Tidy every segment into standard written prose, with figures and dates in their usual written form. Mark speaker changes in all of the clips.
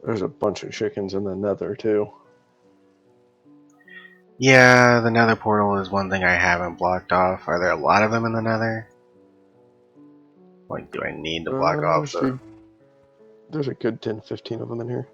Speaker 1: There's a bunch of chickens in the nether, too.
Speaker 2: Yeah, the nether portal is one thing I haven't blocked off. Are there a lot of them in the nether? Like, do I need to block off the...
Speaker 1: There's a good 10, 15 of them in here.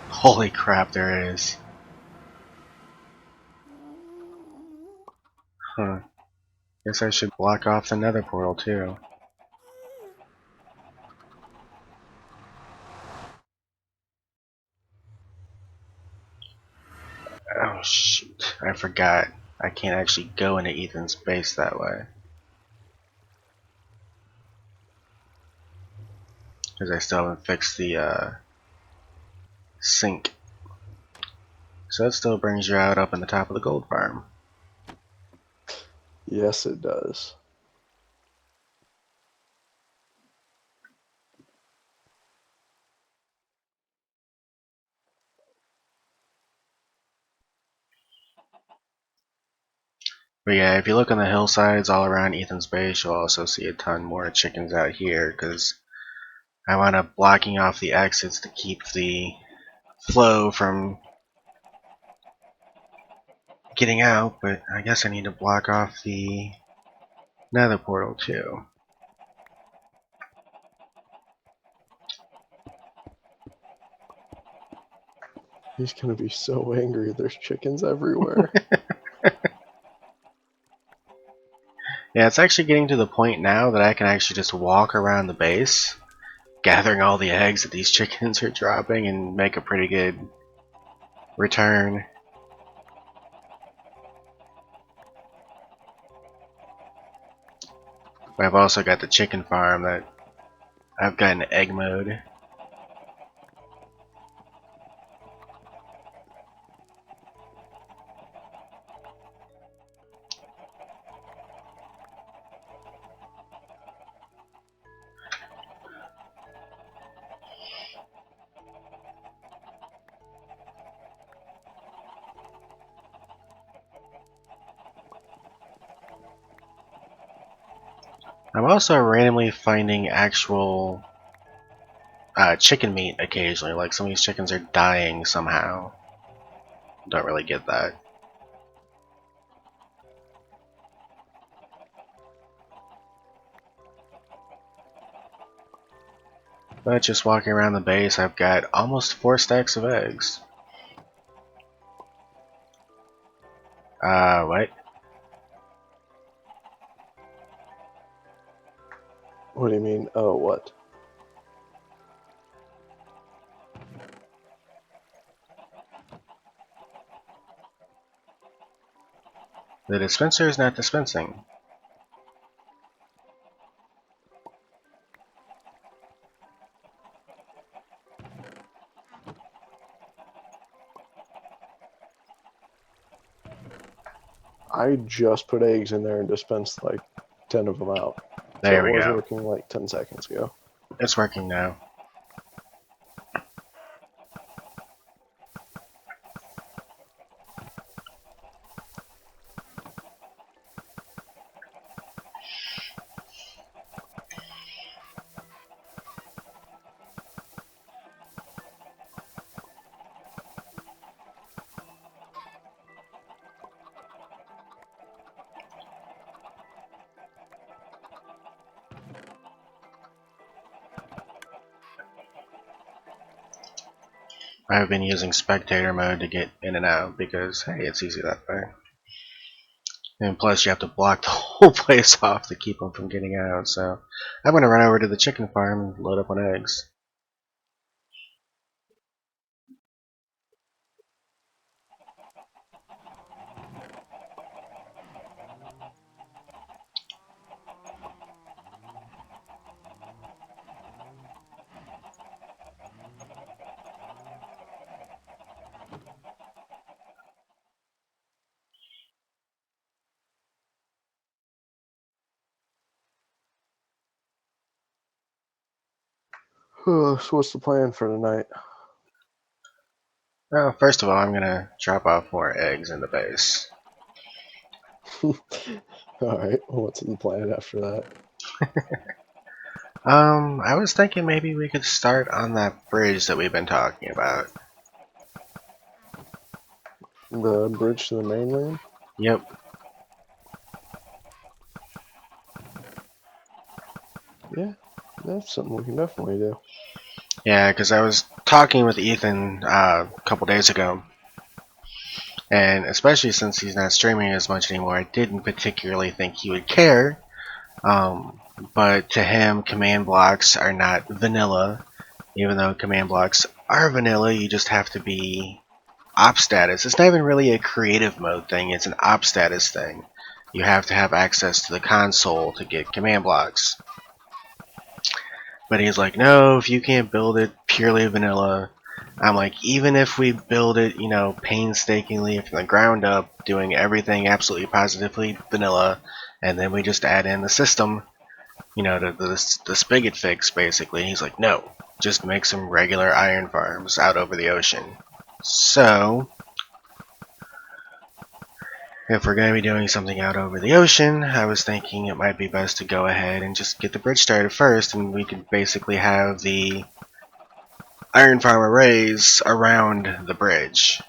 Speaker 2: Holy crap, there is. Huh. Guess I should block off the nether portal too. Oh shoot, I forgot. I can't actually go into Ethan's base that way. Because I still haven't fixed the sink. So that still brings you out up in the top of the gold farm.
Speaker 1: Yes, it does.
Speaker 2: But yeah, if you look on the hillsides all around Ethan's base, you'll also see a ton more chickens out here, because I wound up blocking off the exits to keep the flow from getting out, but I guess I need to block off the nether portal too.
Speaker 1: He's gonna be so angry. There's chickens everywhere.
Speaker 2: Yeah, it's actually getting to the point now that I can actually just walk around the base, gathering all the eggs that these chickens are dropping, and make a pretty good return. But I've also got the chicken farm that I've got in egg mode. I'm also randomly finding actual chicken meat occasionally, like some of these chickens are dying somehow. Don't really get that. But just walking around the base, I've got almost 4 stacks of eggs. What?
Speaker 1: What do you mean? Oh, what?
Speaker 2: The dispenser is not dispensing.
Speaker 1: I just put eggs in there and dispensed like 10 of them out. So
Speaker 2: There
Speaker 1: it
Speaker 2: we
Speaker 1: was
Speaker 2: go.
Speaker 1: working like 10 seconds ago.
Speaker 2: It's working now. I've been using spectator mode to get in and out because, hey, it's easy that way. And plus you have to block the whole place off to keep them from getting out, so I'm going to run over to the chicken farm and load up on eggs.
Speaker 1: So what's the plan for tonight?
Speaker 2: Well, first of all, I'm gonna drop off more eggs in the base.
Speaker 1: Alright, what's the plan after that?
Speaker 2: I was thinking maybe we could start on that bridge that we've been talking about.
Speaker 1: The bridge to the mainland?
Speaker 2: Yep.
Speaker 1: Yeah, that's something we can definitely do.
Speaker 2: Yeah, because I was talking with Ethan a couple days ago, and especially since he's not streaming as much anymore, I didn't particularly think he would care. Um, but to him, command blocks are not vanilla. Even though command blocks are vanilla, you just have to be op status. It's not even really a creative mode thing, it's an op status thing. You have to have access to the console to get command blocks. But he's like, no, if you can't build it purely vanilla, I'm like, even if we build it, painstakingly from the ground up, doing everything absolutely positively vanilla, and then we just add in the system, the spigot fix, basically. He's like, no, just make some regular iron farms out over the ocean. So, if we're going to be doing something out over the ocean, I was thinking it might be best to go ahead and just get the bridge started first, and we could basically have the iron farm arrays around the bridge.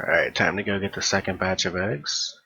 Speaker 2: Alright, time to go get the second batch of eggs.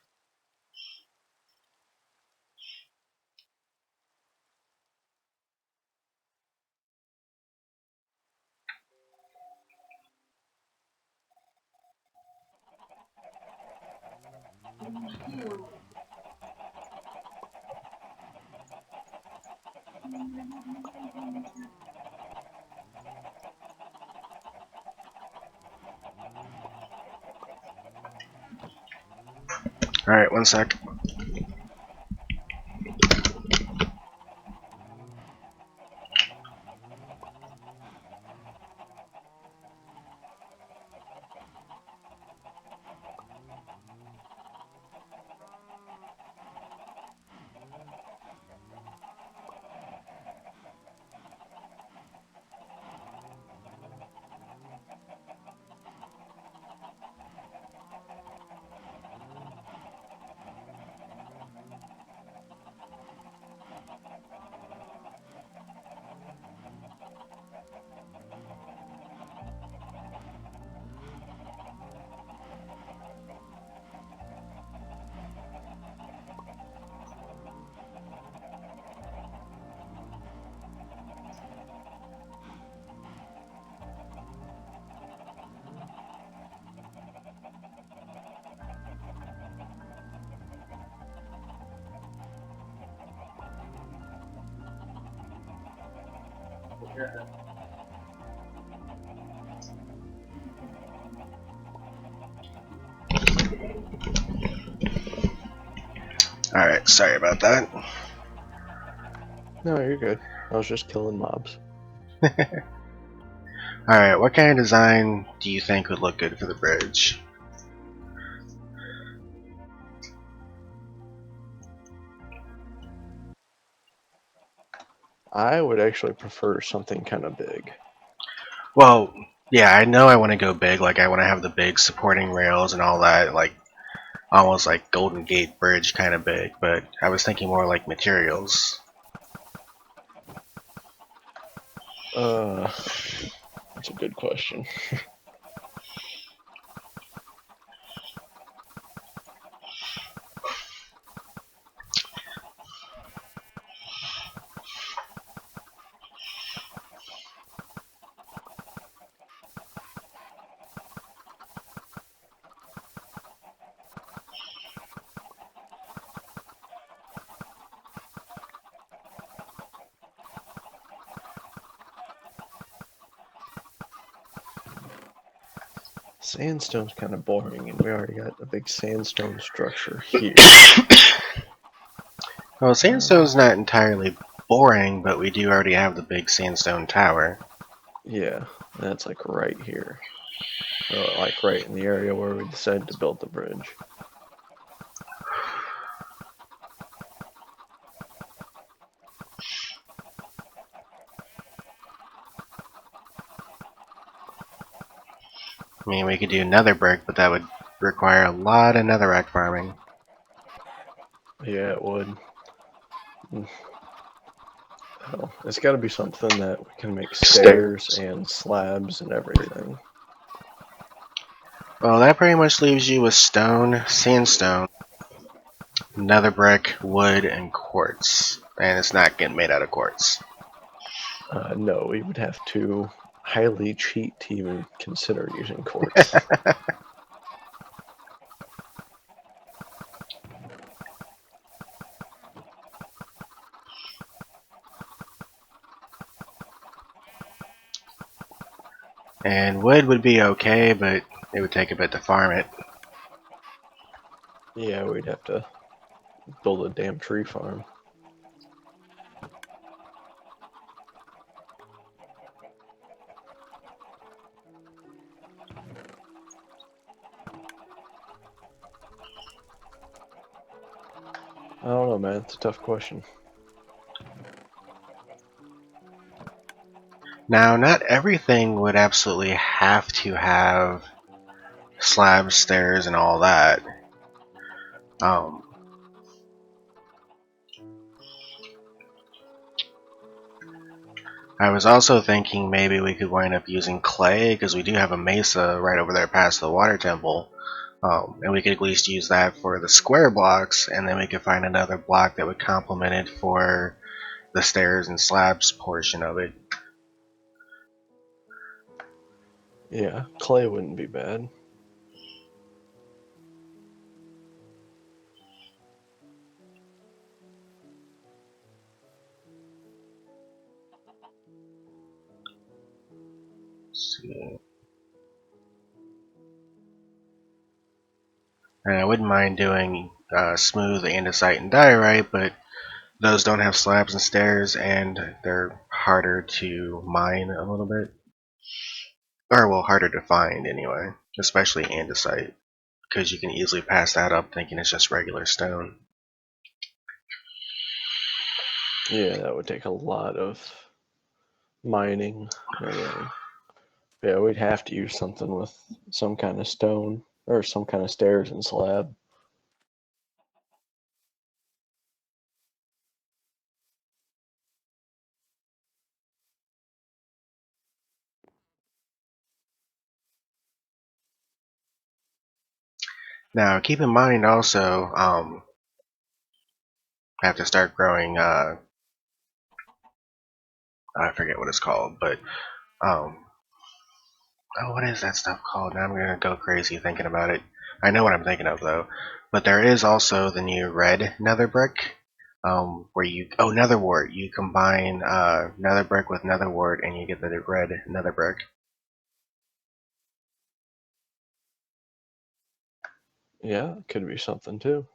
Speaker 2: Alright, one sec. Alright, sorry about that.
Speaker 1: No, you're good. I was just killing mobs.
Speaker 2: Alright, what kind of design do you think would look good for the bridge?
Speaker 1: I would actually prefer something kind of big.
Speaker 2: Well, yeah, I know I want to go big, like I want to have the big supporting rails and all that, like almost like Golden Gate Bridge kind of big, but I was thinking more like materials.
Speaker 1: That's a good question. Sandstone's kind of boring, and we already got a big sandstone structure here.
Speaker 2: Well, sandstone's not entirely boring, but we do already have the big sandstone tower.
Speaker 1: Yeah, that's like right here. Or like right in the area where we decided to build the bridge.
Speaker 2: I mean, we could do nether brick, but that would require a lot of netherrack farming.
Speaker 1: Yeah, it would. Well, it's got to be something that we can make stairs and slabs and everything.
Speaker 2: Well, that pretty much leaves you with stone, sandstone, nether brick, wood, and quartz. And it's not getting made out of quartz.
Speaker 1: No, we would have to highly cheat to even consider using quartz.
Speaker 2: And wood would be okay, but it would take a bit to farm it.
Speaker 1: Yeah, we'd have to build a damn tree farm. I don't know, man. It's a tough question.
Speaker 2: Now, not everything would absolutely have to have slabs, stairs, and all that. Um, I was also thinking maybe we could wind up using clay, because we do have a mesa right over there past the water temple. And we could at least use that for the square blocks, and then we could find another block that would complement it for the stairs and slabs portion of it.
Speaker 1: Yeah, clay wouldn't be bad.
Speaker 2: So, and I wouldn't mind doing smooth andesite and diorite, but those don't have slabs and stairs, and they're harder to mine a little bit. Or, well, harder to find anyway, especially andesite, because you can easily pass that up thinking it's just regular stone.
Speaker 1: Yeah, that would take a lot of mining and everything. Yeah, we'd have to use something with some kind of stone or some kind of stairs and slab.
Speaker 2: Now, keep in mind also, I have to start growing, I forget what it's called, but, oh, what is that stuff called? Now I'm gonna go crazy thinking about it. I know what I'm thinking of, though. But there is also the new red nether brick, where you, oh, nether wart. You combine, nether brick with nether wart, and you get the red nether brick.
Speaker 1: Yeah, it could be something too.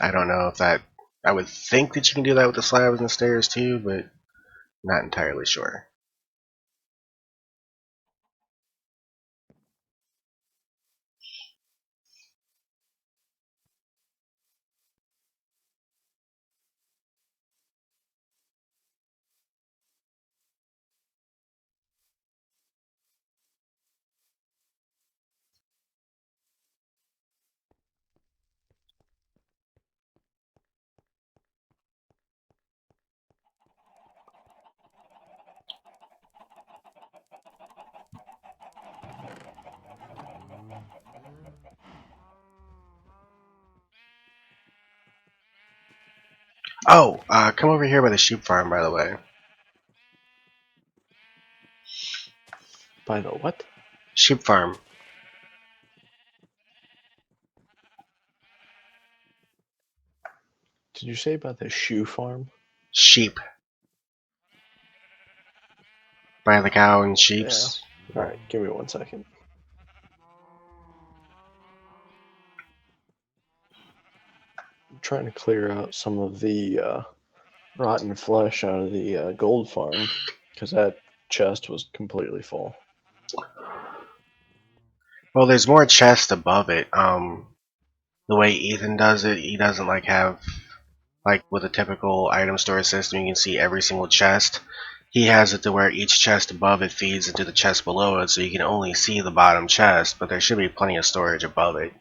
Speaker 2: I don't know if that, I would think that you can do that with the slabs and the stairs too, but not entirely sure. Oh, come over here by the sheep farm, by the way.
Speaker 1: By the what?
Speaker 2: Sheep farm.
Speaker 1: Did you say about the shoe farm?
Speaker 2: Sheep. By the cow and
Speaker 1: Yeah.
Speaker 2: sheeps.
Speaker 1: Alright, give me 1 second. I'm trying to clear out some of the rotten flesh out of the gold farm, because that chest was completely full.
Speaker 2: Well, there's more chests above it. The way Ethan does it, he doesn't like have like with a typical item store system. You can see every single chest. He has it to where each chest above it feeds into the chest below it, so you can only see the bottom chest, but there should be plenty of storage above it.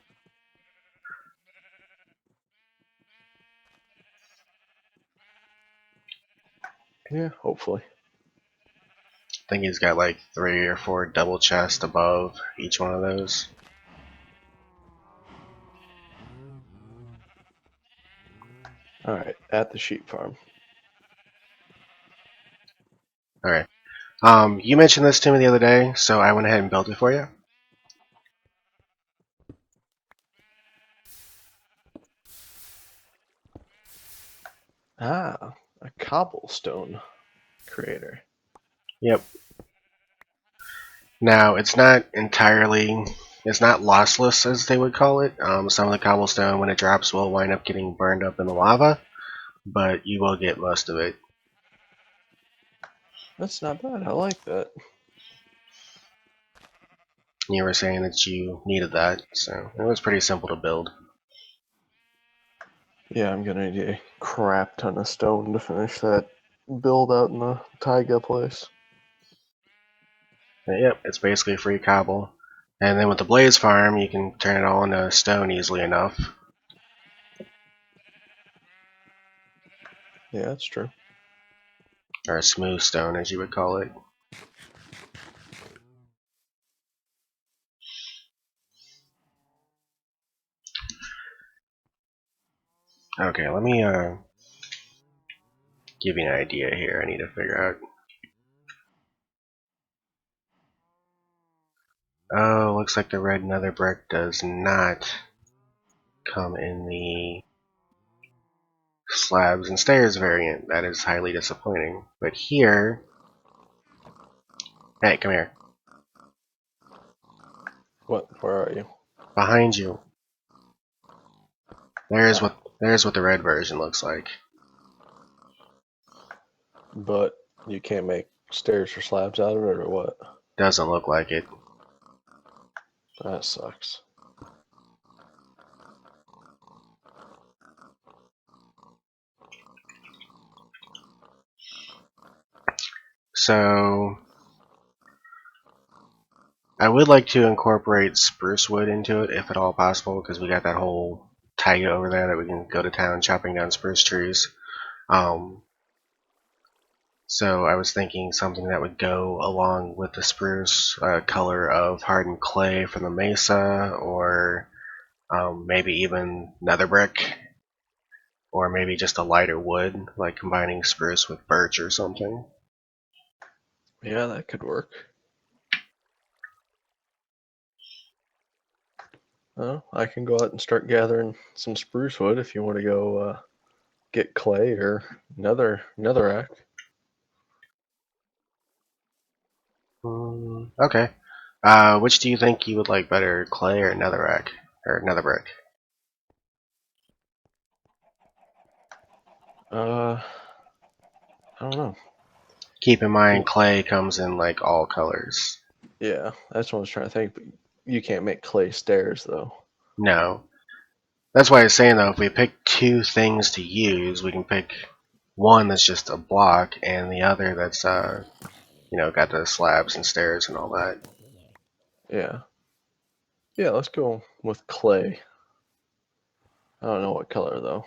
Speaker 1: Yeah, hopefully.
Speaker 2: I think he's got like 3 or 4 double chests above each one of those.
Speaker 1: Alright, at the sheep farm.
Speaker 2: Okay. You mentioned this to me the other day, so I went ahead and built it for you.
Speaker 1: Ah, a cobblestone creator.
Speaker 2: Yep. Now, it's not lossless as they would call it. Some of the cobblestone, when it drops, will wind up getting burned up in the lava, but you will get most of it.
Speaker 1: That's not bad. I like that.
Speaker 2: You were saying that you needed that, so it was pretty simple to build.
Speaker 1: Yeah, I'm gonna need a crap ton of stone to finish that build out in the taiga place.
Speaker 2: But yep, it's basically free cobble. And then with the blaze farm, you can turn it all into stone easily enough.
Speaker 1: Yeah, that's true.
Speaker 2: Or smooth stone, as you would call it. Okay, let me give you an idea here. I need to figure out. Oh, looks like the red nether brick does not come in the slabs and stairs variant. That is highly disappointing. But here, hey, come here.
Speaker 1: What? Where are you?
Speaker 2: Behind you. There's
Speaker 1: Ah,
Speaker 2: what the red version looks like.
Speaker 1: but you can't make stairs or slabs out of it, or what?
Speaker 2: Doesn't look like it.
Speaker 1: That sucks.
Speaker 2: So I would like to incorporate spruce wood into it, if at all possible, because we got that whole taiga over there that we can go to town chopping down spruce trees. So I was thinking something that would go along with the spruce color of hardened clay from the mesa, or maybe even nether brick, or maybe just a lighter wood, like combining spruce with birch or something.
Speaker 1: Yeah, that could work. Well, I can go out and start gathering some spruce wood if you want to go get clay or netherrack.
Speaker 2: Okay. Which do you think you would like better, clay or netherrack, or nether brick?
Speaker 1: I don't know.
Speaker 2: Keep in
Speaker 1: Can
Speaker 2: mind,
Speaker 1: you,
Speaker 2: clay comes in like all colors.
Speaker 1: yeah, that's what I was trying to think. But you can't make clay stairs though.
Speaker 2: No. That's why I was saying though, if we pick 2 things to use, we can pick one that's just a block and the other that's got the slabs and stairs and all that.
Speaker 1: Yeah, yeah. Let's go with clay. I don't know what color though.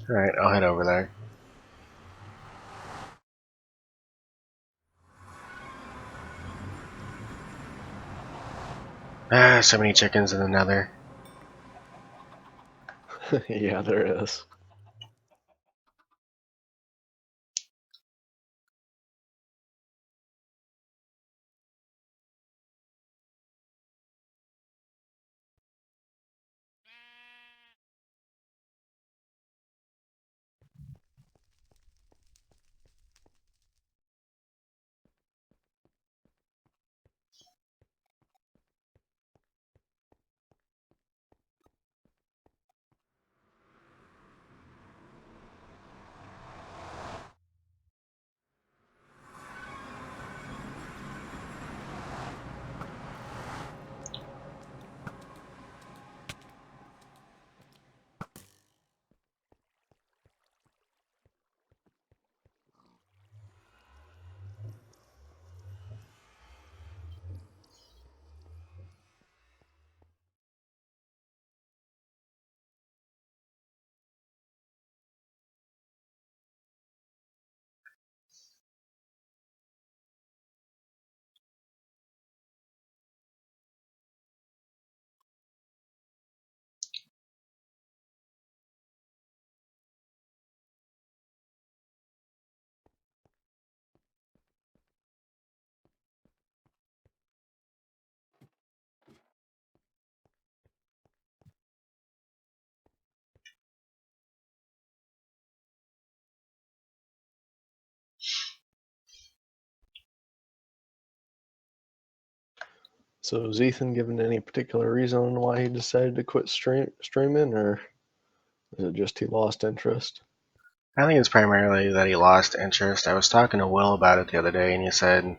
Speaker 2: Alright, I'll head over there. Ah, so many chickens in the nether.
Speaker 1: Yeah, there is. So is Ethan given any particular reason why he decided to quit streaming, or is it just he lost interest?
Speaker 2: I think it's primarily that he lost interest. I was talking to Will about it the other day, and he said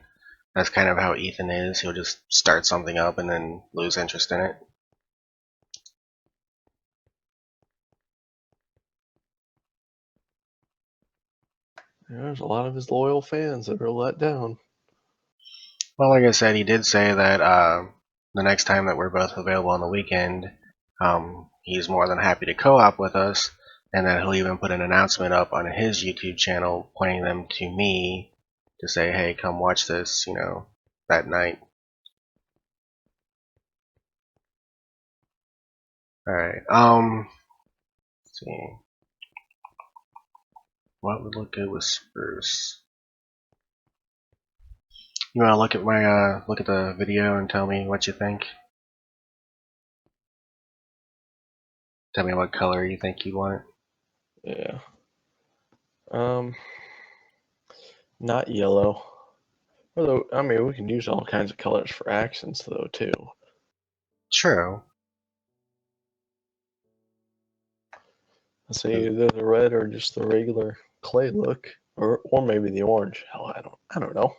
Speaker 2: that's kind of how Ethan is. He'll just start something up and then lose interest in it.
Speaker 1: Yeah, there's a lot of his loyal fans that are let down.
Speaker 2: Well, like I said, he did say that the next time that we're both available on the weekend, he's more than happy to co-op with us, and that he'll even put an announcement up on his YouTube channel pointing them to me to say, hey, come watch this, that night. Alright, let's see. What would look good with spruce? You wanna look at the video and tell me what you think? Tell me what color you think you want.
Speaker 1: Yeah. Not yellow. Although, I mean, we can use all kinds of colors for accents, though, too.
Speaker 2: True.
Speaker 1: Let's say either the red or just the regular clay look, or maybe the orange. Hell, I don't know.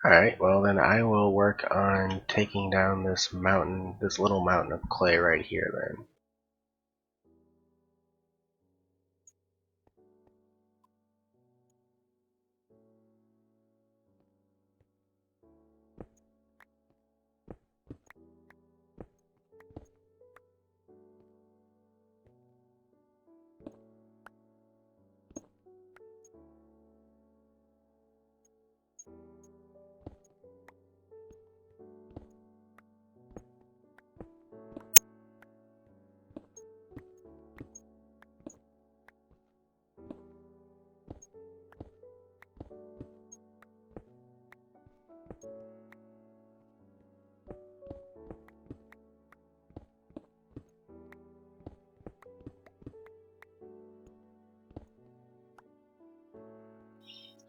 Speaker 2: Alright, well then I will work on taking down this mountain, this little mountain of clay right here then.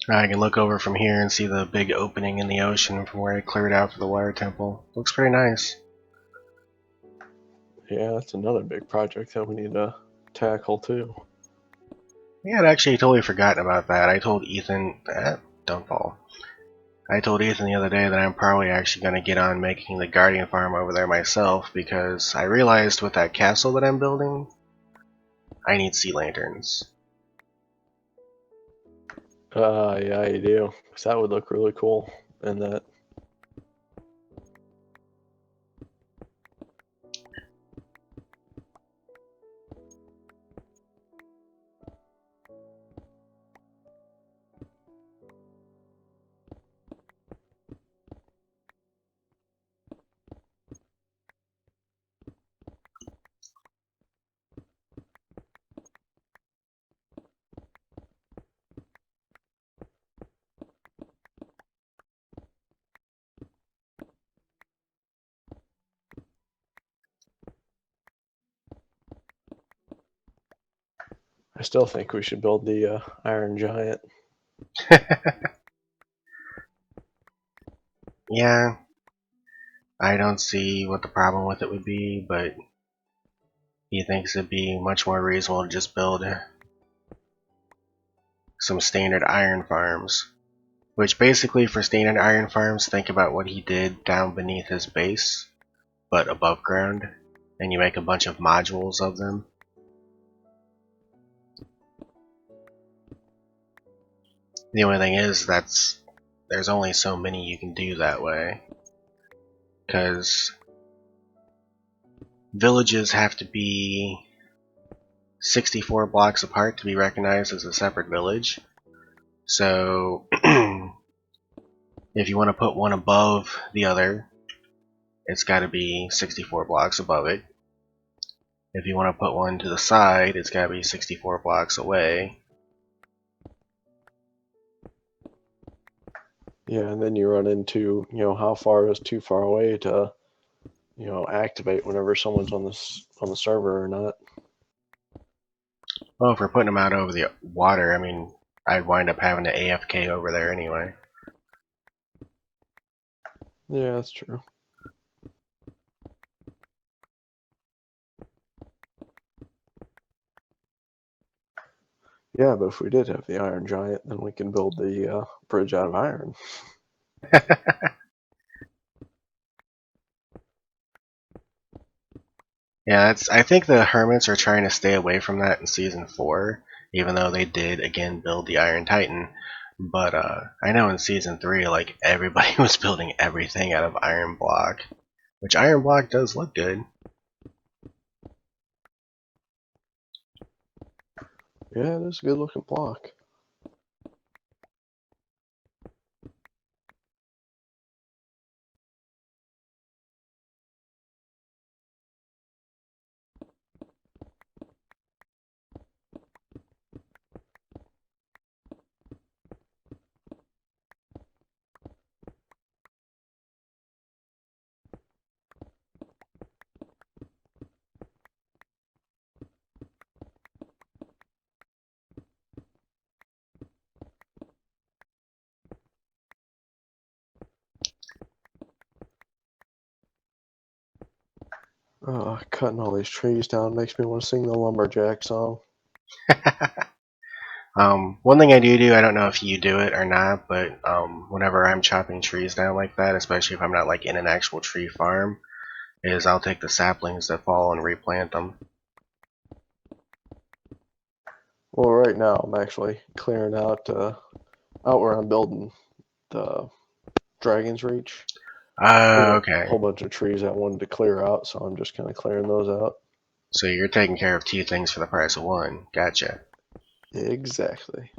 Speaker 2: I can look over from here and see the big opening in the ocean from where I cleared out for the water temple. Looks pretty nice.
Speaker 1: Yeah, that's another big project that we need to tackle, too.
Speaker 2: Yeah, I'd actually totally forgotten about that. I told Ethan, don't fall. I told Ethan the other day that I'm probably actually going to get on making the guardian farm over there myself because I realized with that castle that I'm building, I need sea lanterns.
Speaker 1: Yeah, you do. Because that would look really cool. And that. I still think we should build the Iron Giant.
Speaker 2: Yeah, I don't see what the problem with it would be, but he thinks it'd be much more reasonable to just build some standard iron farms. Which basically for standard iron farms, think about what he did down beneath his base, but above ground, and you make a bunch of modules of them. The only thing is there's only so many you can do that way. Because villages have to be 64 blocks apart to be recognized as a separate village. So if you want to put one above the other, it's got to be 64 blocks above it. If you want to put one to the side, it's got to be 64 blocks away.
Speaker 1: Yeah, and then you run into, how far is too far away to, activate whenever someone's on the server or not.
Speaker 2: Well, if we're putting them out over the water, I mean, I'd wind up having to AFK over there anyway.
Speaker 1: Yeah, that's true. Yeah, but if we did have the Iron Giant, then we can build the bridge out of iron.
Speaker 2: Yeah, that's. I think the Hermits are trying to stay away from that in season 4, even though they did again build the Iron Titan. But I know in season 3, like everybody was building everything out of iron block, which iron block does look good.
Speaker 1: Yeah, it is a good looking block. Cutting all these trees down makes me want to sing the lumberjack song.
Speaker 2: One thing I do, I don't know if you do it or not, but whenever I'm chopping trees down like that, especially if I'm not like in an actual tree farm, is I'll take the saplings that fall and replant them.
Speaker 1: Well, right now I'm actually clearing out where I'm building the Dragon's Reach. We had a
Speaker 2: Okay.
Speaker 1: whole bunch of trees I wanted to clear out, so I'm just kind of clearing those out.
Speaker 2: So you're taking care of 2 things for the price of 1. Gotcha.
Speaker 1: Exactly.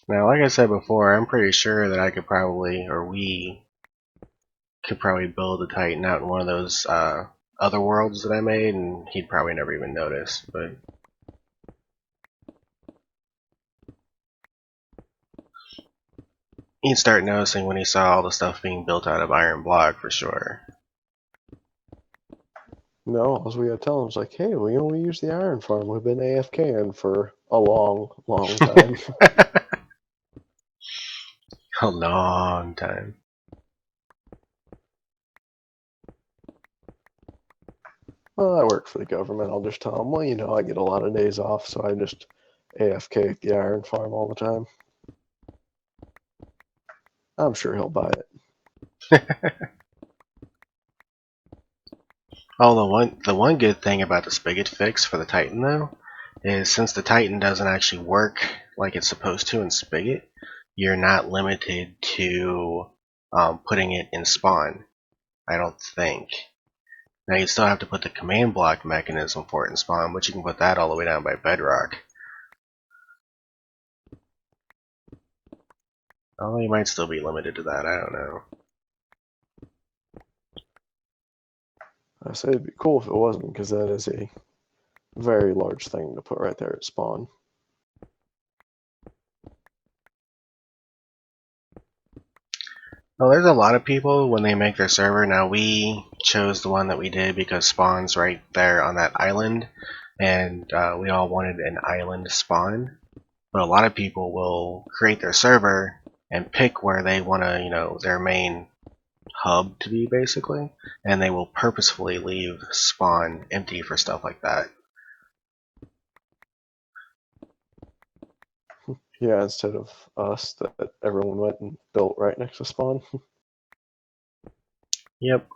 Speaker 2: Now, like I said before, I'm pretty sure that I could probably, or we could probably build a Titan out in one of those other worlds that I made, and he'd probably never even notice. But he'd start noticing when he saw all the stuff being built out of iron block for sure.
Speaker 1: No, all we gotta tell him is like, hey, we only use the iron farm. We've been AFKing for a long, long time.
Speaker 2: A long time.
Speaker 1: Well, I work for the government. I'll just tell him, well, I get a lot of days off, so I just AFK at the iron farm all the time. I'm sure he'll buy it.
Speaker 2: Oh, the one good thing about the spigot fix for the Titan though is since the Titan doesn't actually work like it's supposed to in spigot, you're not limited to putting it in spawn. I don't think. Now you still have to put the command block mechanism for it in spawn, but you can put that all the way down by bedrock. Oh, you might still be limited to that. I don't know.
Speaker 1: I say it'd be cool if it wasn't, because that is a very large thing to put right there at spawn.
Speaker 2: Well, there's a lot of people when they make their server. Now we chose the one that we did because spawn's right there on that island, and we all wanted an island spawn. But a lot of people will create their server and pick where they want to, their main hub to be basically, and they will purposefully leave spawn empty for stuff like that.
Speaker 1: Yeah, instead of us, that everyone went and built right next to spawn.
Speaker 2: Yep.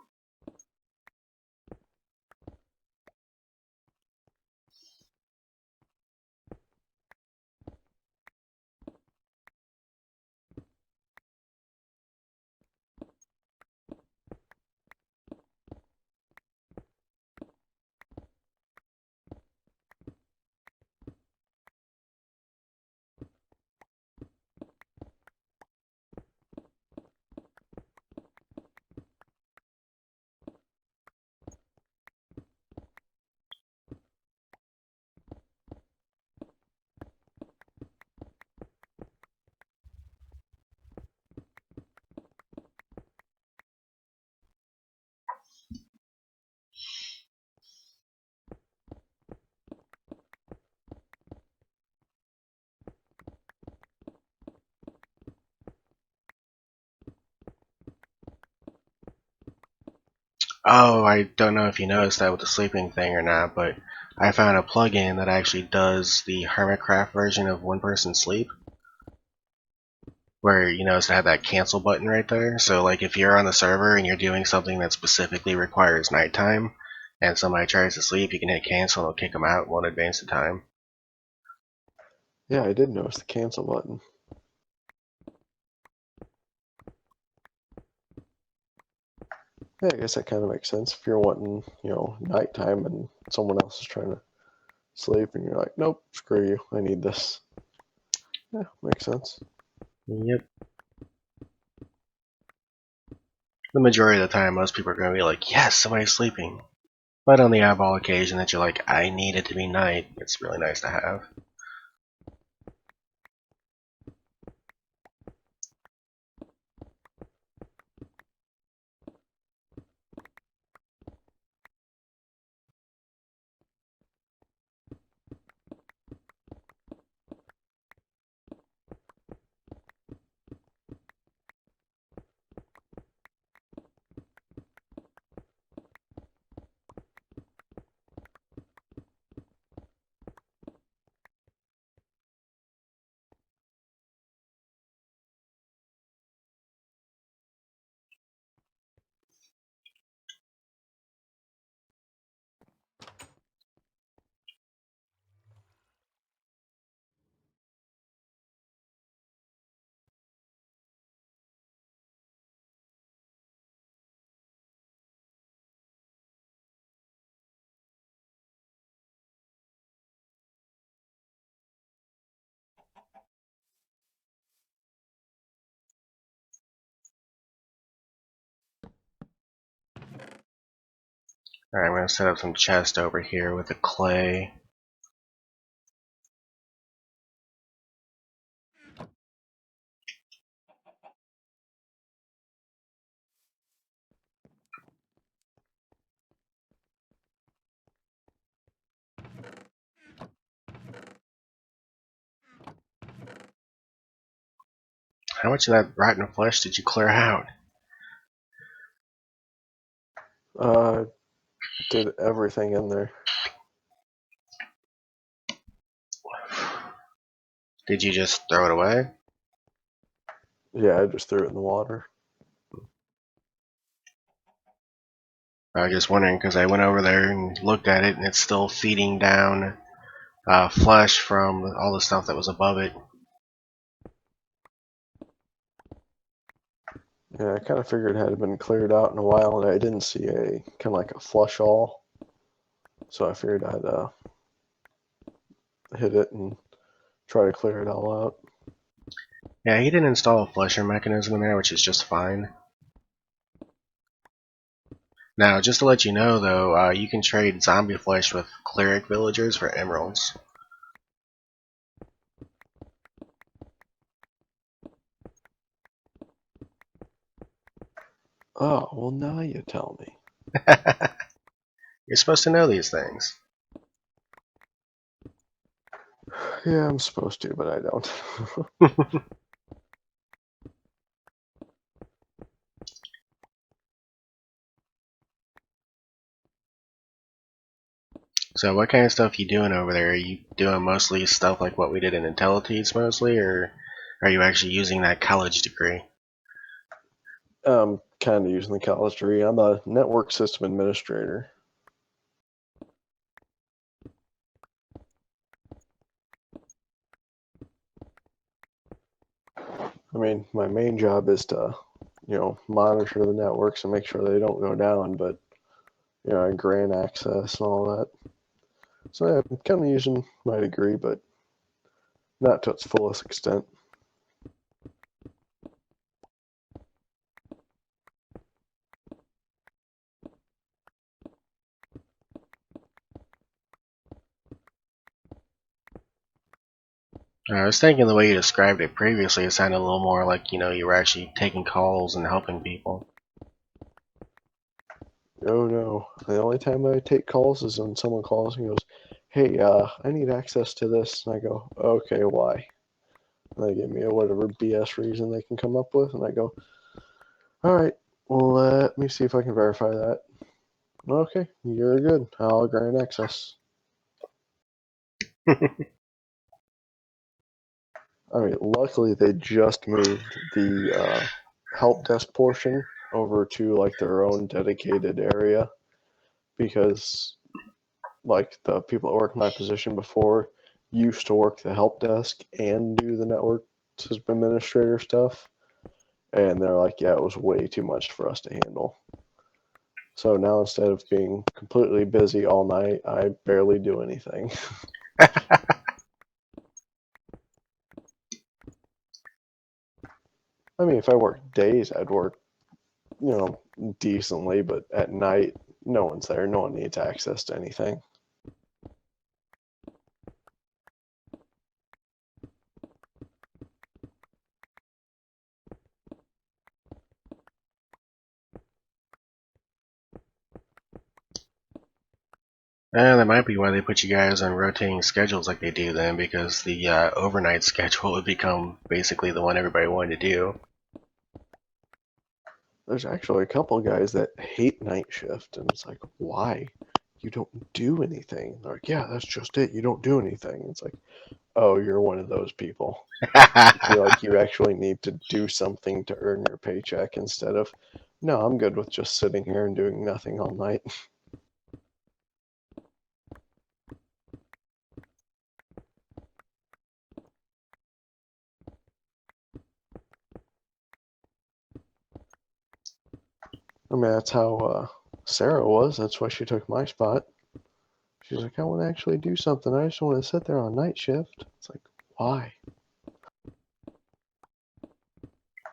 Speaker 2: Oh, I don't know if you noticed that with the sleeping thing or not, but I found a plugin that actually does the Hermitcraft version of One Person Sleep, where you notice I have that cancel button right there. So like if you're on the server and you're doing something that specifically requires nighttime, and somebody tries to sleep, you can hit cancel and it'll kick them out, won't advance the time.
Speaker 1: Yeah, I did notice the cancel button. Yeah, I guess that kind of makes sense. If you're wanting, nighttime and someone else is trying to sleep and you're like, nope, screw you, I need this. Yeah, makes sense.
Speaker 2: Yep. The majority of the time, most people are going to be like, yes, somebody's sleeping. But on the eyeball occasion that you're like, I need it to be night, it's really nice to have. Alright, I'm going to set up some chest over here with the clay. How much of that rotten flesh did you clear out?
Speaker 1: Did everything in there.
Speaker 2: Did you just throw it away?
Speaker 1: Yeah, I just threw it in the water.
Speaker 2: I was just wondering because I went over there and looked at it and it's still feeding down flesh from all the stuff that was above it.
Speaker 1: Yeah, I kind of figured it had been cleared out in a while, and I didn't see a kind of like a flush all, so I figured I'd hit it and try to clear it all out.
Speaker 2: Yeah, he didn't install a flusher mechanism in there, which is just fine. Now, just to let you know though, you can trade zombie flesh with cleric villagers for emeralds.
Speaker 1: Oh, well, now you tell me.
Speaker 2: You're supposed to know these things.
Speaker 1: Yeah, I'm supposed to, but I don't.
Speaker 2: So what kind of stuff you doing over there? Are you doing mostly stuff like what we did in Intellicraft mostly, or are you actually using that college degree?
Speaker 1: I'm kind of using the college degree. I'm a network system administrator. I mean, my main job is to, monitor the networks and make sure they don't go down, but, I grant access and all that. So yeah, I'm kind of using my degree, but not to its fullest extent.
Speaker 2: I was thinking the way you described it previously, it sounded a little more like, you were actually taking calls and helping people.
Speaker 1: Oh no, the only time I take calls is when someone calls and goes, hey, I need access to this. And I go, okay, why? And they give me a whatever BS reason they can come up with, and I go, all right, well, let me see if I can verify that. Okay, you're good. I'll grant access. I mean, luckily they just moved the help desk portion over to like their own dedicated area because like the people that work my position before used to work the help desk and do the network system administrator stuff, and they're like, yeah, it was way too much for us to handle. So now instead of being completely busy all night, I barely do anything. I mean, if I worked days, I'd work, decently, but at night, no one's there. No one needs access to anything.
Speaker 2: That might be why they put you guys on rotating schedules like they do then, because the overnight schedule would become basically the one everybody wanted to do.
Speaker 1: There's actually a couple guys that hate night shift, and it's like, why? You don't do anything. They're like, yeah, that's just it. You don't do anything. It's like, oh, you're one of those people. You feel like you actually need to do something to earn your paycheck instead of, no, I'm good with just sitting here and doing nothing all night. I mean, that's how Sarah was. That's why she took my spot. She's like, I want to actually do something. I just want to sit there on night shift. It's like, why?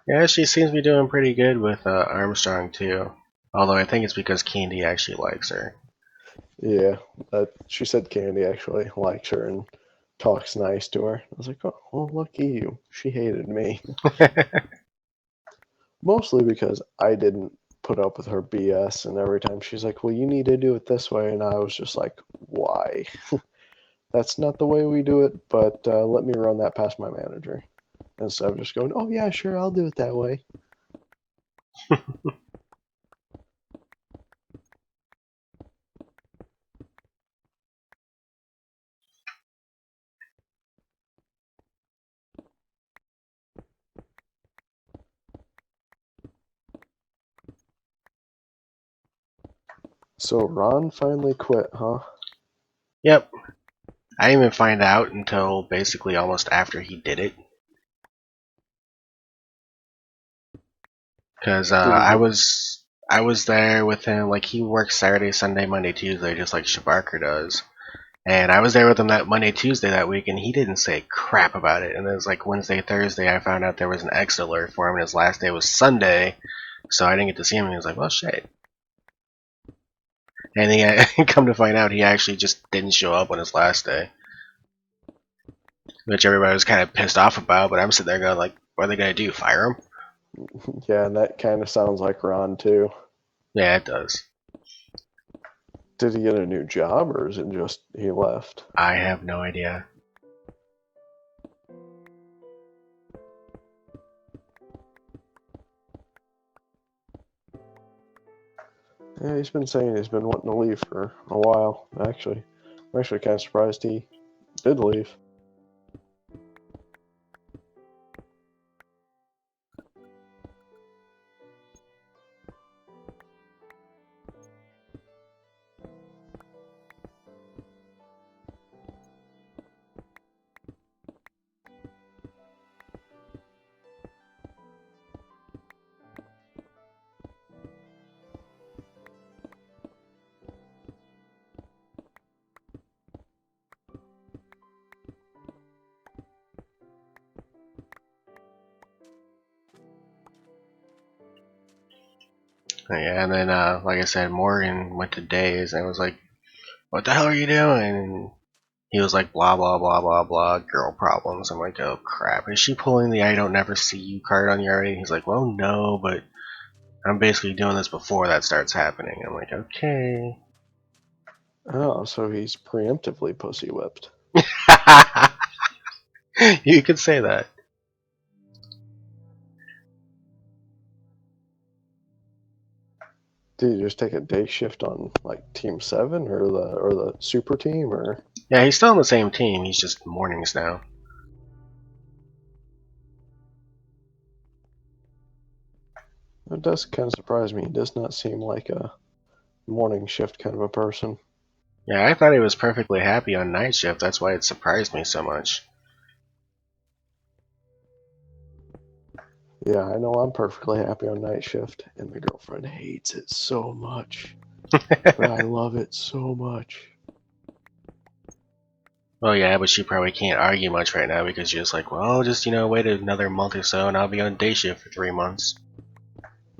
Speaker 2: Yeah, she seems to be doing pretty good with Armstrong too. Although I think it's because Candy actually likes her.
Speaker 1: Yeah, she said Candy actually likes her and talks nice to her. I was like, oh, well, lucky you. She hated me. Mostly because I didn't put up with her BS, and every time she's like, well, you need to do it this way, and I was just like, why? That's not the way we do it, but let me run that past my manager. Instead of just going, oh, yeah, sure, I'll do it that way. So Ron finally quit, huh?
Speaker 2: Yep. I didn't even find out until basically almost after he did it. Because
Speaker 1: Did he get?
Speaker 2: I was there with him, like he works Saturday, Sunday, Monday, Tuesday, just like Shabarker does. And I was there with him that Monday, Tuesday that week, and he didn't say crap about it. And it was like Wednesday, Thursday, I found out there was an exit alert for him, and his last day was Sunday, so I didn't get to see him. And he was like, "Well, shit." And he come to find out, he actually just didn't show up on his last day, which everybody was kind of pissed off about. But I'm sitting there going, like, "What are they gonna do? Fire him?"
Speaker 1: Yeah, and that kind of sounds like Ron too.
Speaker 2: Yeah, it does.
Speaker 1: Did he get a new job, or is it just he left?
Speaker 2: I have no idea.
Speaker 1: Yeah, he's been saying he's been wanting to leave for a while. Actually, I'm actually kind of surprised he did leave.
Speaker 2: Yeah, and then like I said, Morgan went to Days and was like, "What the hell are you doing?" And he was like, "Blah blah blah blah blah, girl problems." I'm like, "Oh crap, is she pulling the I don't never see you card on you already?" He's like, "Well, no, but I'm basically doing this before that starts happening." I'm like, "Okay."
Speaker 1: Oh, so he's preemptively pussy whipped.
Speaker 2: You could say that.
Speaker 1: Did you just take a day shift on like Team 7 or the super team or?
Speaker 2: Yeah, he's still on the same team. He's just mornings now.
Speaker 1: It does kind of surprise me. He does not seem like a morning shift kind of a person.
Speaker 2: Yeah, I thought he was perfectly happy on night shift. That's why it surprised me so much.
Speaker 1: Yeah, I know I'm perfectly happy on night shift, and my girlfriend hates it so much. But I love it so much.
Speaker 2: Well, yeah, but she probably can't argue much right now because she's just like, well, just, wait another month or so and I'll be on day shift for 3 months.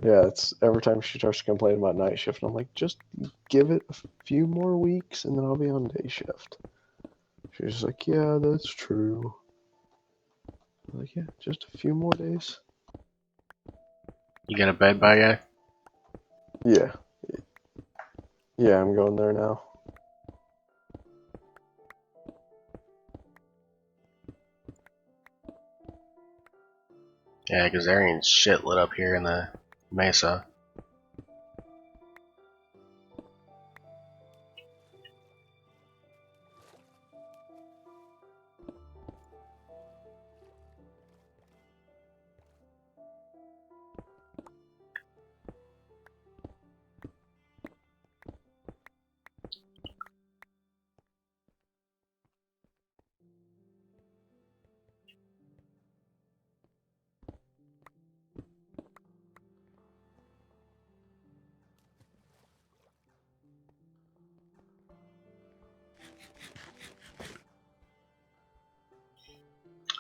Speaker 1: Yeah, it's every time she starts to complain about night shift, I'm like, just give it a few more weeks and then I'll be on day shift. She's just like, yeah, that's true. I'm like, yeah, just a few more days.
Speaker 2: You got a bed by you?
Speaker 1: Yeah. Yeah, I'm going there now.
Speaker 2: Yeah, because there ain't shit lit up here in the mesa.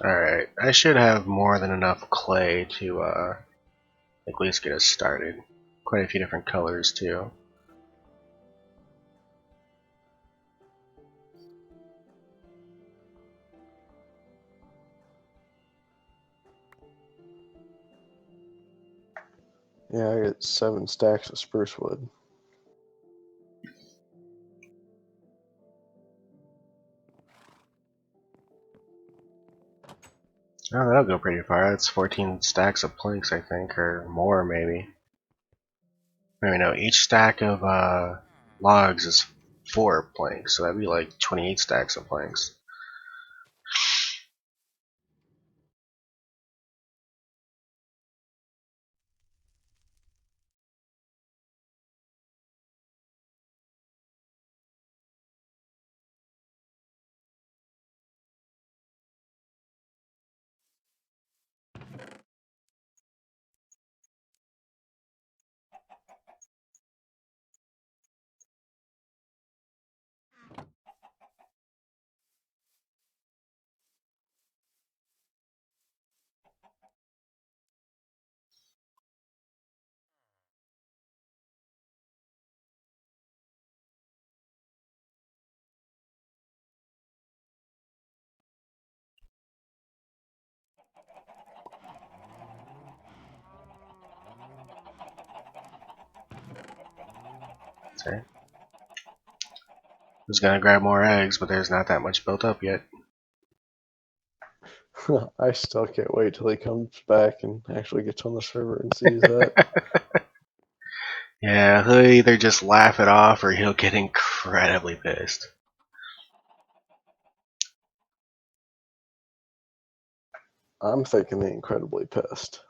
Speaker 2: Alright, I should have more than enough clay to at least get us started. Quite a few different colors too.
Speaker 1: Yeah, I got 7 stacks of spruce wood.
Speaker 2: Oh, that'll go pretty far. That's 14 stacks of planks, I think, or more maybe. Maybe no, each stack of logs is 4 planks, so that'd be like 28 stacks of planks. Okay. I was gonna grab more eggs, but there's not that much built up yet.
Speaker 1: I still can't wait till he comes back and actually gets on the server and sees that.
Speaker 2: Yeah, he'll either just laugh it off or he'll get incredibly pissed.
Speaker 1: I'm thinking the incredibly pissed.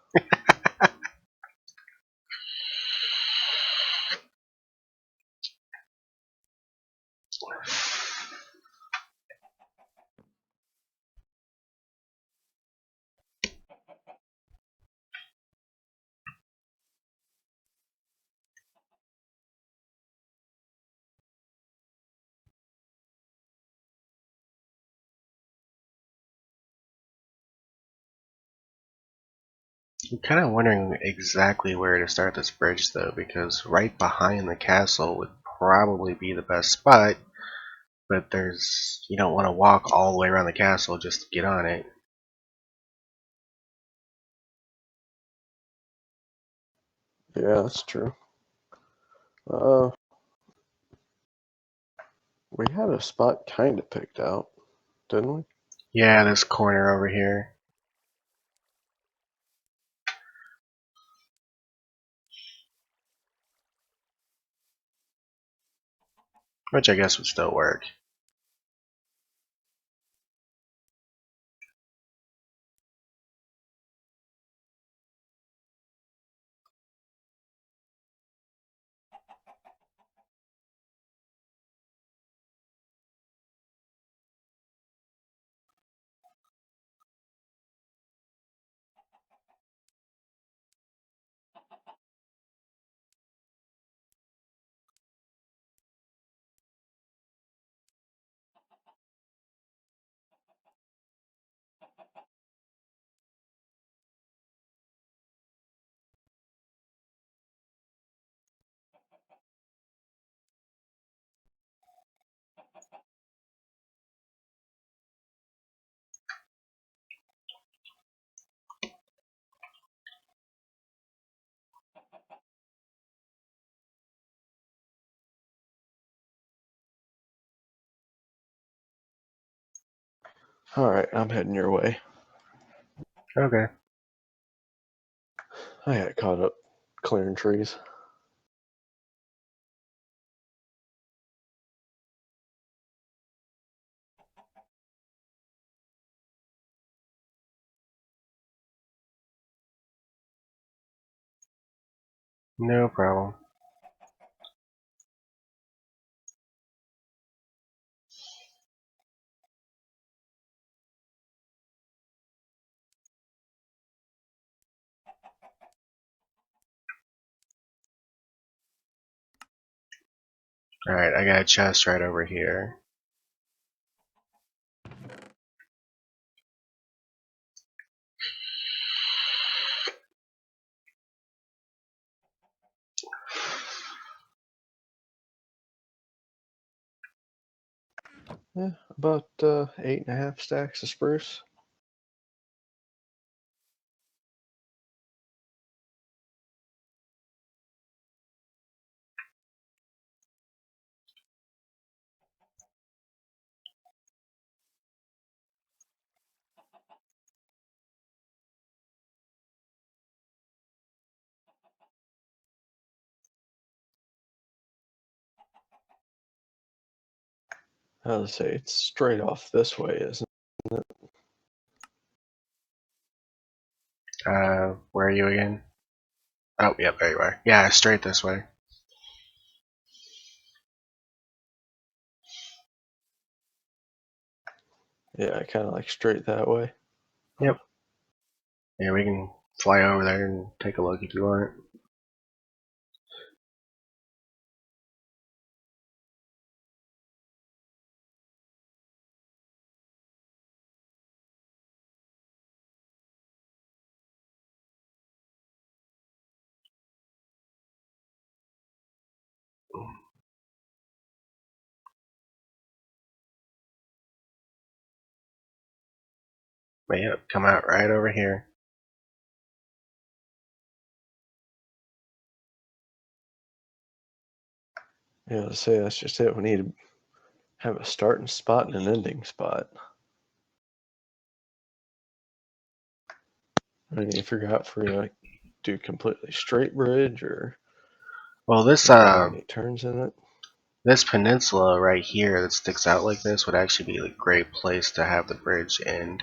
Speaker 2: I'm kind of wondering exactly where to start this bridge though, because right behind the castle would probably be the best spot, but you don't want to walk all the way around the castle just to get on it.
Speaker 1: Yeah, that's true. Uh, we had a spot kind of picked out, didn't we?
Speaker 2: Yeah, this corner over here. which I guess would still work.
Speaker 1: Alright, I'm heading your way.
Speaker 2: Okay.
Speaker 1: I got caught up clearing trees.
Speaker 2: No problem. Alright, I got a chest right over here.
Speaker 1: Yeah, about 8.5 stacks of spruce. I would say it's straight off this way, isn't it?
Speaker 2: Where are you again? Oh, yep, there you are. Yeah, straight this way.
Speaker 1: Yeah, kind of like straight that way.
Speaker 2: Yep. Yeah, we can fly over there and take a look if you want. But yep, come out right over here.
Speaker 1: Yeah, I would say that's just it. We need to have a starting spot and an ending spot. I need to figure out if we're gonna do completely straight bridge or
Speaker 2: Well, this
Speaker 1: any turns in it.
Speaker 2: this peninsula right here that sticks out like this would actually be a great place to have the bridge end.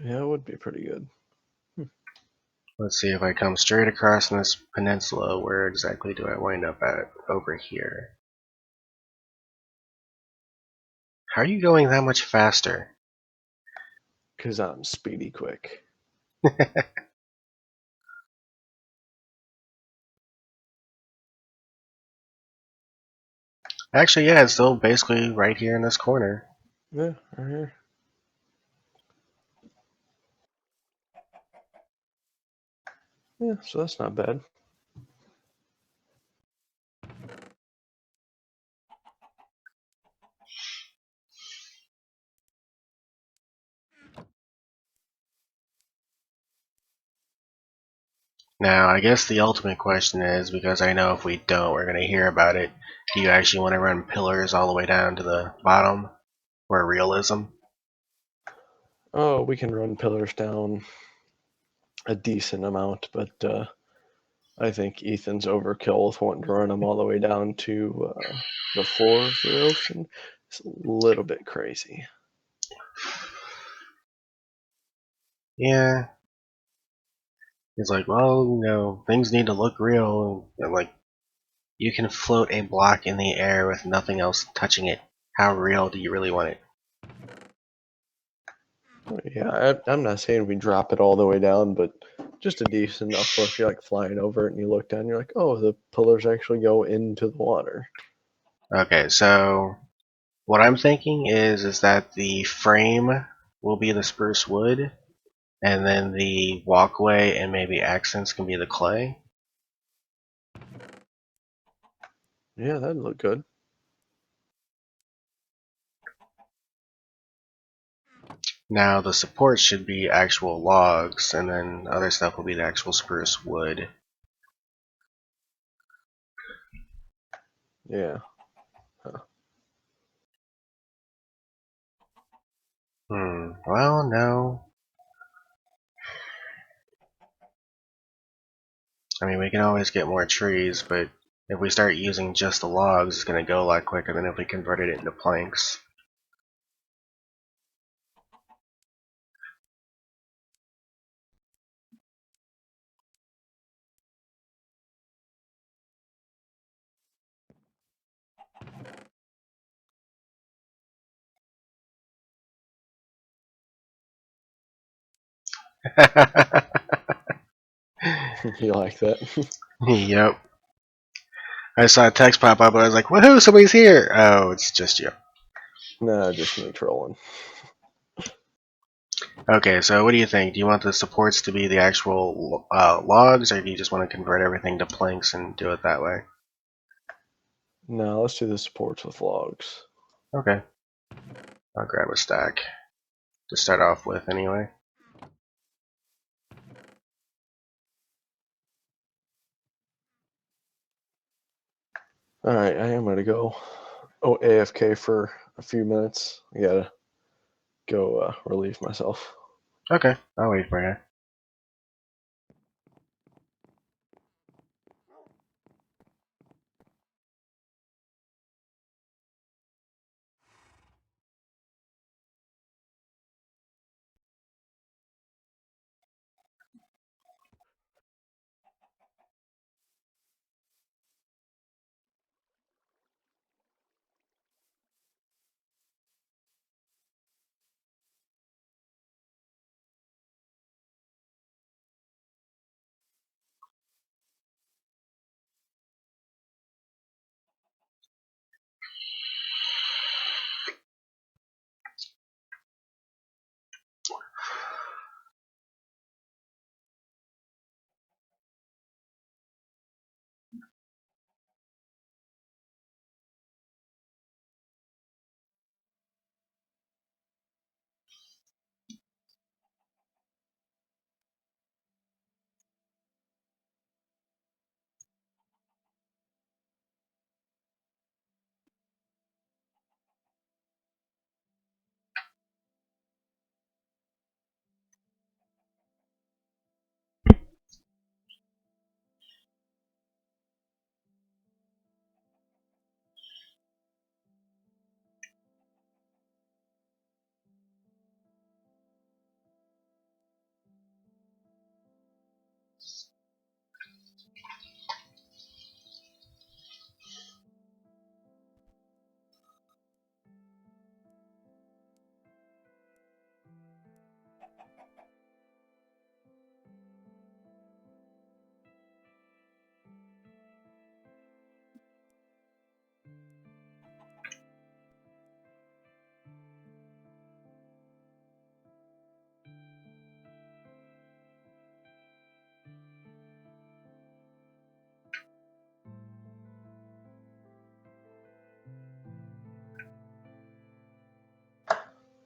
Speaker 1: Yeah, it would be pretty good.
Speaker 2: Let's see if I come straight across this peninsula, where exactly do I wind up at? Over here. How are you going that much faster?
Speaker 1: Because I'm speedy quick.
Speaker 2: Actually, yeah, it's still basically right here in this corner.
Speaker 1: Yeah, right here. Yeah, so that's not bad.
Speaker 2: Now, I guess the ultimate question is, because I know if we don't, we're going to hear about it, do you actually want to run pillars all the way down to the bottom? For realism?
Speaker 1: Oh, we can run pillars down a decent amount, but I think Ethan's overkill with wanting to run them all the way down to the floor of the ocean. It's a little bit crazy.
Speaker 2: Yeah. He's like, well, things need to look real. And like, you can float a block in the air with nothing else touching it. How real do you really want it?
Speaker 1: Yeah, I'm not saying we drop it all the way down, but just a decent enough where if you're like flying over it and you look down, you're like, oh, the pillars actually go into the water.
Speaker 2: Okay, so what I'm thinking is that the frame will be the spruce wood, and then the walkway and maybe accents can be the clay.
Speaker 1: Yeah, that'd look good.
Speaker 2: Now the supports should be actual logs, and then other stuff will be the actual spruce wood.
Speaker 1: Yeah. Huh.
Speaker 2: Well, no. I mean, we can always get more trees, but if we start using just the logs, it's going to go a lot quicker than if we converted it into planks.
Speaker 1: You like that?
Speaker 2: Yep. I saw a text pop up, and I was like, woohoo, somebody's here! Oh, it's just you.
Speaker 1: Nah, just me trolling.
Speaker 2: Okay, so what do you think? Do you want the supports to be the actual logs, or do you just want to convert everything to planks and do it that way?
Speaker 1: No, let's do the supports with logs.
Speaker 2: Okay. I'll grab a stack to start off with anyway.
Speaker 1: Alright, I am gonna go AFK for a few minutes. I gotta go relieve myself.
Speaker 2: Okay, I'll wait for you.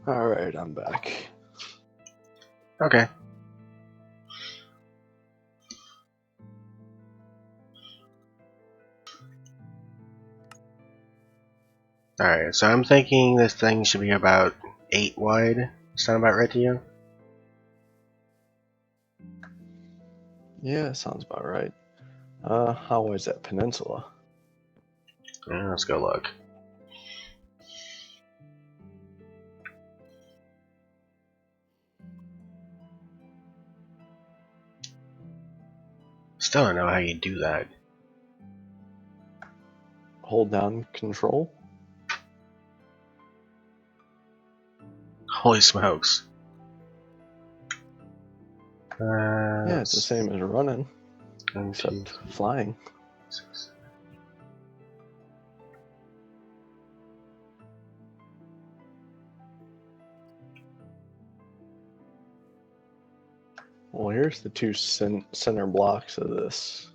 Speaker 1: Alright, I'm back.
Speaker 2: Okay. Alright, so I'm thinking this thing should be about 8 wide. Sound about right to you?
Speaker 1: Yeah, sounds about right. How is that peninsula?
Speaker 2: Yeah, let's go look. Still don't know how you do that.
Speaker 1: Hold down control?
Speaker 2: Holy smokes.
Speaker 1: Yeah, it's the same as running,
Speaker 2: 1, 2,
Speaker 1: except
Speaker 2: 3,
Speaker 1: flying.
Speaker 2: 6.
Speaker 1: Well, here's the two center blocks of this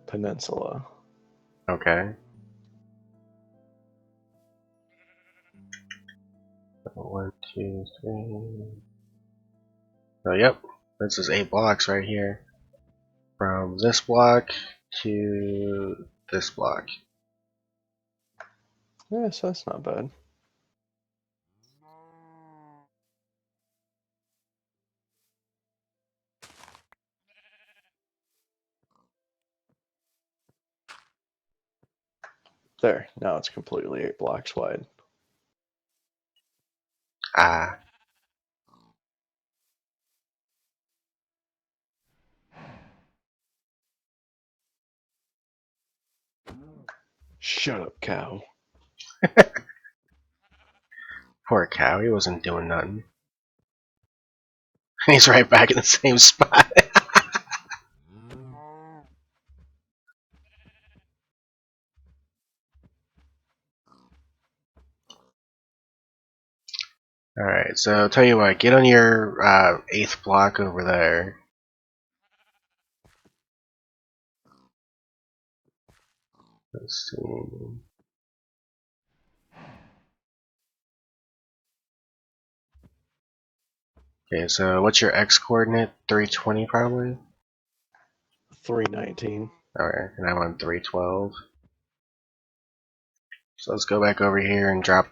Speaker 1: peninsula.
Speaker 2: Okay. 1, 2, 3. Oh, yep. This is 8 blocks right here. From this block to this block.
Speaker 1: Yeah, so that's not bad. There, now it's completely 8 blocks wide.
Speaker 2: Ah.
Speaker 1: Shut up, cow.
Speaker 2: Poor cow, he wasn't doing nothing. He's right back in the same spot. Alright, so tell you what, get on your 8th block over there. Let's see. Okay, so what's your X coordinate? 320 probably?
Speaker 1: 319.
Speaker 2: Alright, and I'm on 312. So let's go back over here and drop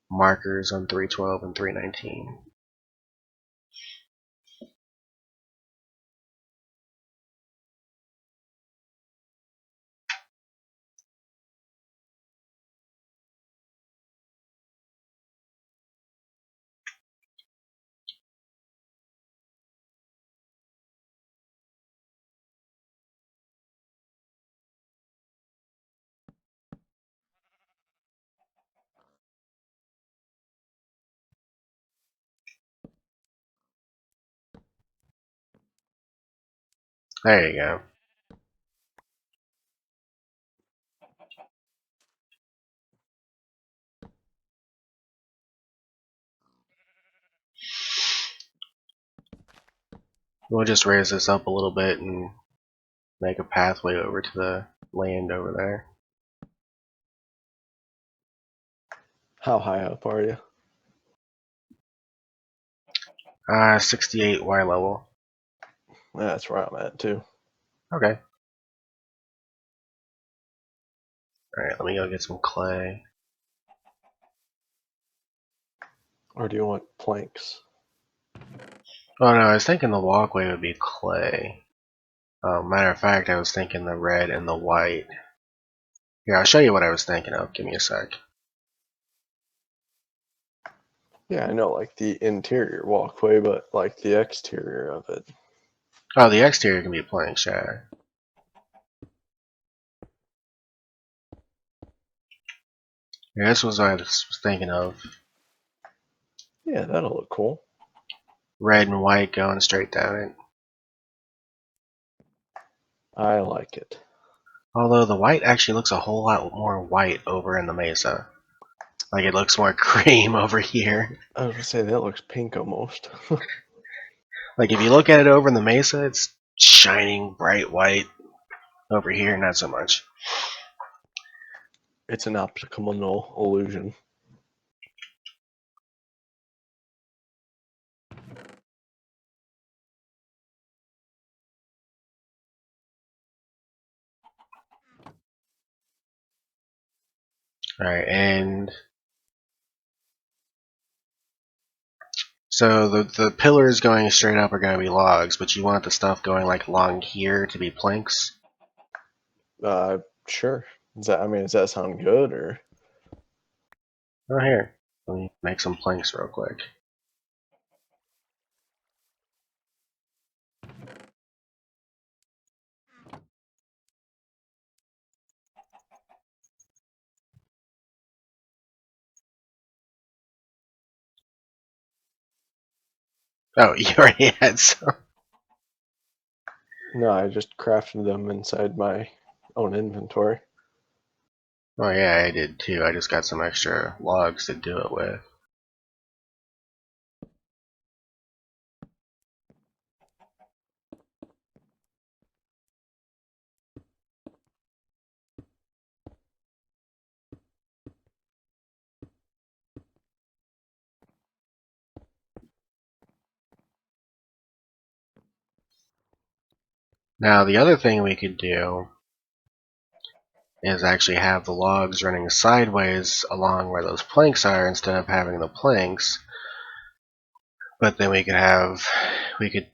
Speaker 2: markers on 312 and 319. There you go. We'll just raise this up a little bit and make a pathway over to the land over there.
Speaker 1: How high up are you?
Speaker 2: 68 Y level.
Speaker 1: That's where I'm at, too.
Speaker 2: Okay. Alright, let me go get some clay.
Speaker 1: Or do you want planks?
Speaker 2: Oh no, I was thinking the walkway would be clay. Matter of fact, I was thinking the red and the white. Here, I'll show you what I was thinking of. Give me a sec.
Speaker 1: Yeah, I know, like the interior walkway, but like the exterior of it.
Speaker 2: Oh, the exterior can be planks, yeah. Yeah, this was what I was thinking of.
Speaker 1: Yeah, that'll look cool.
Speaker 2: Red and white going straight down it.
Speaker 1: I like it.
Speaker 2: Although the white actually looks a whole lot more white over in the mesa. Like it looks more cream over here.
Speaker 1: I was gonna say that looks pink almost.
Speaker 2: Like if you look at it over in the mesa, it's shining bright white. Over here, not so much.
Speaker 1: It's an optical illusion.
Speaker 2: Alright, and so the pillars going straight up are going to be logs, but you want the stuff going like along here to be planks.
Speaker 1: Sure. Does that sound good or?
Speaker 2: Oh, here. Let me make some planks real quick. Oh, you already had some.
Speaker 1: No, I just crafted them inside my own inventory.
Speaker 2: Oh yeah, I did too. I just got some extra logs to do it with. Now the other thing we could do is actually have the logs running sideways along where those planks are instead of having the planks. But then we could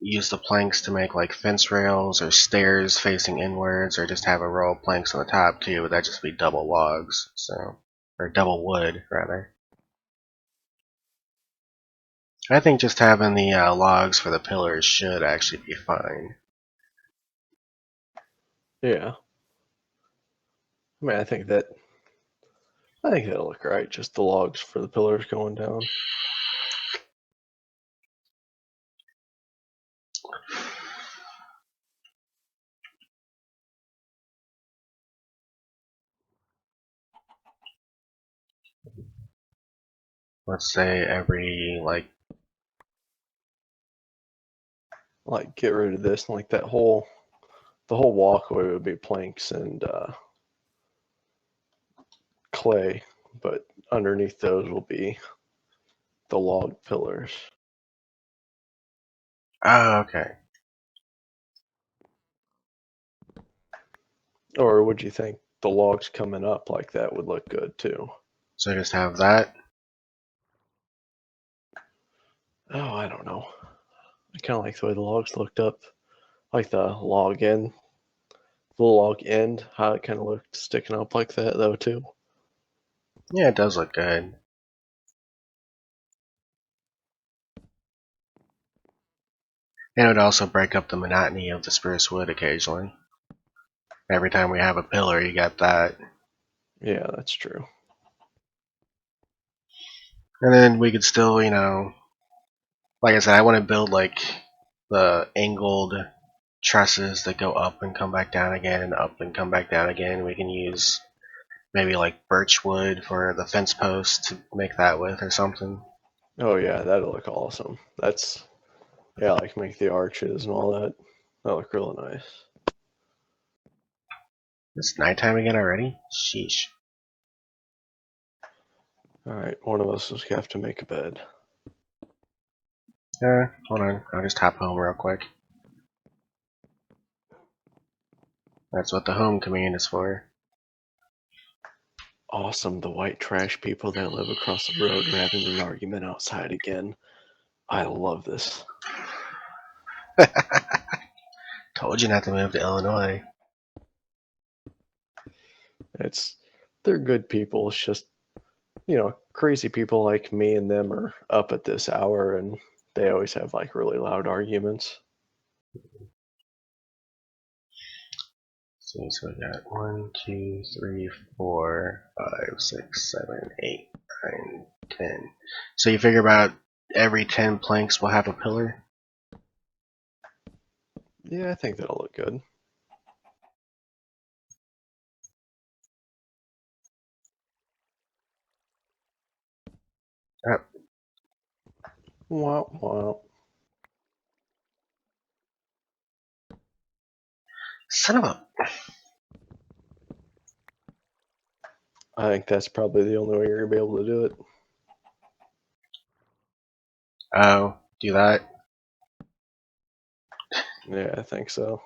Speaker 2: use the planks to make like fence rails or stairs facing inwards, or just have a row of planks on the top too. But that'd just be double logs, so or double wood rather. I think just having the logs for the pillars should actually be fine.
Speaker 1: Yeah. I think that'll look right. Just the logs for the pillars going down.
Speaker 2: Let's say every
Speaker 1: Like get rid of this and like the whole walkway would be planks and clay, but underneath those will be the log pillars.
Speaker 2: oh, okay.
Speaker 1: Or would you think the logs coming up like that would look good too?
Speaker 2: So just have that.
Speaker 1: Oh, I don't know. I kind of like the way the logs looked up, like the log end, how it kind of looked sticking up like that though too.
Speaker 2: Yeah, it does look good. And it would also break up the monotony of the spruce wood occasionally. Every time we have a pillar, you got that.
Speaker 1: Yeah, that's true.
Speaker 2: And then we could still, like I said, I want to build like the angled trusses that go up and come back down again and up and come back down again. We can use maybe like birch wood for the fence posts to make that with or something.
Speaker 1: Oh yeah, that'll look awesome. Yeah, like make the arches and all that. That look real nice.
Speaker 2: It's nighttime again already? Sheesh.
Speaker 1: All right, one of us is gonna have to make a bed.
Speaker 2: Hold on. I'll just hop home real quick. That's what the home command is for.
Speaker 1: Awesome, the white trash people that live across the road are having an argument outside again. I love this.
Speaker 2: Told you not to move to Illinois.
Speaker 1: It's they're good people. It's just crazy people like me and them are up at this hour and they always have like really loud arguments.
Speaker 2: So we got 1, 2, 3, 4, 5, 6, 7, 8, 9, 10. So you figure about every 10 planks will have a pillar?
Speaker 1: Yeah, I think that'll look good.
Speaker 2: Uh,
Speaker 1: Wow, wow.
Speaker 2: Son of a...
Speaker 1: I think that's probably the only way you're gonna be able to do it.
Speaker 2: Oh, do that?
Speaker 1: Yeah, I think so.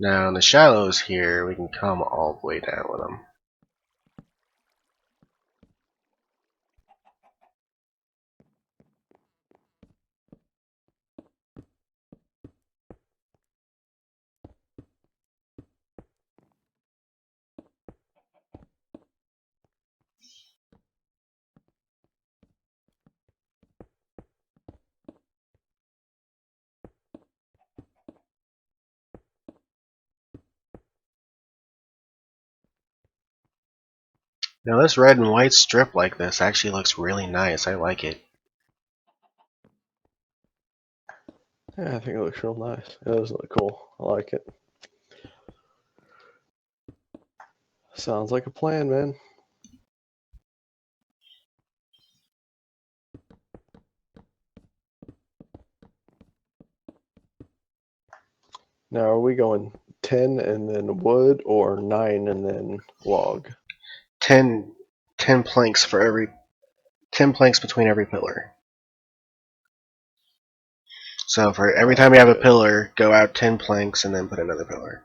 Speaker 2: Now in the shallows here, we can come all the way down with them. Now this red and white strip like this actually looks really nice. I like it.
Speaker 1: Yeah, I think it looks real nice. It does look cool. I like it. Sounds like a plan, man. Now, are we going 10 and then wood or 9 and then log?
Speaker 2: 10 planks for every 10 planks between every pillar. So for every time you have a pillar, go out 10 planks and then put another pillar.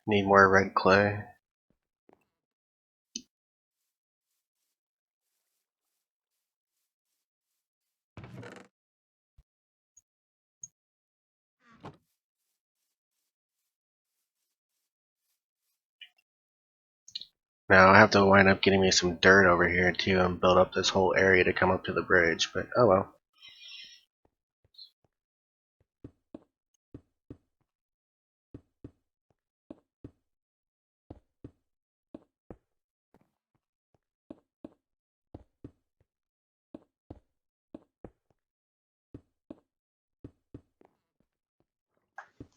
Speaker 2: Need more red clay. Now I have to wind up getting me some dirt over here too and build up this whole area to come up to the bridge, but oh well.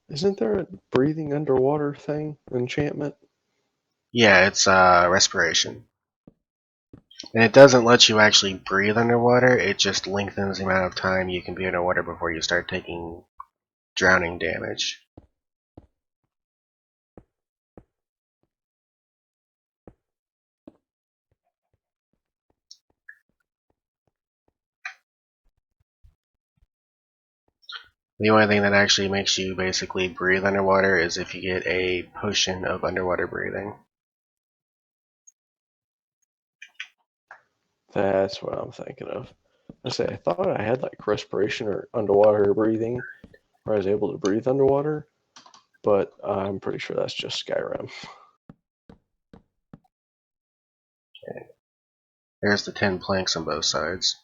Speaker 1: Isn't there a breathing underwater thing, enchantment?
Speaker 2: Yeah, it's respiration. And it doesn't let you actually breathe underwater, it just lengthens the amount of time you can be underwater before you start taking drowning damage. The only thing that actually makes you basically breathe underwater is if you get a potion of underwater breathing.
Speaker 1: That's what I'm thinking of. I thought I had like respiration or underwater breathing, where I was able to breathe underwater, but I'm pretty sure that's just Skyrim.
Speaker 2: Okay. There's the 10 planks on both sides.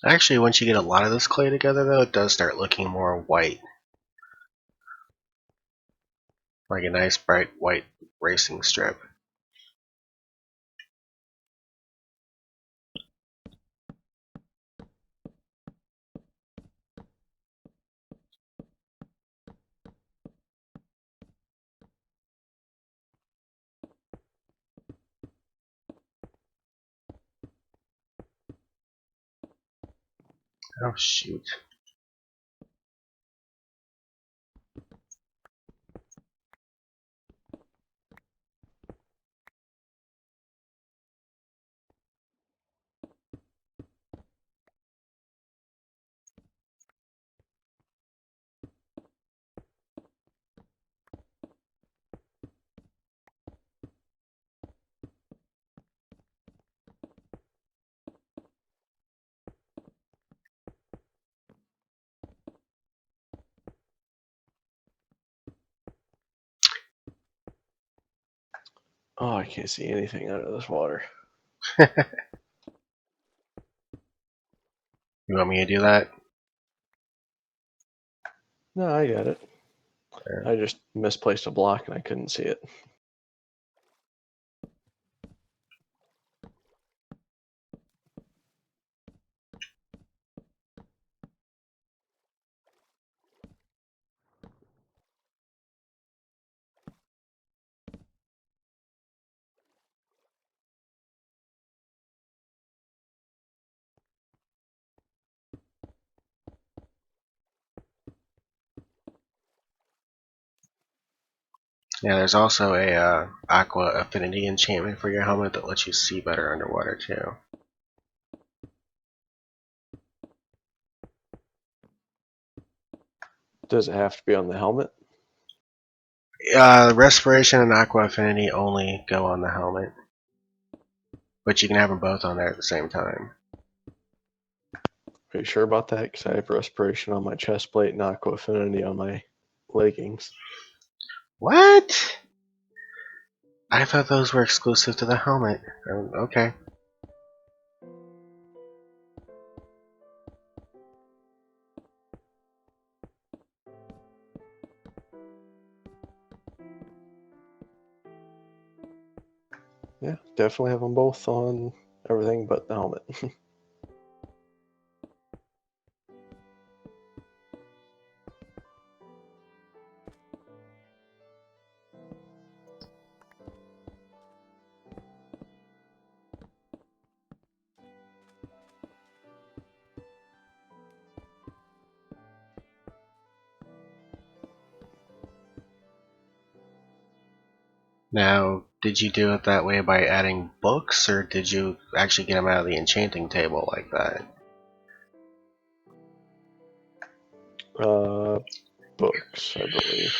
Speaker 2: Actually, once you get a lot of this clay together, though, it does start looking more white. Like a nice bright white racing strip. Oh shoot.
Speaker 1: Oh, I can't see anything out of this water.
Speaker 2: You want me to do that?
Speaker 1: No, I got it.
Speaker 2: Or-
Speaker 1: I just misplaced a block and I couldn't see it.
Speaker 2: Yeah, there's also a aqua affinity enchantment for your helmet that lets you see better underwater too.
Speaker 1: Does it have to be on the helmet?
Speaker 2: Respiration and aqua affinity only go on the helmet, but you can have them both on there at the same time.
Speaker 1: Are you sure about that? Because I have respiration on my chest plate and aqua affinity on my leggings.
Speaker 2: What? I thought those were exclusive to the helmet. Okay.
Speaker 1: Yeah, definitely have them both on everything but the helmet.
Speaker 2: Now, did you do it that way by adding books, or did you actually get them out of the enchanting table like that?
Speaker 1: Books, I believe.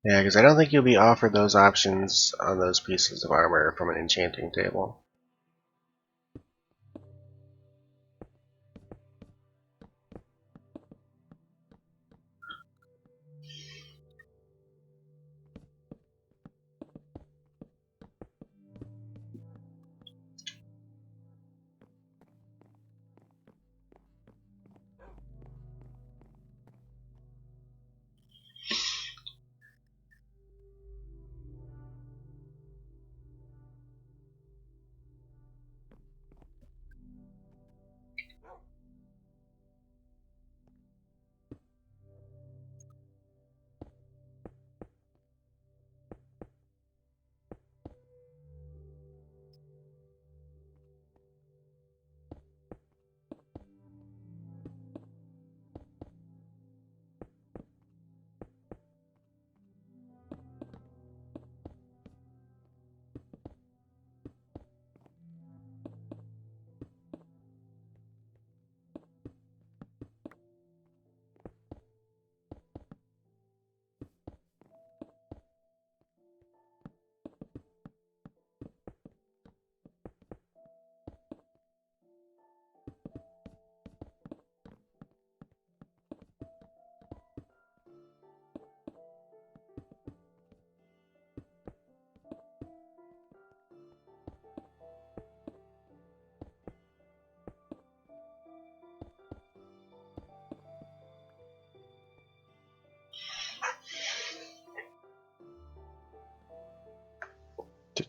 Speaker 2: Yeah, because I don't think you'll be offered those options on those pieces of armor from an enchanting table.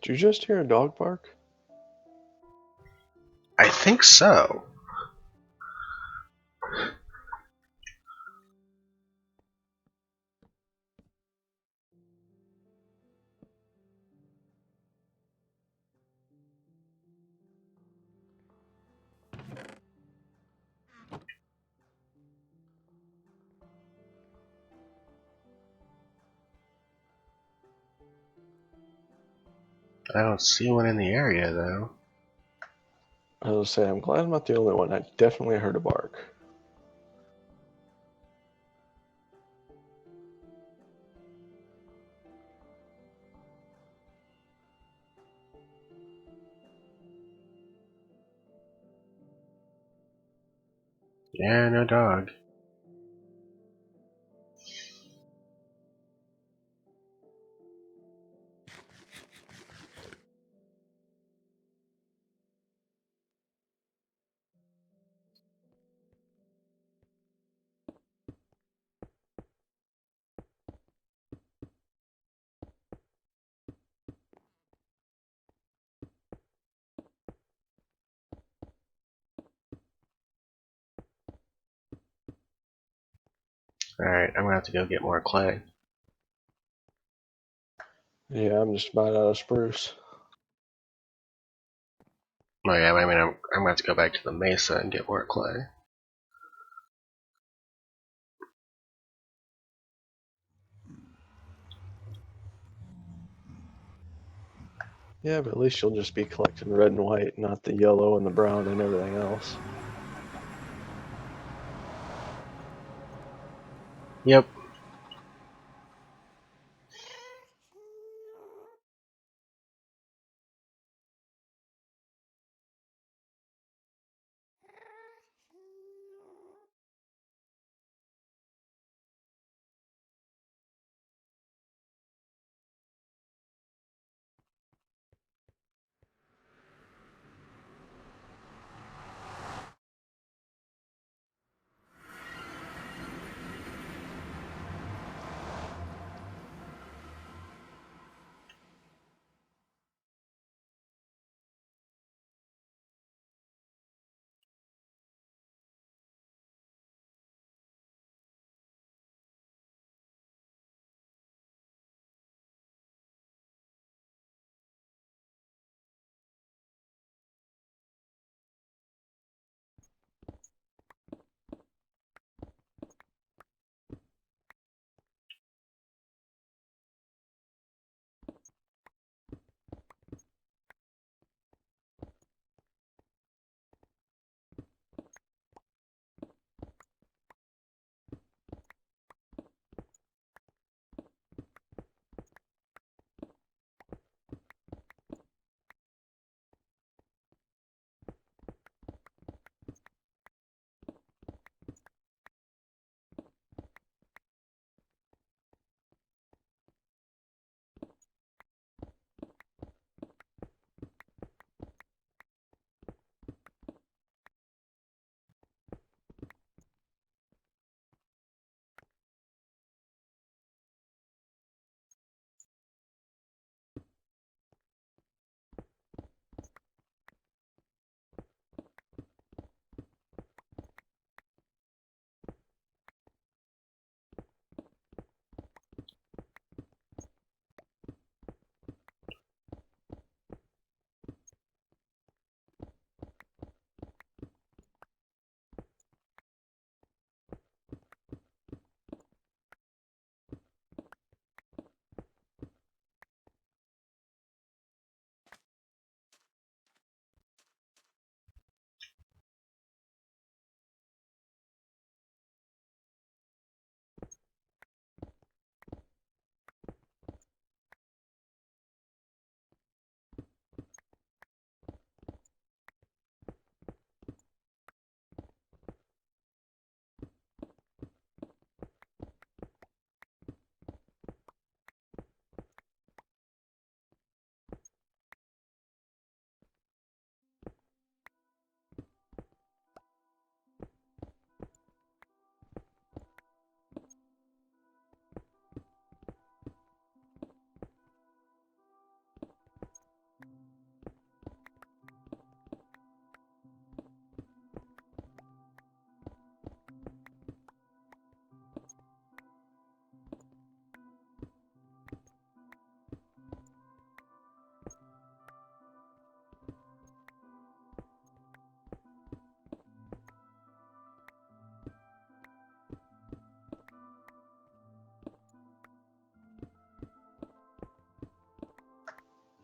Speaker 1: Did you just hear a dog bark?
Speaker 2: I think so. I don't see one in the area, though.
Speaker 1: I was saying, I'm glad I'm not the only one. I definitely heard a bark.
Speaker 2: Yeah, no dog. Alright, I'm gonna have to go get more clay.
Speaker 1: Yeah, I'm just about out of spruce.
Speaker 2: Oh yeah, I mean, I'm gonna have to go back to the mesa and get more clay.
Speaker 1: Yeah, but at least you'll just be collecting red and white, not the yellow and the brown and everything else.
Speaker 2: Yep.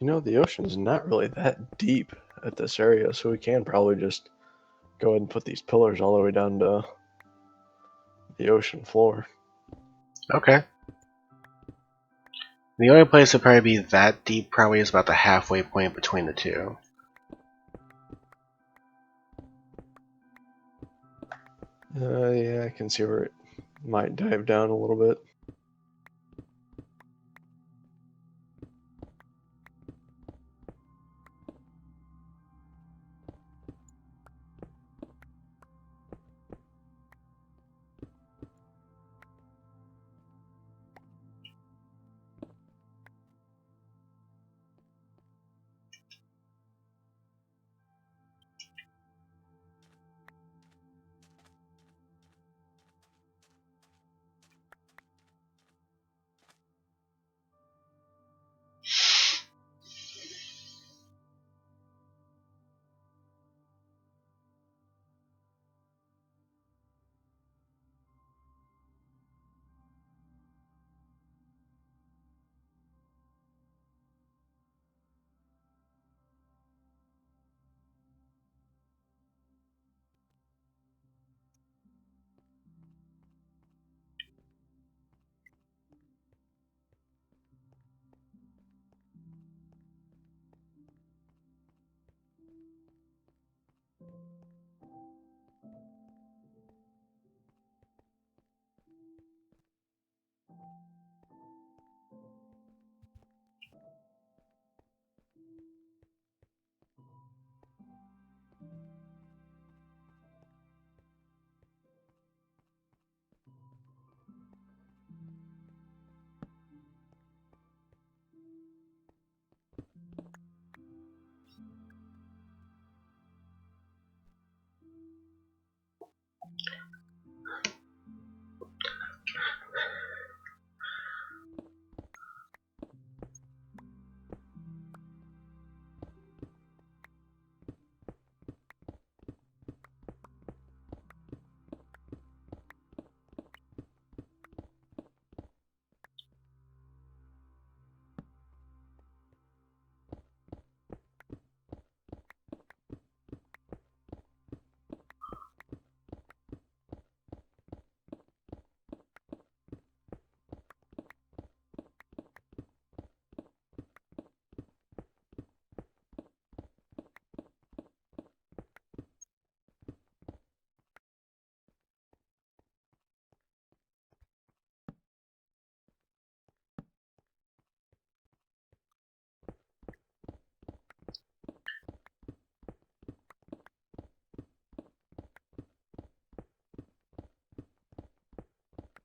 Speaker 1: You know, the ocean's not really that deep at this area, so we can probably just go ahead and put these pillars all the way down to the ocean floor.
Speaker 2: Okay. The only place to probably be that deep probably is about the halfway point between the two.
Speaker 1: Yeah, I can see where it might dive down a little bit.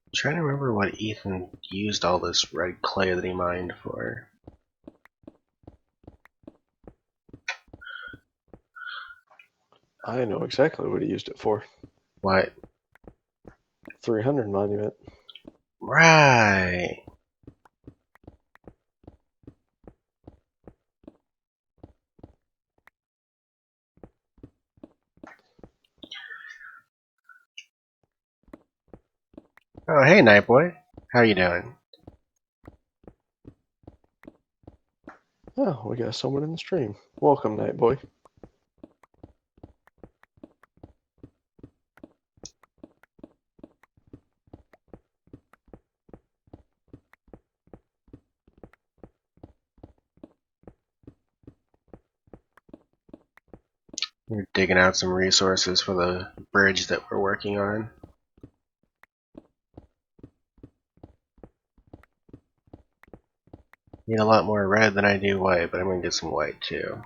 Speaker 2: I'm trying to remember what Ethan used all this red clay that he mined for.
Speaker 1: I know exactly what he used it for.
Speaker 2: What?
Speaker 1: 300 monument.
Speaker 2: Right. Oh, hey, Nightboy. How you doing?
Speaker 1: Oh, we got someone in the stream. Welcome, Night Boy.
Speaker 2: We're digging out some resources for the bridge that we're working on. Need a lot more red than I do white, but I'm gonna get some white too.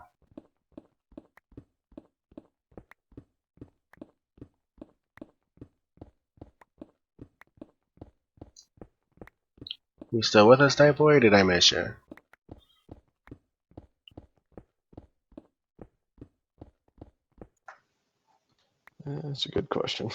Speaker 2: You still with us, Nightboy, or did I miss you?
Speaker 1: That's a good question.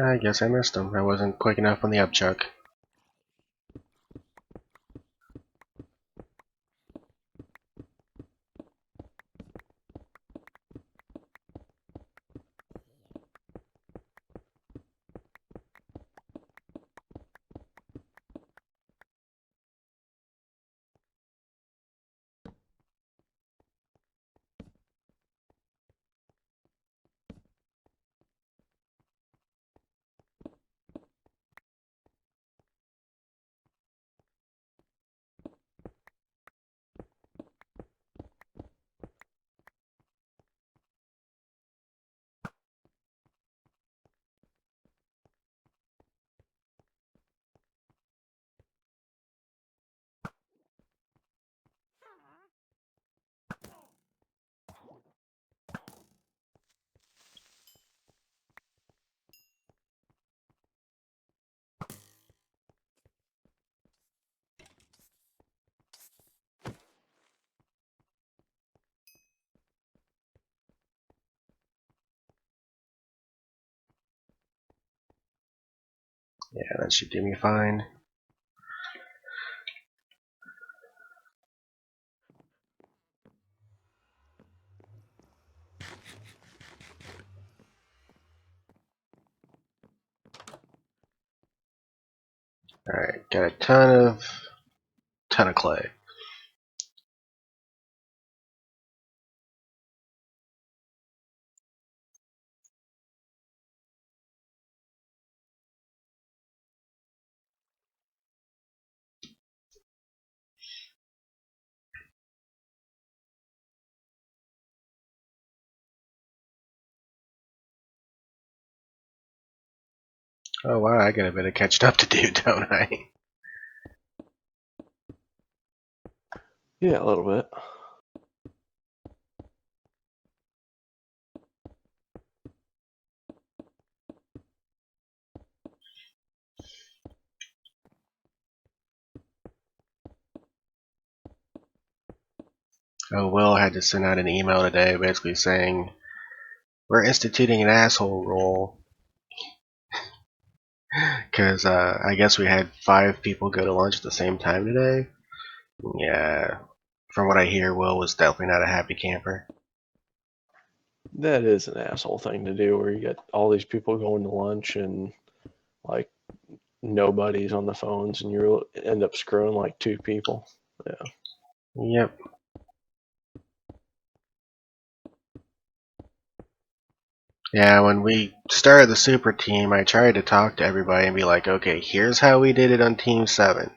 Speaker 2: I guess I missed him. I wasn't quick enough on the upchuck. Yeah, that should do me fine. Alright, got a ton of clay. Oh wow, I got a bit of catching up to do, don't I?
Speaker 1: Yeah, a little bit.
Speaker 2: Oh, Will had to send out an email today basically saying, we're instituting an asshole rule. Because I guess we had 5 people go to lunch at the same time today. Yeah, from what I hear, Will was definitely not a happy camper.
Speaker 1: That is an asshole thing to do where you get all these people going to lunch and like nobody's on the phones and you end up screwing like 2 people. Yeah.
Speaker 2: Yep. Yeah, when we started the super team, I tried to talk to everybody and be like, okay, here's how we did it on Team 7.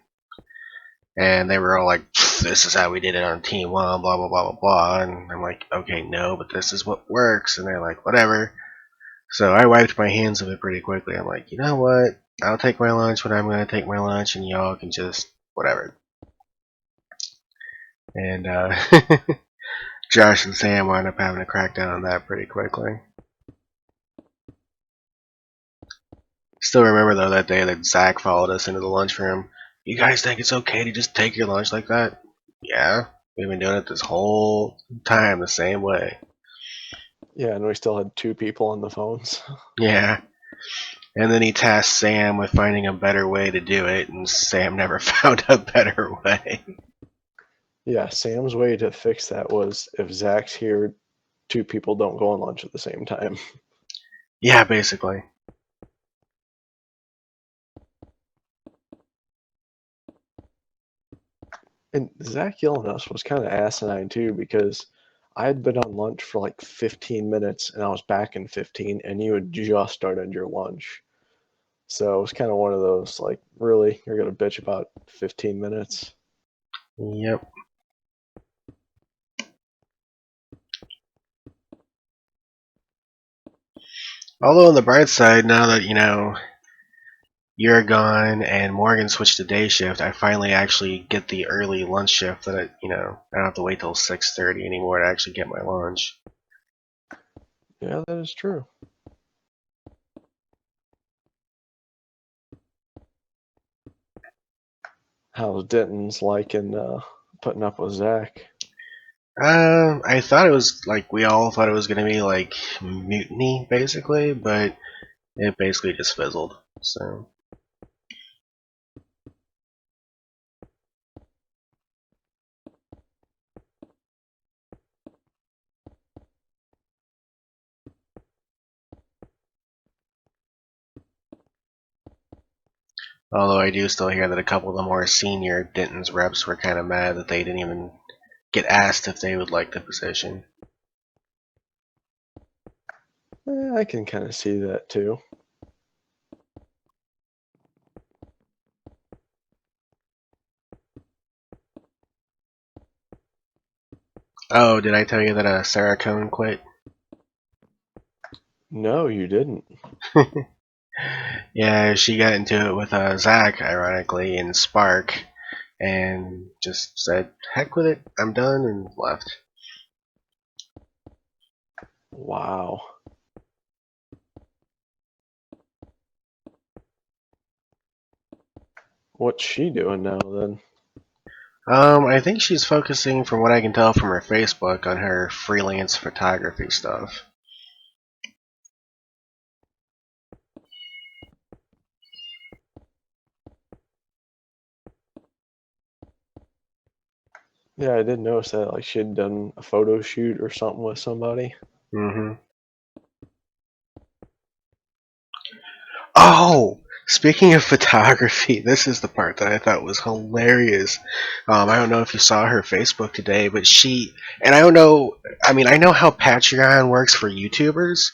Speaker 2: And they were all like, this is how we did it on Team 1, blah, blah, blah, blah, blah. And I'm like, okay, no, but this is what works. And they're like, whatever. So I wiped my hands of it pretty quickly. I'm like, you know what? I'll take my lunch when I'm going to take my lunch, and y'all can just whatever. And Josh and Sam wound up having to crack down on that pretty quickly. Still remember though that day that Zach followed us into the lunchroom. You guys think it's okay to just take your lunch like that? Yeah, we've been doing it this whole time the same way.
Speaker 1: Yeah, and we still had 2 people on the phones.
Speaker 2: Yeah. And then he tasked Sam with finding a better way to do it, and Sam never found a better way.
Speaker 1: Yeah, Sam's way to fix that was if Zach's here, 2 people don't go on lunch at the same time.
Speaker 2: Yeah, basically.
Speaker 1: And Zach yelling at us was kind of asinine too because I had been on lunch for like 15 minutes and I was back in 15 and you had just started your lunch. So it was kind of one of those like, really, you're going to bitch about 15 minutes?
Speaker 2: Yep. Although on the bright side, now that, you're gone and Morgan switched to day shift, I finally actually get the early lunch shift that I don't have to wait till 6:30 anymore to actually get my lunch.
Speaker 1: Yeah, that is true. How's Denton's liking putting up with Zach?
Speaker 2: I thought it was like we all thought it was gonna be like mutiny basically, but it basically just fizzled. So. Although I do still hear that a couple of the more senior Denton's reps were kind of mad that they didn't even get asked if they would like the position.
Speaker 1: I can kind of see that too.
Speaker 2: Oh, did I tell you that Sarah Cohn quit?
Speaker 1: No, you didn't.
Speaker 2: Yeah, she got into it with Zach, ironically, in Spark, and just said, heck with it, I'm done, and left.
Speaker 1: Wow. What's she doing now then?
Speaker 2: I think she's focusing, from what I can tell from her Facebook, on her freelance photography stuff.
Speaker 1: Yeah, I did notice that like she had done a photo shoot or something with somebody.
Speaker 2: Mm-hmm. Oh! Speaking of photography, this is the part that I thought was hilarious. I don't know if you saw her Facebook today, but and I don't know, I mean, I know how Patreon works for YouTubers,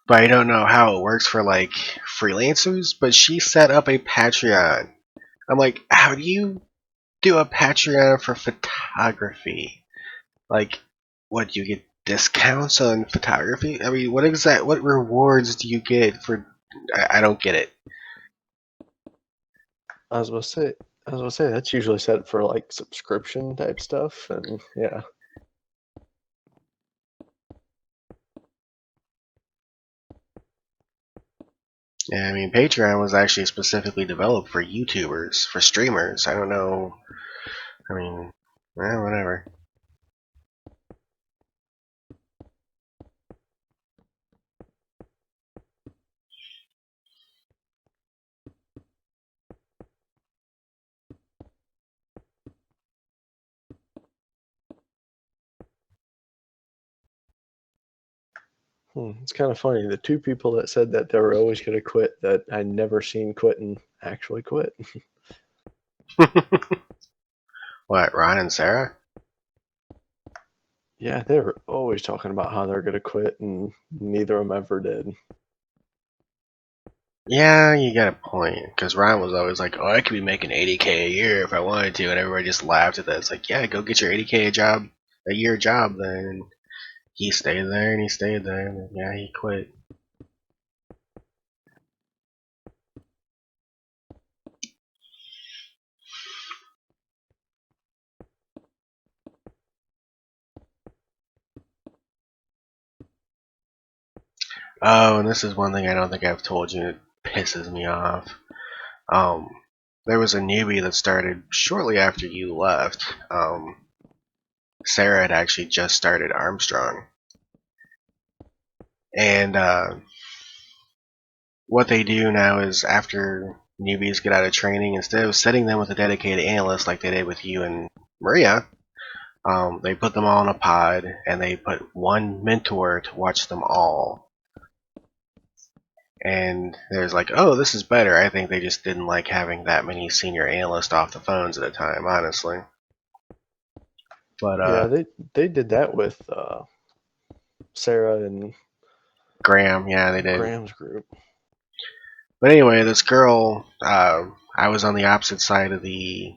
Speaker 2: but I don't know how it works for, like, freelancers, but she set up a Patreon. I'm like, how do you do a Patreon for photography? Like, what, do you get discounts on photography? I mean, what rewards do you get for, I don't get it.
Speaker 1: I was gonna say, that's usually set for like subscription type stuff, and yeah.
Speaker 2: Yeah, I mean, Patreon was actually specifically developed for YouTubers, for streamers. I don't know. I mean, whatever.
Speaker 1: It's kind of funny. The two people that said that they were always going to quit, that I never seen quitting, actually quit.
Speaker 2: What, Ron and Sarah?
Speaker 1: Yeah, they were always talking about how they're going to quit, and neither of them ever did.
Speaker 2: Yeah, you got a point. Because Ron was always like, oh, I could be making 80K a year if I wanted to. And everybody just laughed at that. It's like, yeah, go get your 80K a year job then. And he stayed there and he stayed there. And yeah, he quit. Oh, and this is one thing I don't think I've told you. It pisses me off. Um, there was a newbie that started shortly after you left. Sarah had actually just started Armstrong. And what they do now is after newbies get out of training, instead of setting them with a dedicated analyst like they did with you and Maria, they put them all in a pod and they put one mentor to watch them all. And there's like, oh, this is better. I think they just didn't like having that many senior analysts off the phones at a time, honestly. But
Speaker 1: Yeah, they did that with Sarah and
Speaker 2: Graham, yeah, they did.
Speaker 1: Graham's group.
Speaker 2: But anyway, this girl, I was on the opposite side of the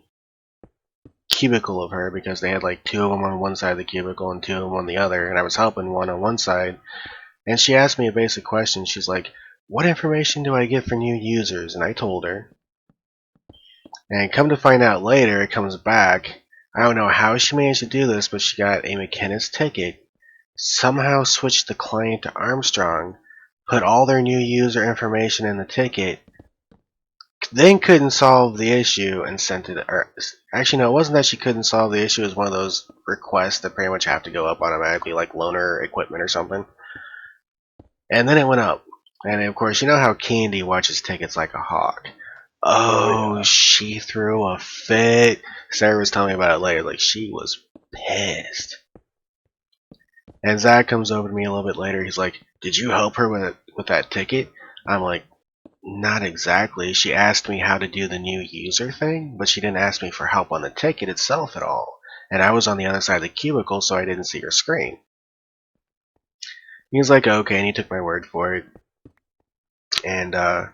Speaker 2: cubicle of her because they had like two of them on one side of the cubicle and two of them on the other, and I was helping one on one side. And she asked me a basic question. She's like, what information do I get for new users? And I told her. And come to find out later, it comes back. I don't know how she managed to do this, but she got a McKinnis ticket, somehow switched the client to Armstrong, put all their new user information in the ticket, then couldn't solve the issue and sent it. Or actually, no, it wasn't that she couldn't solve the issue. It was one of those requests that pretty much have to go up automatically, like loaner equipment or something. And then it went up. And of course, you know how Candy watches tickets like a hawk.
Speaker 1: Oh
Speaker 2: Oh,
Speaker 1: yeah.
Speaker 2: she threw a fit. Sarah was telling me about it later. Like, she was pissed. And Zach comes over to me a little bit later. He's like, "Did you help her with that ticket?" I'm like, "Not exactly. She asked me how to do the new user thing, but she didn't ask me for help on the ticket itself at all. And I was on the other side of the cubicle, so I didn't see her screen." He's like, "Okay," and he took my word for it. And a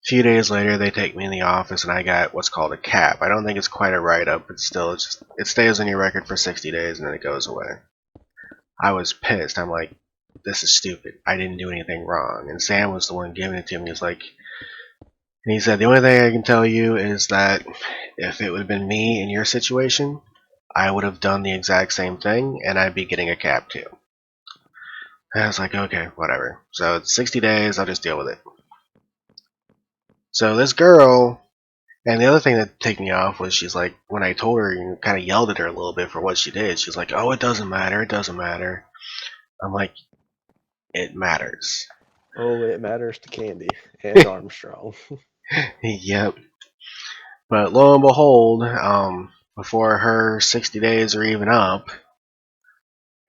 Speaker 2: few days later, they take me in the office, and I got what's called a cap. I don't think it's quite a write-up, but still, it stays on your record for 60 days, and then it goes away. I was pissed. I'm like, "This is stupid. I didn't do anything wrong." And Sam was the one giving it to me. He's like, and he said, "The only thing I can tell you is that if it would have been me in your situation, I would have done the exact same thing, and I'd be getting a cap too." And I was like, "Okay, whatever." So it's 60 days. I'll just deal with it. So this girl, and the other thing that ticked me off was she's like, when I told her, and kind of yelled at her a little bit for what she did, she's like, "Oh, it doesn't matter. It doesn't matter." I'm like, "It matters."
Speaker 1: Oh, it matters to Candy and Armstrong.
Speaker 2: Yep. But lo and behold, before her 60 days are even up,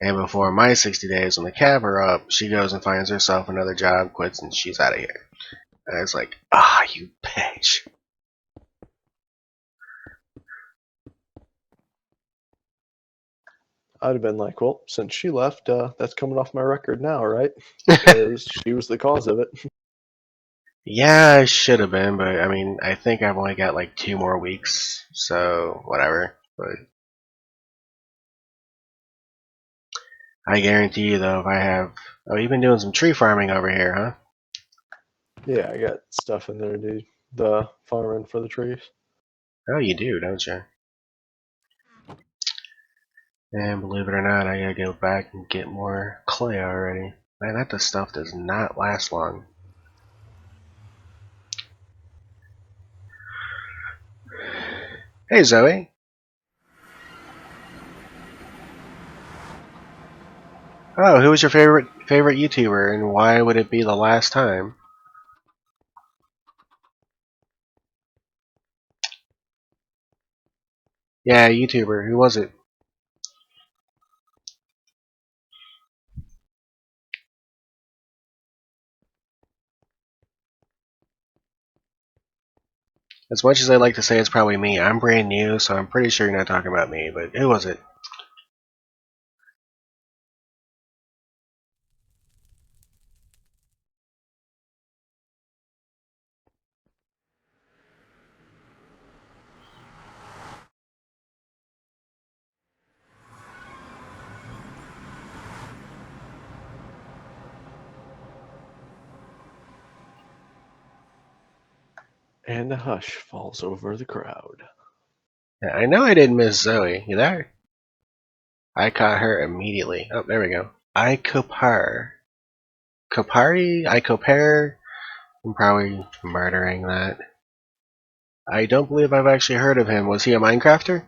Speaker 2: and before my 60 days on the cab are up, she goes and finds herself another job, quits, and she's out of here. And I was like, "Ah, you bitch."
Speaker 1: I'd have been like, well, since she left, that's coming off my record now, right? Because she was the cause of it.
Speaker 2: Yeah, I should have been, but I mean, I think I've only got like 2 more weeks, so whatever. But I guarantee you, though, if I have. Oh, you've been doing some tree farming over here, huh?
Speaker 1: Yeah, I got stuff in there, dude. The farming for the trees.
Speaker 2: Oh, you do, don't you? And believe it or not, I gotta go back and get more clay already. Man, that stuff does not last long. Hey, Zoe. Oh, who was your favorite YouTuber, and why would it be the last time? Yeah, YouTuber. Who was it? As much as I like to say it's probably me, I'm brand new, so I'm pretty sure you're not talking about me. But who was it?
Speaker 1: And a hush falls over the crowd.
Speaker 2: Yeah, I know I didn't miss Zoe. You there? I caught her immediately. Oh, there we go. I Kopar. Kopari? I Kopar? I'm probably murdering that. I don't believe I've actually heard of him. Was he a Minecrafter?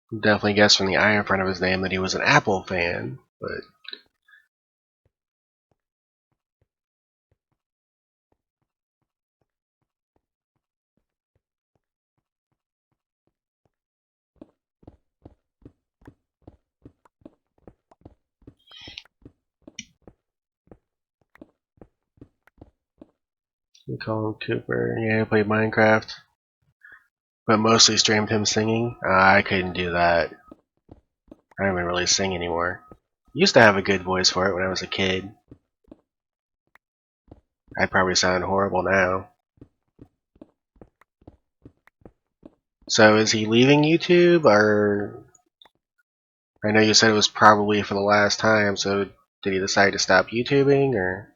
Speaker 2: Definitely guessed from the I in front of his name that he was an Apple fan, but we call him Cooper. Yeah, he played Minecraft, but mostly streamed him singing. I couldn't do that. I don't even really sing anymore. Used to have a good voice for it when I was a kid. I'd probably sound horrible now. So is he leaving YouTube, or I know you said it was probably for the last time, so did he decide to stop YouTubing, or?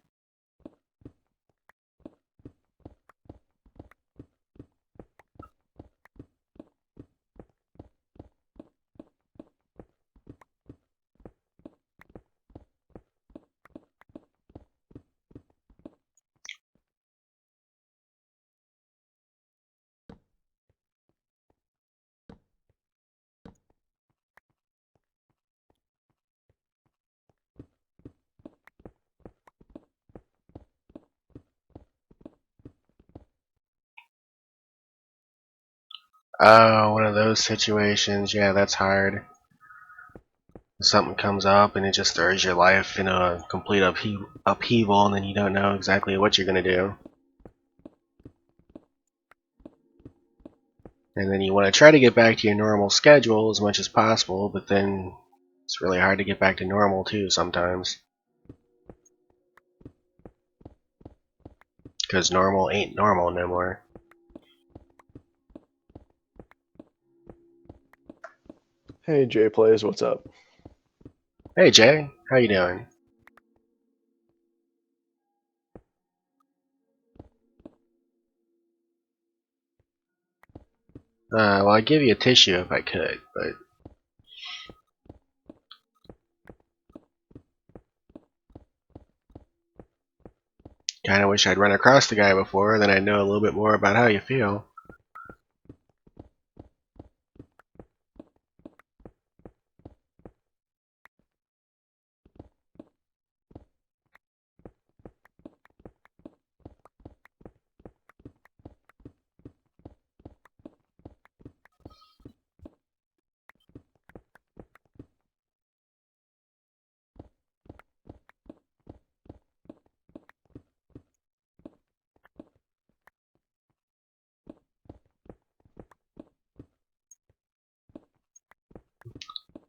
Speaker 2: Oh, one of those situations. Yeah, that's hard. Something comes up and it just throws your life in a complete upheaval, and then you don't know exactly what you're gonna do. And then you want to try to get back to your normal schedule as much as possible, but then it's really hard to get back to normal too sometimes. Because normal ain't normal no more.
Speaker 1: Hey, Jay Plays, what's up?
Speaker 2: Hey Jay, how you doing? Well, I'd give you a tissue if I could, but kinda wish I'd run across the guy before, then I'd know a little bit more about how you feel.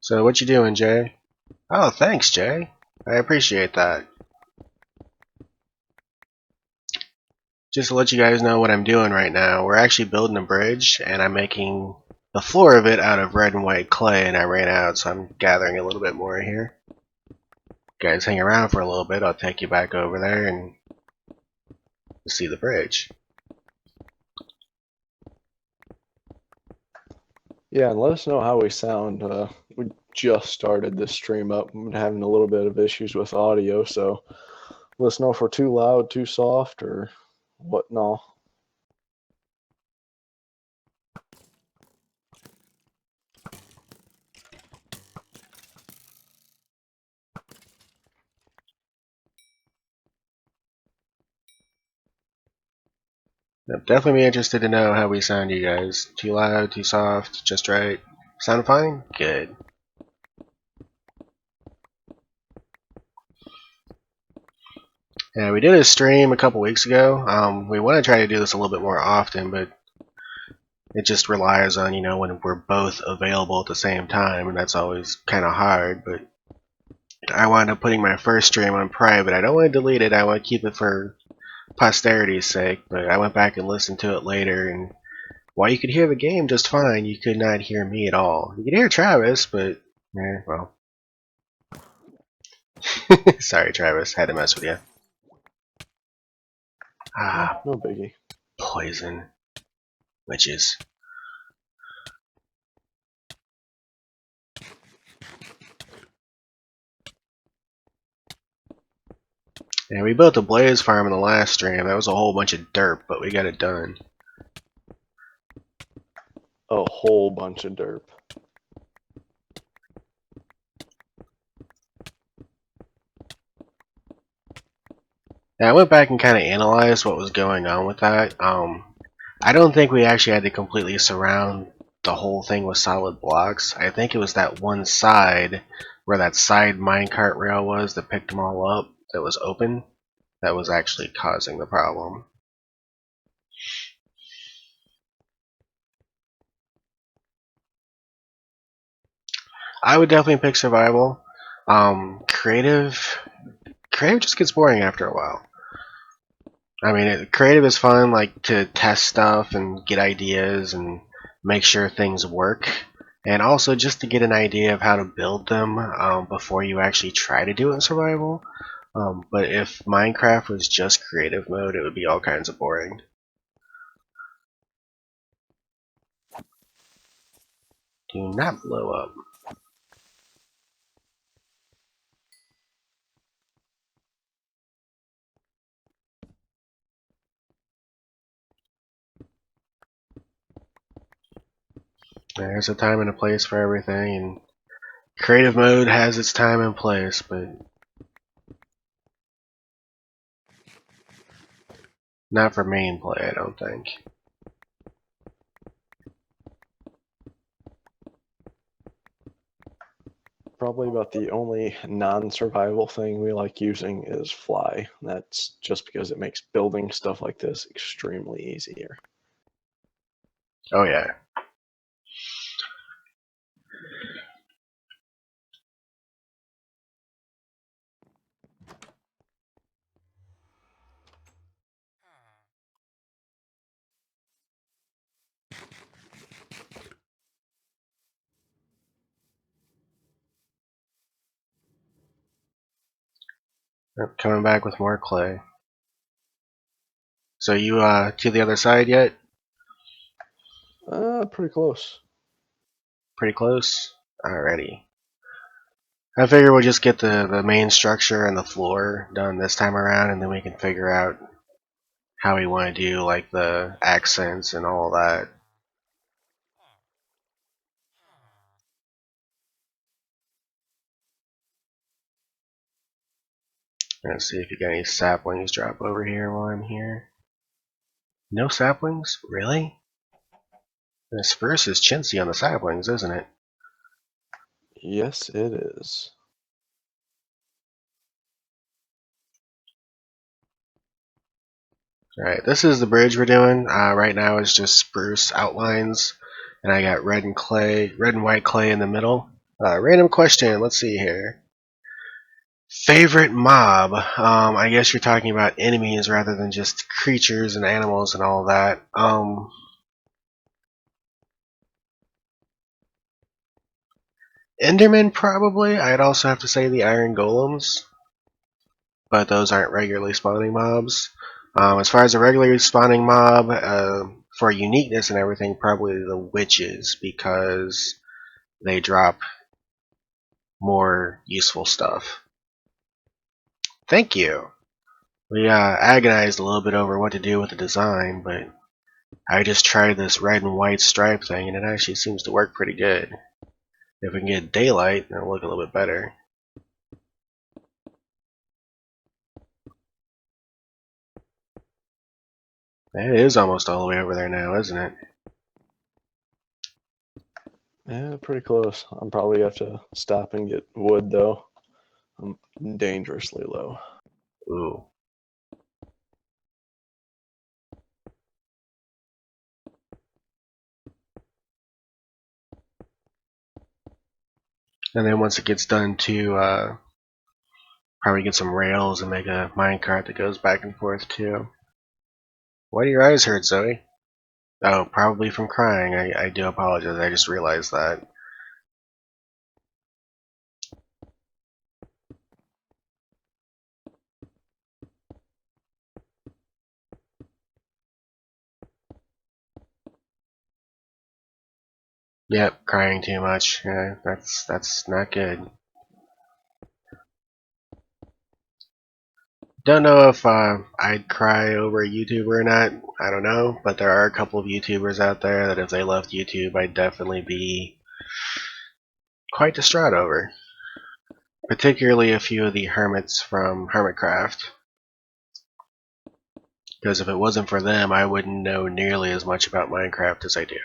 Speaker 2: So what you doing, Jay? Oh, thanks, Jay. I appreciate that. Just to let you guys know what I'm doing right now, we're actually building a bridge, and I'm making the floor of it out of red and white clay, and I ran out, so I'm gathering a little bit more here. Guys, hang around for a little bit. I'll take you back over there and see the bridge.
Speaker 1: Yeah, and let us know how we sound. We just started this stream up. I'm having a little bit of issues with audio, so let us know if we're too loud, too soft, or what and all.
Speaker 2: I'd definitely be interested to know how we sound, you guys. Too loud, too soft, just right? Sound fine? Good. Yeah, we did a stream a couple weeks ago. We want to try to do this a little bit more often, but it just relies on, when we're both available at the same time, and that's always kind of hard, but I wound up putting my first stream on private. I don't want to delete it, I want to keep it for posterity's sake, but I went back and listened to it later, and while you could hear the game just fine, you could not hear me at all. You could hear Travis, but, well. Sorry, Travis, had to mess with you. Ah,
Speaker 1: No biggie.
Speaker 2: poison. Witches. Yeah, we built a blaze farm in the last stream. That was a whole bunch of dirt, but we got it done.
Speaker 1: A whole bunch of derp.
Speaker 2: Yeah, I went back and kind of analyzed what was going on with that. I don't think we actually had to completely surround the whole thing with solid blocks. I think it was that one side where that side minecart rail was that picked them all up that was open that was actually causing the problem. I would definitely pick survival. Creative just gets boring after a while. I mean, creative is fun, like to test stuff and get ideas and make sure things work, and also just to get an idea of how to build them before you actually try to do it in survival. But if Minecraft was just creative mode, it would be all kinds of boring. Do not blow up. There's a time and a place for everything, and creative mode has its time and place, but not for main play, I don't think.
Speaker 1: Probably about the only non-survival thing we like using is fly. That's just because it makes building stuff like this extremely easier.
Speaker 2: Oh yeah. Yep, coming back with more clay. So you to the other side yet?
Speaker 1: Pretty close.
Speaker 2: Pretty close? Alrighty. I figure we'll just get the main structure and the floor done this time around, and then we can figure out how we want to do like the accents and all that. Let's see if you got any saplings drop over here while I'm here. No saplings? Really? The spruce is chintzy on the saplings, isn't it?
Speaker 1: Yes, it is.
Speaker 2: Alright, this is the bridge we're doing. Right now it's just spruce outlines, and I got red and white clay in the middle. Random question, let's see here. Favorite mob? I guess you're talking about enemies rather than just creatures and animals and all that. Enderman probably. I'd also have to say the iron golems, but those aren't regularly spawning mobs. As far as a regularly spawning mob, for uniqueness and everything, probably the witches, because they drop more useful stuff. Thank you. We agonized a little bit over what to do with the design, but I just tried this red and white stripe thing, and it actually seems to work pretty good. If we can get daylight, it'll look a little bit better. It is almost all the way over there now, isn't it?
Speaker 1: Yeah, pretty close. I'm probably have to stop and get wood though. I'm dangerously low.
Speaker 2: Ooh. And then once it gets done too, probably get some rails and make a minecart that goes back and forth too. Why do your eyes hurt, Zoe? Oh, probably from crying. I do apologize. I just realized that. Yep, crying too much. Yeah, that's not good. Don't know if I'd cry over a YouTuber or not. I don't know, but there are a couple of YouTubers out there that if they left YouTube, I'd definitely be quite distraught over. Particularly a few of the hermits from Hermitcraft. Because if it wasn't for them, I wouldn't know nearly as much about Minecraft as I do.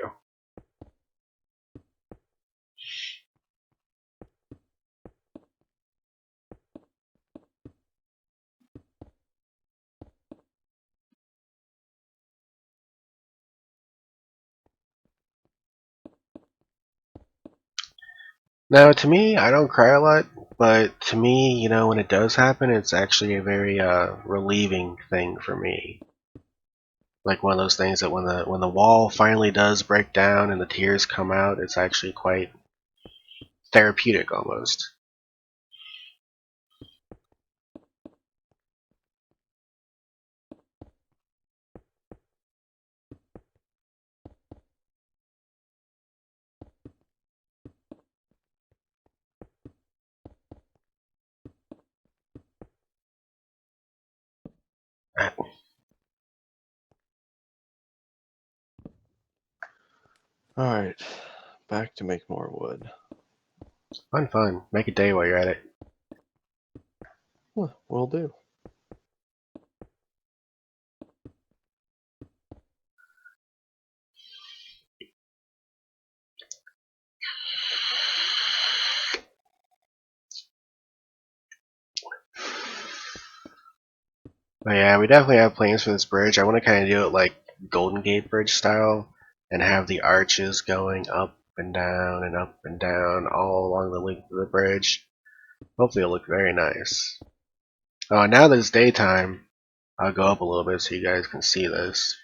Speaker 2: Now, to me, I don't cry a lot, but to me, you know, when it does happen, it's actually a very relieving thing for me. Like one of those things that when the wall finally does break down and the tears come out, it's actually quite therapeutic almost.
Speaker 1: Alright, back to make more wood.
Speaker 2: Fun. Make a day while you're at it.
Speaker 1: Will do.
Speaker 2: But yeah, we definitely have plans for this bridge. I want to kind of do it like Golden Gate Bridge style and have the arches going up and down all along the length of the bridge. Hopefully it'll look very nice. Oh, and now that it's daytime, I'll go up a little bit so you guys can see this.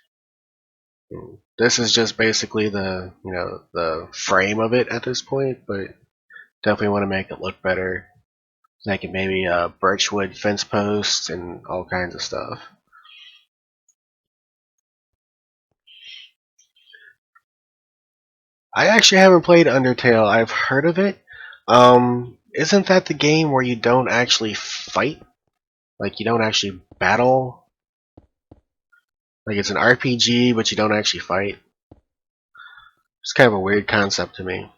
Speaker 2: This is just basically the frame of it at this point, but definitely want to make it look better. Like maybe birchwood fence posts and all kinds of stuff. I actually haven't played Undertale. I've heard of it. Isn't that the game where you don't actually fight? Like you don't actually battle? Like it's an RPG, but you don't actually fight? It's kind of a weird concept to me.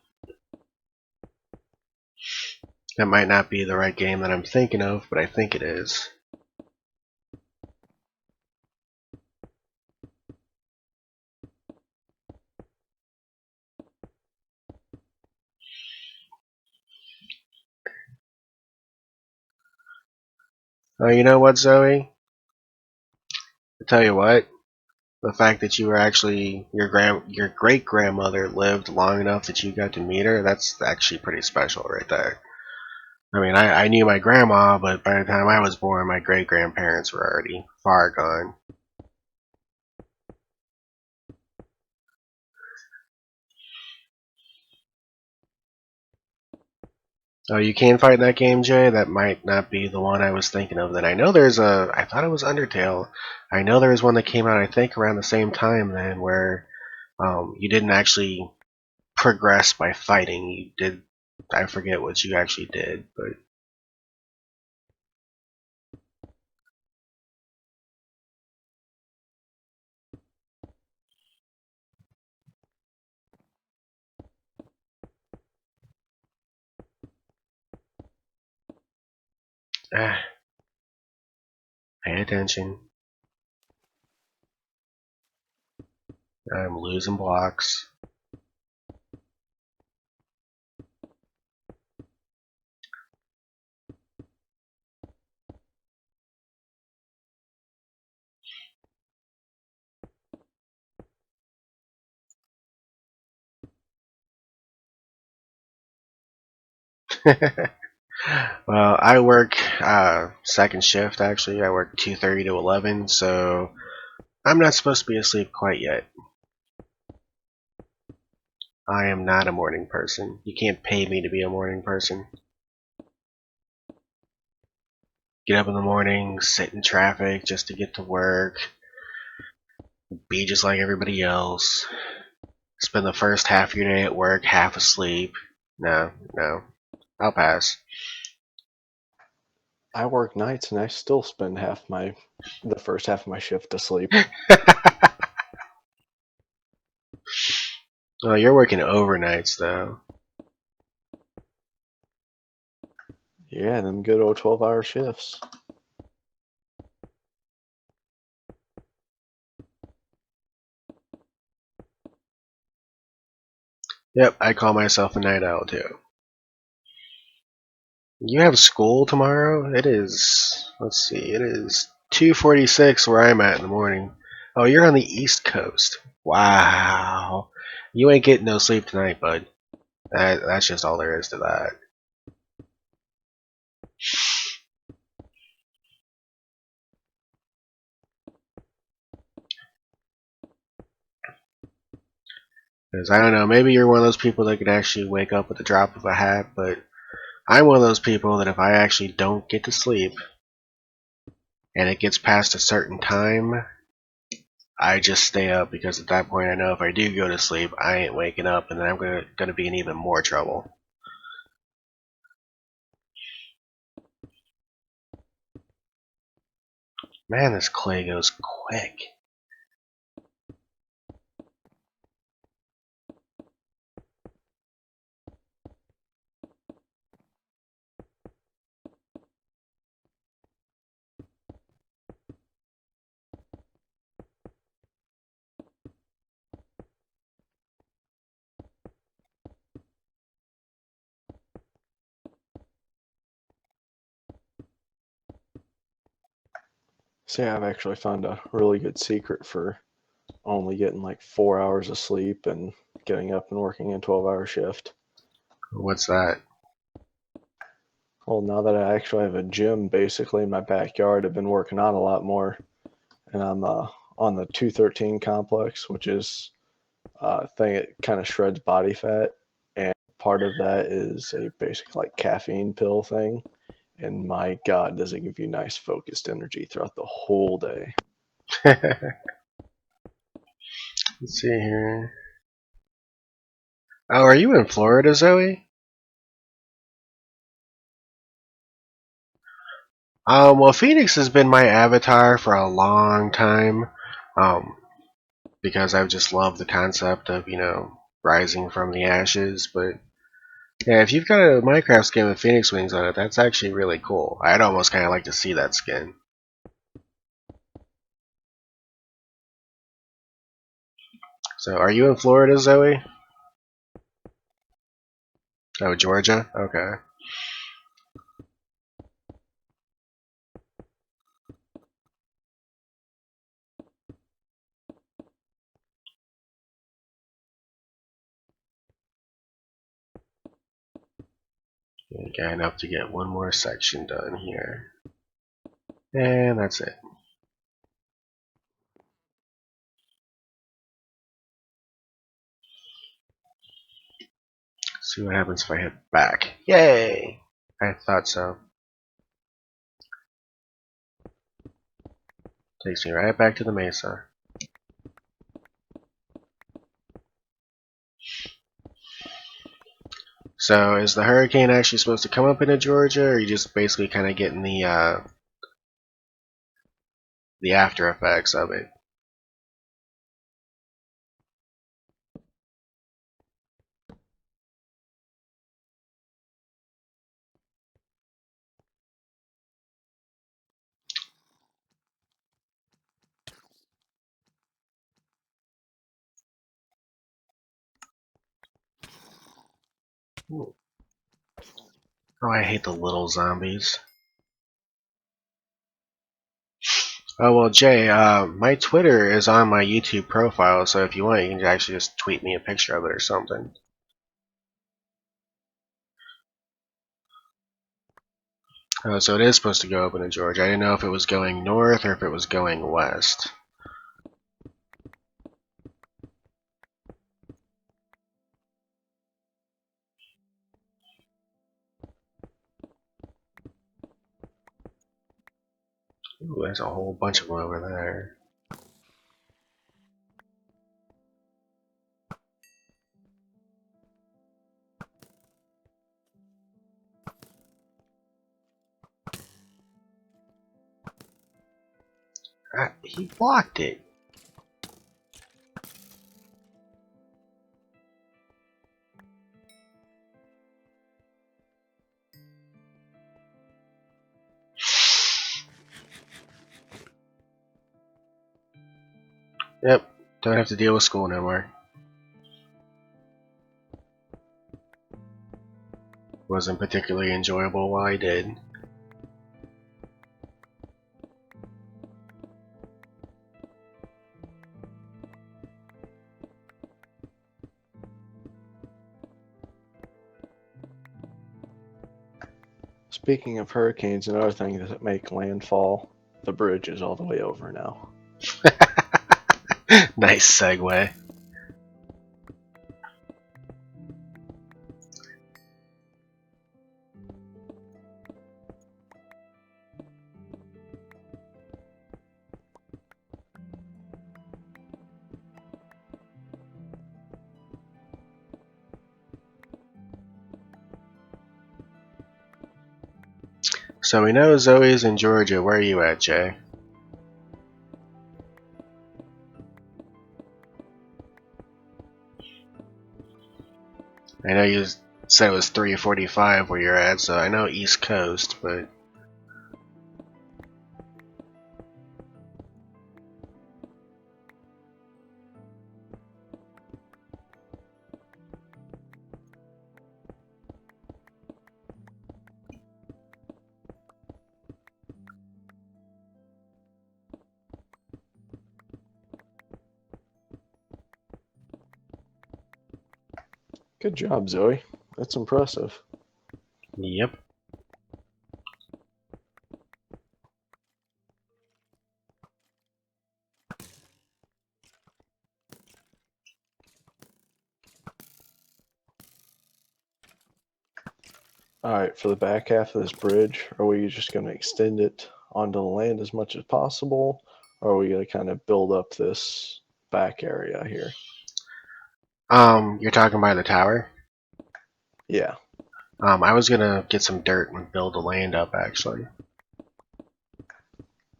Speaker 2: That might not be the right game that I'm thinking of, but I think it is. Oh, you know what, Zoe? I tell you what. The fact that you were actually your great grandmother lived long enough that you got to meet her, that's actually pretty special right there. I mean, I knew my grandma, but by the time I was born, my great grandparents were already far gone. Oh, you can fight that game, Jay? That might not be the one I was thinking of. Then I know there's a. I thought it was Undertale. I know there was one that came out, I think, around the same time then, where you didn't actually progress by fighting. You did. I forget what you actually did, but pay attention. I'm losing blocks. Well, I work second shift actually. I work 2:30 to 11, so I'm not supposed to be asleep quite yet. I am not a morning person. You can't pay me to be a morning person. Get up in the morning, sit in traffic just to get to work, be just like everybody else. Spend the first half of your day at work half asleep. No, no. I'll pass.
Speaker 1: I work nights and I still spend the first half of my shift asleep.
Speaker 2: Oh, you're working overnights though.
Speaker 1: Yeah, them good old 12-hour shifts.
Speaker 2: Yep, I call myself a night owl too. You have school tomorrow? It is, let's see, it is 2:46 where I'm at in the morning. Oh, you're on the East Coast. Wow. You ain't getting no sleep tonight, bud. That's just all there is to that. Because I don't know, maybe you're one of those people that could actually wake up with the drop of a hat, but I'm one of those people that if I actually don't get to sleep and it gets past a certain time, I just stay up because at that point I know if I do go to sleep, I ain't waking up and then I'm gonna be in even more trouble. Man, this clay goes quick.
Speaker 1: See, I've actually found a really good secret for only getting like 4 hours of sleep and getting up and working a 12-hour shift.
Speaker 2: What's that?
Speaker 1: Well, now that I actually have a gym basically in my backyard, I've been working out a lot more, and I'm on the 213 complex, which is a thing that kind of shreds body fat, and part of that is a basic like caffeine pill thing. And my God, does it give you nice focused energy throughout the whole day.
Speaker 2: Let's see here. Oh, are you in Florida, Zoe? Well, Phoenix has been my avatar for a long time, um, because I've just loved the concept of, rising from the ashes. But yeah, if you've got a Minecraft skin with Phoenix wings on it, that's actually really cool. I'd almost kind of like to see that skin. So, are you in Florida, Zoe? Oh, Georgia? Okay. Okay, enough to get one more section done here. And that's it. See what happens if I hit back. Yay! I thought so. Takes me right back to the mesa. So, is the hurricane actually supposed to come up into Georgia, or are you just basically kind of getting the after effects of it? Oh, I hate the little zombies. Oh well, Jay, my Twitter is on my YouTube profile, so if you want, you can actually just tweet me a picture of it or something. Oh, so it is supposed to go up into Georgia. I didn't know if it was going north or if it was going west. Ooh, there's a whole bunch of them over there. He blocked it. Yep, don't have to deal with school no more. Wasn't particularly enjoyable while I did.
Speaker 1: Speaking of hurricanes, another thing that make landfall, the bridge is all the way over now.
Speaker 2: Nice segue. So we know Zoe's in Georgia. Where are you at, Jay? I know you said it was 3:45 where you're at, so I know East Coast, but
Speaker 1: Good job, Zoe. That's impressive.
Speaker 2: Yep.
Speaker 1: Alright, for the back half of this bridge, are we just going to extend it onto the land as much as possible? Or are we going to kind of build up this back area here?
Speaker 2: You're talking by the tower?
Speaker 1: Yeah.
Speaker 2: I was gonna get some dirt and build the land up, actually.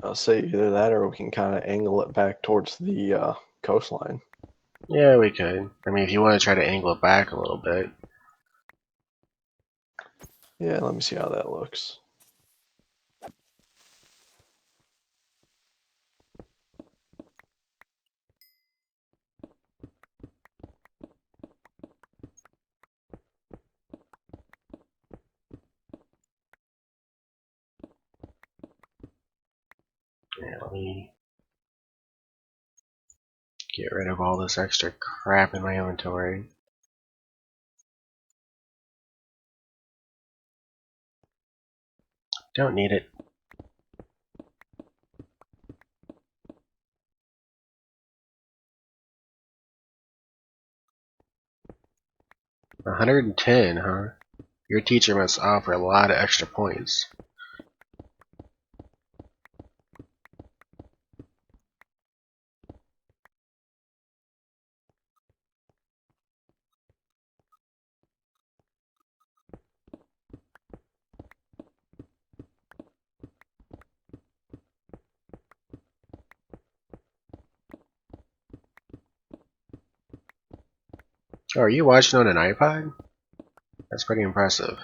Speaker 1: I'll say either that or we can kind of angle it back towards the coastline.
Speaker 2: Yeah, we could. I mean, if you want to try to angle it back a little bit.
Speaker 1: Yeah, let me see how that looks.
Speaker 2: Yeah, let me get rid of all this extra crap in my inventory. Don't need it. $110, huh? Your teacher must offer a lot of extra points. Oh, are you watching on an iPod? That's pretty impressive.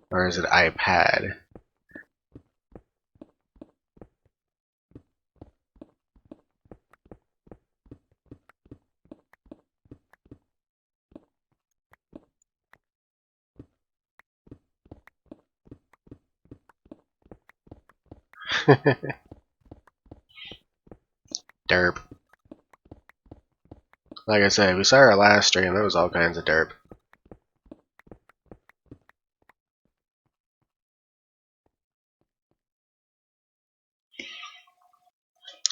Speaker 2: Or is it iPad? Derp. Like I said, we saw our last stream, there was all kinds of derp.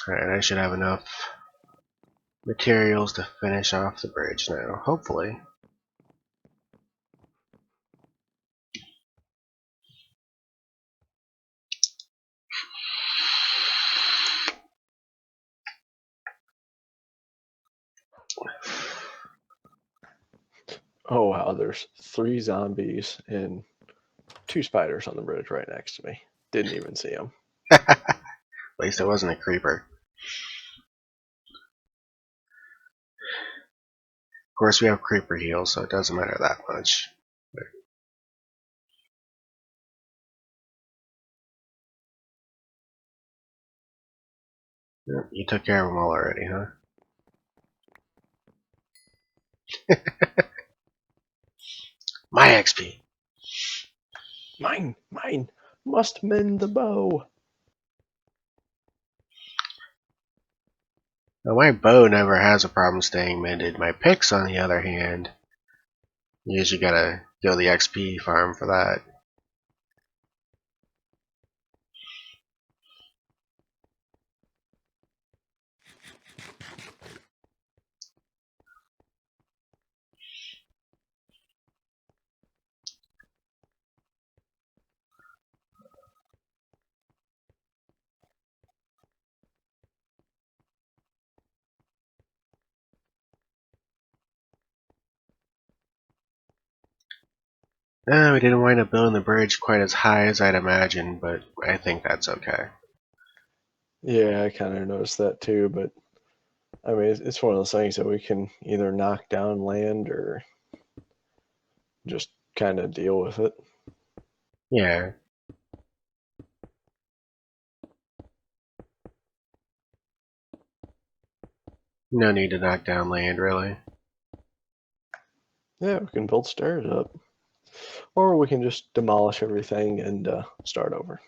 Speaker 2: Alright, I should have enough materials to finish off the bridge now, hopefully.
Speaker 1: Oh wow, there's 3 zombies and 2 spiders on the bridge right next to me. Didn't even see them.
Speaker 2: At least it wasn't a creeper. Of course, we have creeper heals, so it doesn't matter that much. Yep, you took care of them all already, huh? My XP!
Speaker 1: Mine! Mine! Must mend the bow!
Speaker 2: Now, my bow never has a problem staying mended. My picks, on the other hand, you usually gotta go to the XP farm for that. We didn't wind up building the bridge quite as high as I'd imagined, but I think that's okay.
Speaker 1: Yeah, I kind of noticed that too, but I mean, it's one of those things that we can either knock down land or just kind of deal with it.
Speaker 2: Yeah. No need to knock down land, really.
Speaker 1: Yeah, we can build stairs up. Or we can just demolish everything and start over.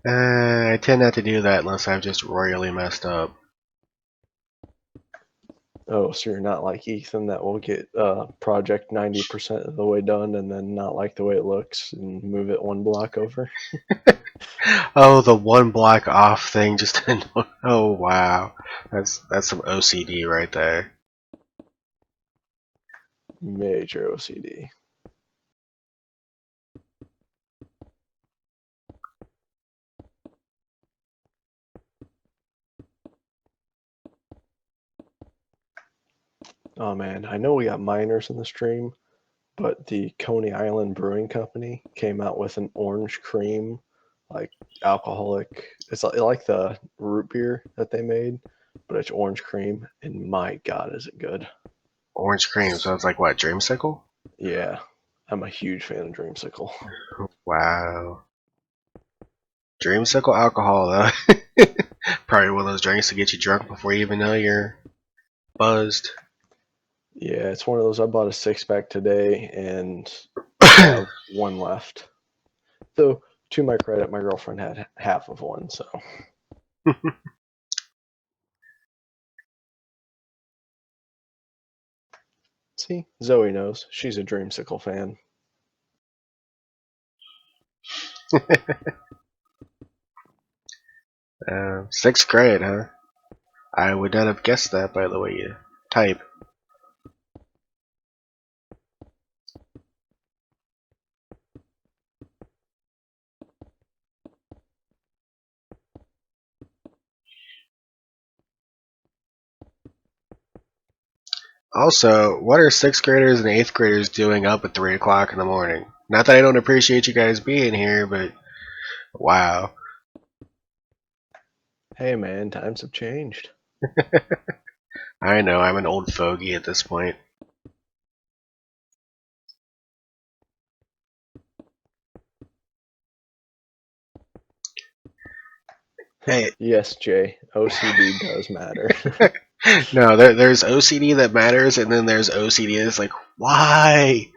Speaker 2: I tend not to do that unless I've just royally messed up.
Speaker 1: Oh, so you're not like Ethan that will get project 90% of the way done and then not like the way it looks and move it one block over?
Speaker 2: Oh, the one block off thing just oh wow. That's some OCD right there.
Speaker 1: Major OCD. Oh man, I know we got miners in the stream, but the Coney Island Brewing Company came out with an orange cream, like alcoholic. It's like the root beer that they made, but it's orange cream, and my God, is it good!
Speaker 2: Orange cream, so it's like what, dreamsicle?
Speaker 1: Yeah, I'm a huge fan of Dreamsicle.
Speaker 2: Wow. Dreamsicle alcohol though. Probably one of those drinks to get you drunk before you even know you're buzzed.
Speaker 1: Yeah, it's one of those. I bought a 6 pack today, and I have one left. Though, to my credit, my girlfriend had half of one, so. See, Zoe knows. She's a Dreamsicle fan.
Speaker 2: Sixth grade, huh? I would not have guessed that by the way you type. Also, what are sixth graders and eighth graders doing up at 3 o'clock in the morning? Not that I don't appreciate you guys being here, but wow.
Speaker 1: Hey man, times have changed.
Speaker 2: I know, I'm an old fogey at this point. Hey,
Speaker 1: Yes, Jay, OCD does matter.
Speaker 2: no, there's OCD that matters, and then there's OCD that's like, why?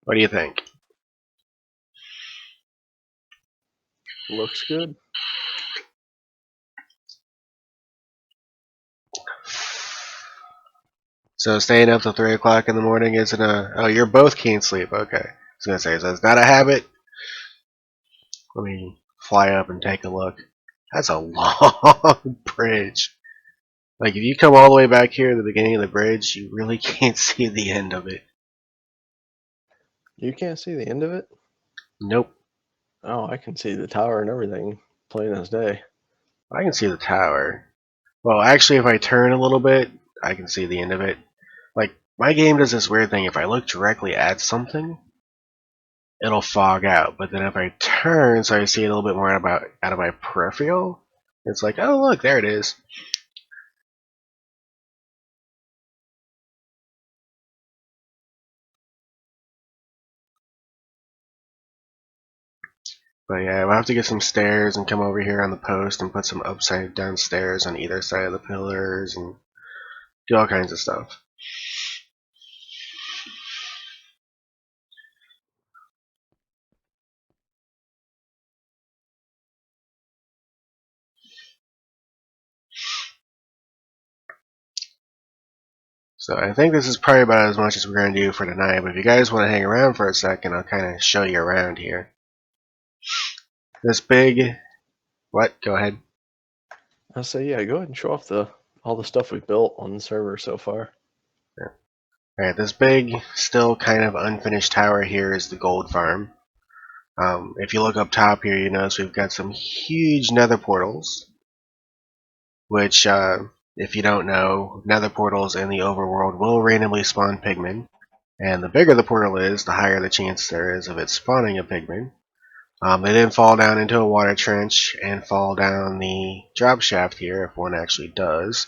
Speaker 2: What do you think?
Speaker 1: Looks good.
Speaker 2: So staying up till 3 o'clock in the morning isn't a... Oh, you're both can't sleep. Okay. I was going to say, so it's not a habit? Let me fly up and take a look. That's a long bridge. Like, if you come all the way back here to the beginning of the bridge, you really can't see the end of it.
Speaker 1: You can't see the end of it?
Speaker 2: Nope.
Speaker 1: Oh, I can see the tower and everything, plain as day.
Speaker 2: I can see the tower. Well, actually, if I turn a little bit, I can see the end of it. Like, my game does this weird thing. If I look directly at something, it'll fog out. But then if I turn so I see it a little bit more out of my peripheral, it's like, oh, look, there it is. But yeah, we'll have to get some stairs and come over here on the post and put some upside down stairs on either side of the pillars and do all kinds of stuff. So I think this is probably about as much as we're going to do for tonight, but if you guys want to hang around for a second, I'll kind of show you around here. This big... What? Go ahead.
Speaker 1: I say, yeah, go ahead and show off all the stuff we built on the server so far.
Speaker 2: Yeah. Alright, this big, still kind of unfinished tower here is the gold farm. If you look up top here, you notice we've got some huge nether portals, which, if you don't know, nether portals in the overworld will randomly spawn pigmen, and the bigger the portal is, the higher the chance there is of it spawning a pigman. They then fall down into a water trench and fall down the drop shaft here, if one actually does,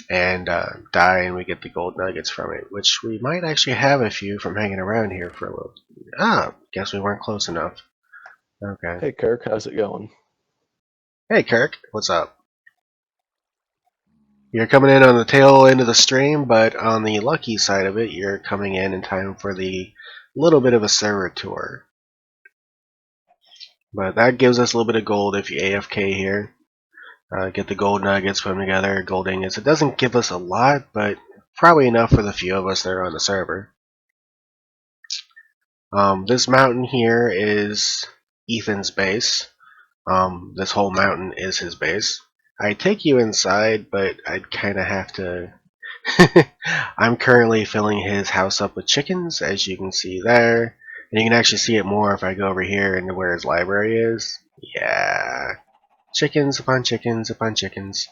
Speaker 2: and die, and we get the gold nuggets from it, which we might actually have a few from hanging around here for a little. Guess we weren't close enough. Okay.
Speaker 1: Hey Kirk, how's it going?
Speaker 2: Hey Kirk, what's up? You're coming in on the tail end of the stream, but on the lucky side of it, you're coming in time for the little bit of a server tour. But that gives us a little bit of gold if you AFK here. Get the gold nuggets, put them together, gold ingots. It doesn't give us a lot, but probably enough for the few of us that are on the server. This mountain here is Ethan's base. This whole mountain is his base. I'd take you inside, but I'd kind of have to... I'm currently filling his house up with chickens, as you can see there. And you can actually see it more if I go over here into where his library is. Yeah. Chickens upon chickens upon chickens.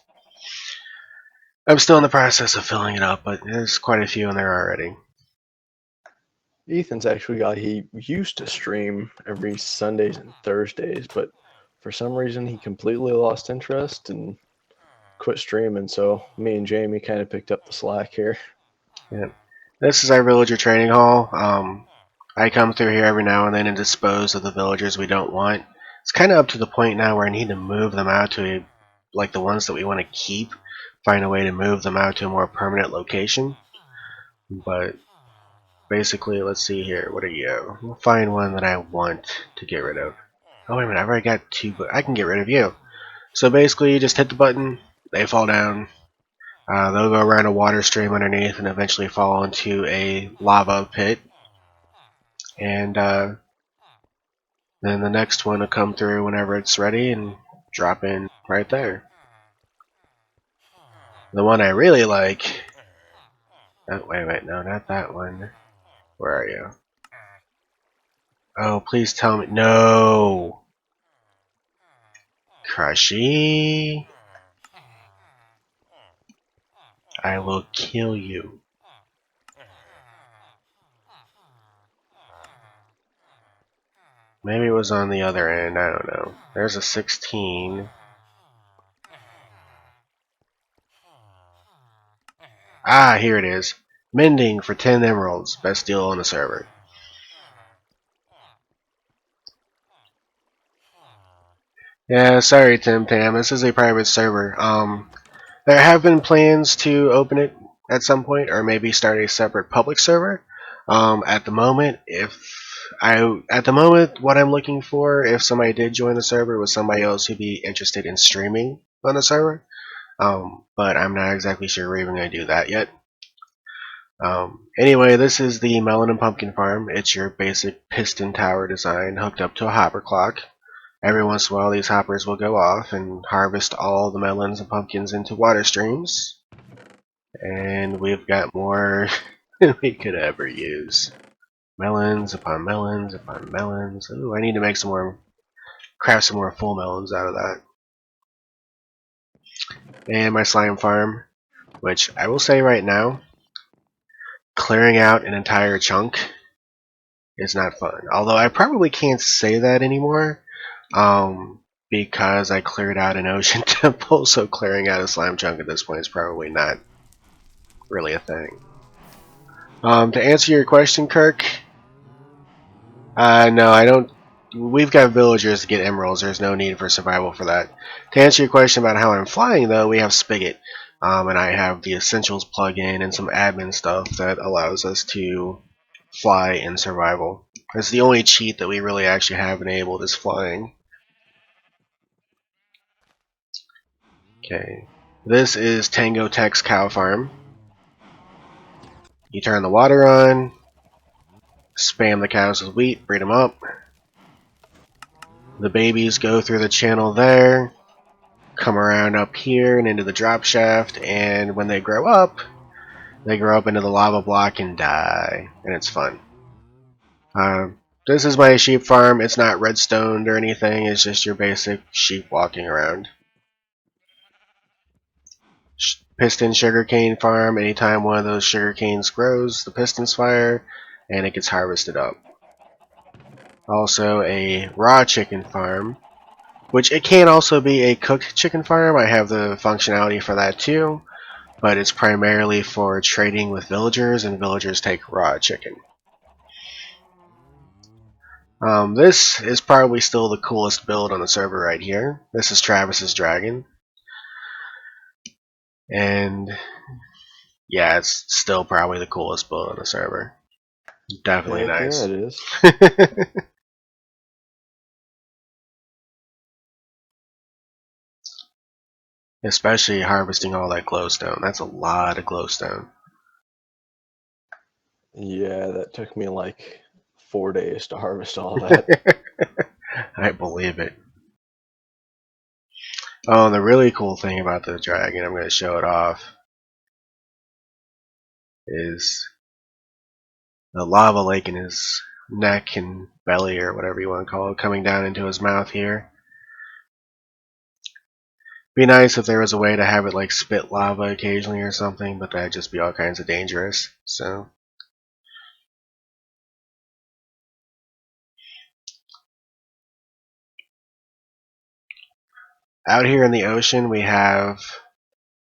Speaker 2: I'm still in the process of filling it up, but there's quite a few in there already.
Speaker 1: Ethan's actually got, he used to stream every Sundays and Thursdays, but for some reason he completely lost interest and quit streaming, so me and Jamie kind of picked up the slack here.
Speaker 2: Yeah. This is our villager training hall. I come through here every now and then and dispose of the villagers we don't want. It's kind of up to the point now where I need to move them out to like the ones that we want to keep, find a way to move them out to a more permanent location. But basically, let's see here. What are you? We'll find one that I want to get rid of. Oh, wait a minute. I've already got two, but I can get rid of you. So basically, you just hit the button, they fall down. They'll go around a water stream underneath and eventually fall into a lava pit. And then the next one will come through whenever it's ready and drop in right there. The one I really like... Oh, wait, no, not that one. Where are you? Oh, please tell me... No! Crushy! I will kill you. Maybe it was on the other end, I don't know. There's a 16. Ah, here it is. Mending for 10 emeralds. Best deal on the server. Yeah, sorry Tim Tam, this is a private server. There have been plans to open it at some point, or maybe start a separate public server. At the moment, what I'm looking for, if somebody did join the server, was somebody else who'd be interested in streaming on the server. But I'm not exactly sure we're even going to do that yet. Anyway, this is the melon and pumpkin farm. It's your basic piston tower design hooked up to a hopper clock. Every once in a while, these hoppers will go off and harvest all the melons and pumpkins into water streams. And we've got more than we could ever use. Melons upon melons upon melons. Ooh, I need to make some more, craft some more full melons out of that. And my slime farm, which I will say right now, clearing out an entire chunk is not fun. Although I probably can't say that anymore. Because I cleared out an ocean temple, so clearing out a slime chunk at this point is probably not really a thing. To answer your question, Kirk, no, I don't. We've got villagers to get emeralds. There's no need for survival for that. To answer your question about how I'm flying, though, we have Spigot, and I have the Essentials plugin and some admin stuff that allows us to fly in survival. It's the only cheat that we really actually have enabled is flying. Okay, this is Tango Tech's cow farm. You turn the water on, spam the cows with wheat, breed them up. The babies go through the channel there, come around up here and into the drop shaft, and when they grow up into the lava block and die, and it's fun. This is my sheep farm. It's not redstoned or anything, it's just your basic sheep walking around. Piston sugarcane farm. Anytime one of those sugar canes grows, the pistons fire and it gets harvested up. Also a raw chicken farm, which it can also be a cooked chicken farm. I have the functionality for that too. but it's primarily for trading with villagers, and villagers take raw chicken. This is probably still the coolest build on the server right here. This is Travis's dragon. And yeah, it's still probably the coolest build on the server. Definitely
Speaker 1: Heck
Speaker 2: nice.
Speaker 1: yeah, it is.
Speaker 2: Especially harvesting all that glowstone. That's a lot of glowstone.
Speaker 1: Yeah, that took me like 4 days to harvest all that.
Speaker 2: I believe it. Oh, and the really cool thing about the dragon, I'm going to show it off, is the lava lake in his neck and belly, or whatever you want to call it, coming down into his mouth here. Be nice if there was a way to have it like spit lava occasionally or something, but that'd just be all kinds of dangerous. So out here in the ocean we have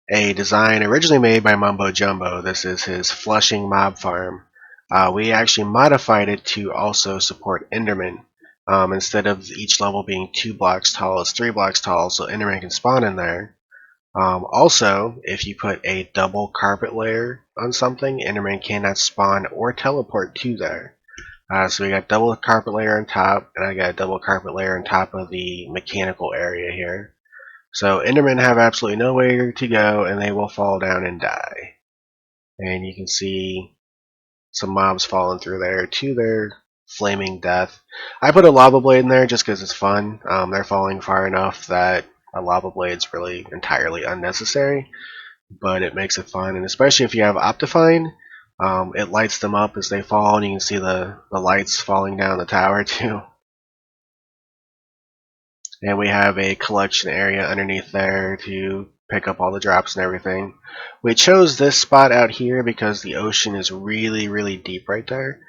Speaker 2: a design originally made by Mumbo Jumbo. This is his Flushing mob farm. We actually modified it to also support Enderman. Instead of each level being 2 blocks tall, it's 3 blocks tall, so Enderman can spawn in there. Also, if you put a double carpet layer on something, Enderman cannot spawn or teleport to there. So we got double carpet layer on top, and I got a double carpet layer on top of the mechanical area here. So Endermen have absolutely nowhere to go, and they will fall down and die. And you can see some mobs falling through there to their flaming death. I put a lava blade in there just because it's fun. They're falling far enough that a lava blade's really entirely unnecessary, but it makes it fun, and especially if you have Optifine, it lights them up as they fall, and you can see the lights falling down the tower too. And we have a collection area underneath there to pick up all the drops and everything. We chose this spot out here because the ocean is really, really deep right there.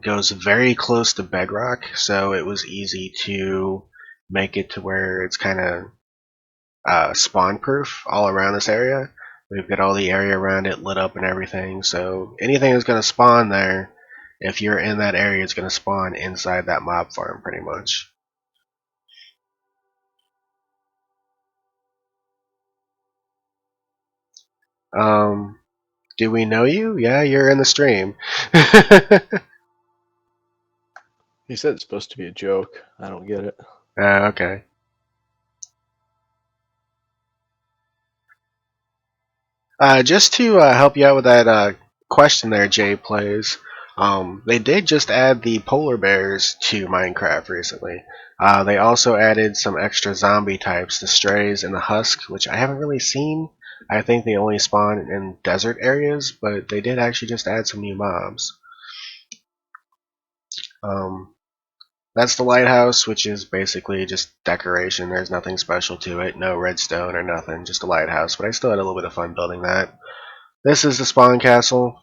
Speaker 2: Goes very close to bedrock, so it was easy to make it to where it's kind of spawn proof all around this area. We've got all the area around it lit up and everything, so anything that's going to spawn there, if you're in that area, it's going to spawn inside that mob farm pretty much. Do we know you? Yeah, you're in the stream.
Speaker 1: He said it's supposed to be a joke. I don't get it.
Speaker 2: Okay. Just to help you out with that question there, Jay Plays, they did just add the polar bears to Minecraft recently. They also added some extra zombie types, the strays and the husk, which I haven't really seen. I think they only spawn in desert areas, but they did actually just add some new mobs. That's the lighthouse, which is basically just decoration. There's nothing special to it, no redstone or nothing, just a lighthouse, but I still had a little bit of fun building that. This is the spawn castle.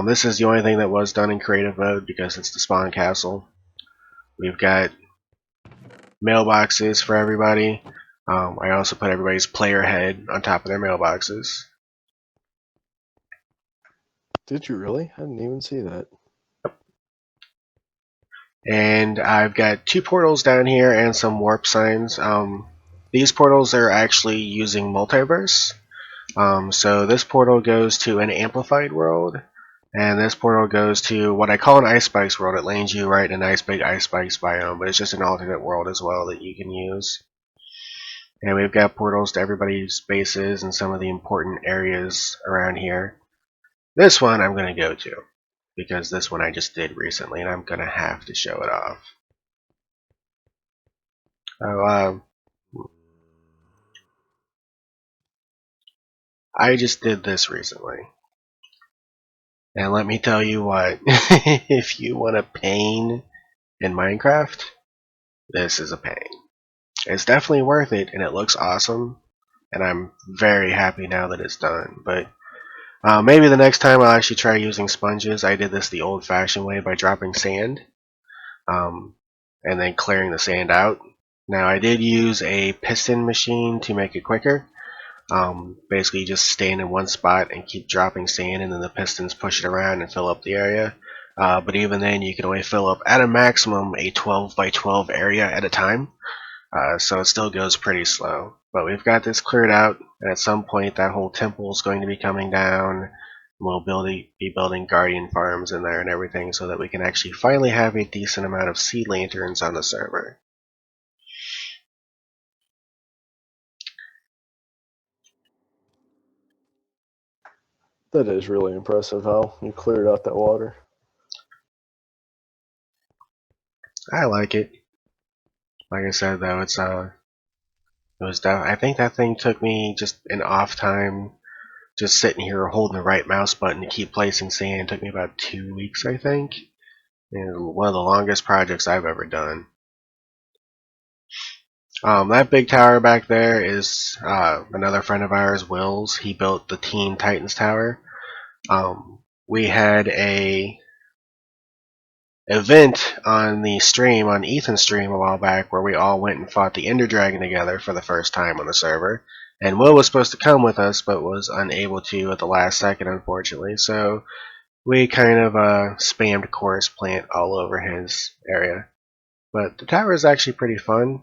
Speaker 2: This is the only thing that was done in creative mode because it's the spawn castle. We've got mailboxes for everybody. I also put everybody's player head on top of their mailboxes.
Speaker 1: Did you really? I didn't even see that.
Speaker 2: And I've got 2 portals down here and some warp signs. These portals are actually using multiverse. So this portal goes to an amplified world, and this portal goes to what I call an ice spikes world. It lands you right in a nice big ice spikes biome, but it's just an alternate world as well that you can use. And we've got portals to everybody's bases and some of the important areas around here. This one I'm going to go to, because this one I just did recently, and I'm going to have to show it off. I just did this recently. And let me tell you what, if you want a pain in Minecraft, this is a pain. It's definitely worth it, and it looks awesome, and I'm very happy now that it's done. But maybe the next time I'll actually try using sponges. I did this the old-fashioned way by dropping sand, and then clearing the sand out. Now I did use a piston machine to make it quicker, Basically, you just stand in one spot and keep dropping sand, and then the pistons push it around and fill up the area. But even then, you can only fill up at a maximum a 12 by 12 area at a time. So it still goes pretty slow. But we've got this cleared out, and at some point that whole temple is going to be coming down. We'll be building guardian farms in there and everything so that we can actually finally have a decent amount of sea lanterns on the server.
Speaker 1: That is really impressive how you cleared out that water.
Speaker 2: I like it. Like I said though, I think that thing took me just an off time, just sitting here holding the right mouse button to keep placing sand. It took me about 2 weeks, I think. And one of the longest projects I've ever done. That big tower back there is another friend of ours, Will's. He built the Teen Titans Tower. We had a event on the stream, on Ethan's stream a while back, where we all went and fought the Ender Dragon together for the first time on the server. And Will was supposed to come with us, but was unable to at the last second, unfortunately. So we kind of spammed Chorus Plant all over his area. But the tower is actually pretty fun.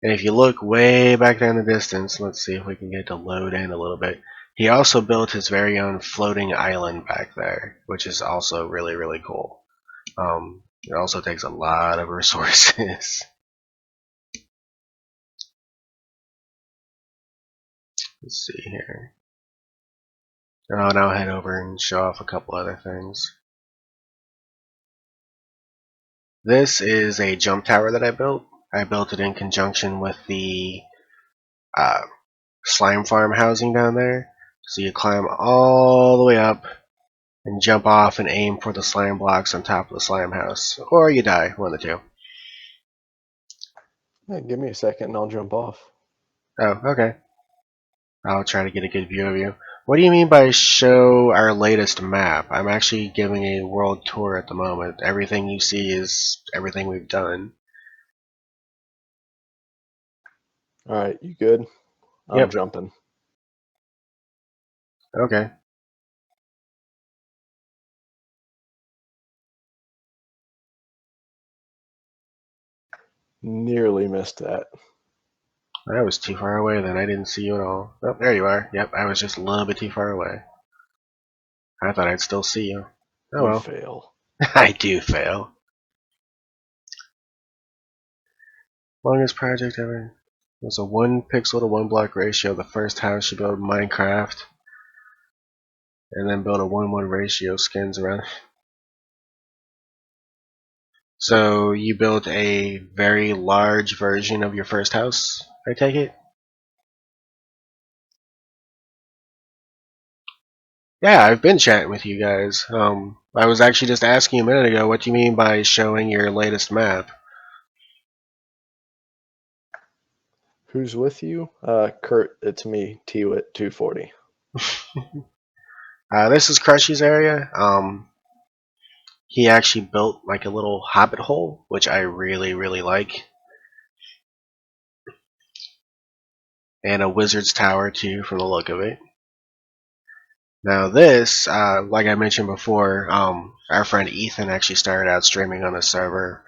Speaker 2: And if you look way back there in the distance, let's see if we can get to load in a little bit. He also built his very own floating island back there, which is also really, really cool. It also takes a lot of resources. Let's see here. Oh, and I'll head over and show off a couple other things. This is a jump tower that I built. I built it in conjunction with the slime farm housing down there. So you climb all the way up and jump off and aim for the slime blocks on top of the slime house. Or you die, one of the two.
Speaker 1: Hey, give me a second and I'll jump off.
Speaker 2: Oh, okay. I'll try to get a good view of you. What do you mean by show our latest map? I'm actually giving a world tour at the moment. Everything you see is everything we've done.
Speaker 1: Alright, you good? I'm
Speaker 2: Yep.
Speaker 1: jumping.
Speaker 2: Okay.
Speaker 1: Nearly missed that.
Speaker 2: I was too far away then. I didn't see you at all. Oh, there you are. Yep, I was just a little bit too far away. I thought I'd still see you. Oh
Speaker 1: You
Speaker 2: well.
Speaker 1: fail.
Speaker 2: I do fail. Longest project ever. It was a 1 pixel to 1 block ratio. The first house you built in Minecraft. And then build a 1-1 ratio skins around. So you built a very large version of your first house, I take it? Yeah, I've been chatting with you guys. I was actually just asking you a minute ago, what do you mean by showing your latest map?
Speaker 1: Who's with you? Kurt, it's me, Twit240.
Speaker 2: This is Crushy's area. He actually built like a little hobbit hole, which I really, really like. And a wizard's tower too, from the look of it. Now this, like I mentioned before, our friend Ethan actually started out streaming on the server.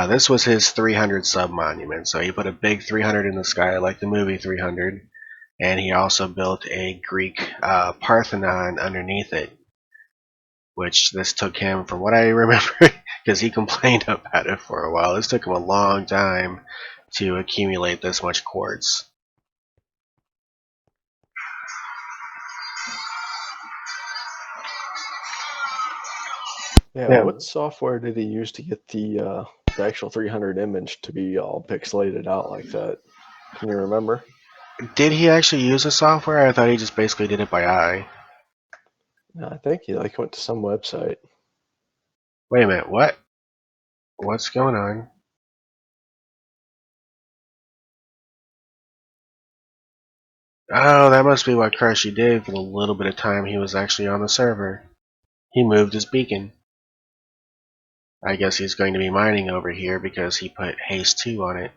Speaker 2: This was his 300 sub monument, so he put a big 300 in the sky like the movie 300, and he also built a Greek Parthenon underneath it, which this took him, from what I remember, because he complained about it for a while, this took him a long time to accumulate this much quartz.
Speaker 1: Yeah,
Speaker 2: Yeah.
Speaker 1: what software did he use to get the actual 300 image to be all pixelated out like that? Can you remember?
Speaker 2: Did he actually use a software? I thought he just basically did it by eye.
Speaker 1: No, I think he like went to some website.
Speaker 2: Wait a minute, what? What's going on? Oh, that must be what Crushy did for the little bit of time he was actually on the server. He moved his beacon. I guess he's going to be mining over here because he put haste 2 on it.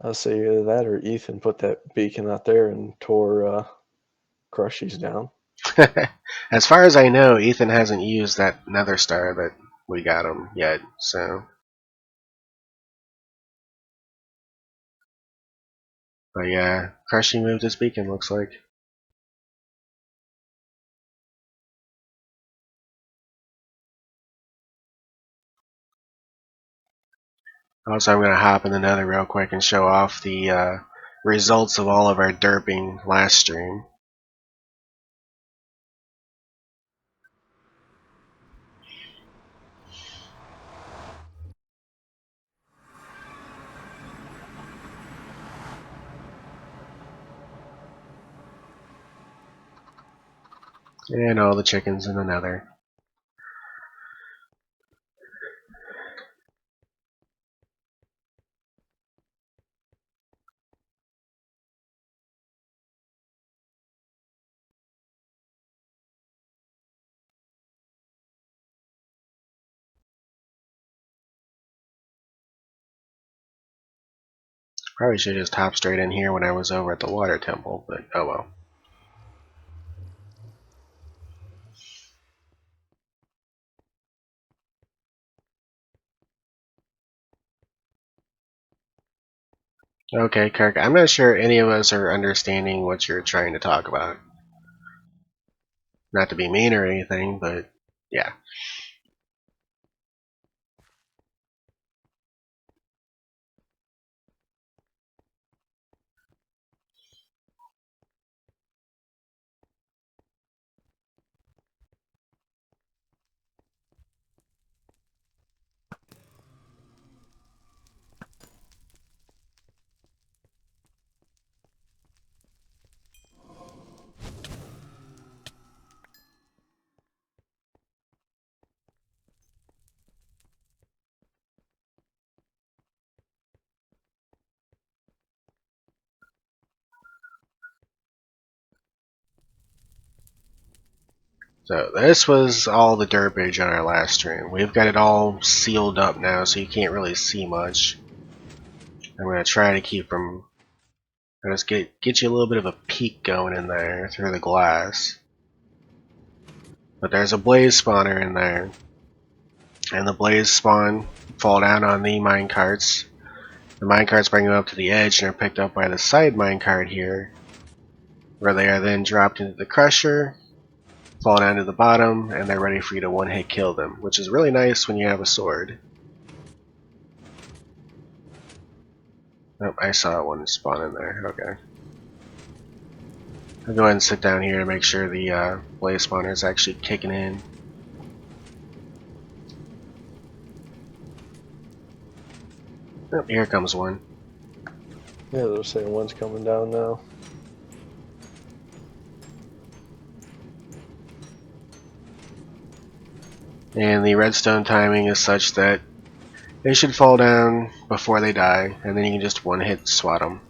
Speaker 1: I'll say either that or Ethan put that beacon out there and tore Crushies down.
Speaker 2: As far as I know, Ethan hasn't used that nether star that we got him yet, so. But yeah, Crushy moved his beacon, looks like. Also, I'm going to hop in the nether real quick and show off the results of all of our derping last stream. And all the chickens in the nether. Probably should just hop straight in here when I was over at the water temple, but oh well. Okay, Kirk, I'm not sure any of us are understanding what you're trying to talk about. Not to be mean or anything, but yeah. So this was all the derpage on our last stream. We've got it all sealed up now, so you can't really see much. I'm gonna try to keep from. Just get you a little bit of a peek going in there through the glass. But there's a blaze spawner in there, and the blaze spawn fall down on the minecarts. The minecarts bring them up to the edge and are picked up by the side minecart here, where they are then dropped into the crusher, fall down to the bottom, and they're ready for you to one-hit kill them, which is really nice when you have a sword. Oh, I saw one spawn in there. Okay. I'll go ahead and sit down here to make sure the blaze spawner is actually kicking in. Oh, here comes one.
Speaker 1: Yeah, they're saying one's coming down now.
Speaker 2: And the redstone timing is such that they should fall down before they die, and then you can just one-hit swat them.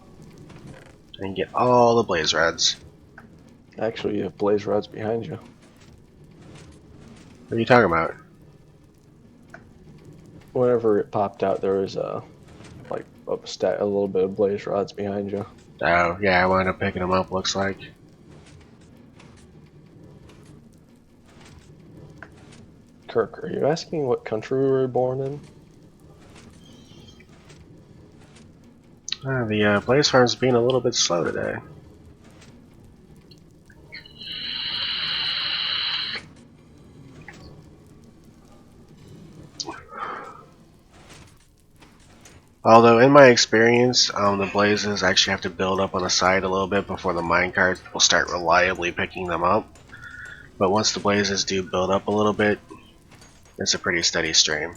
Speaker 2: And get all the blaze rods.
Speaker 1: Actually, you have blaze rods behind you.
Speaker 2: What are you talking about?
Speaker 1: Whenever it popped out, there was like a little bit of blaze rods behind you.
Speaker 2: Oh, yeah, I wound up picking them up, looks like.
Speaker 1: Kirk, are you asking what country we were born in?
Speaker 2: The blaze farm's being a little bit slow today. Although, in my experience, the blazes actually have to build up on the side a little bit before the minecart will start reliably picking them up. But once the blazes do build up a little bit, it's a pretty steady stream.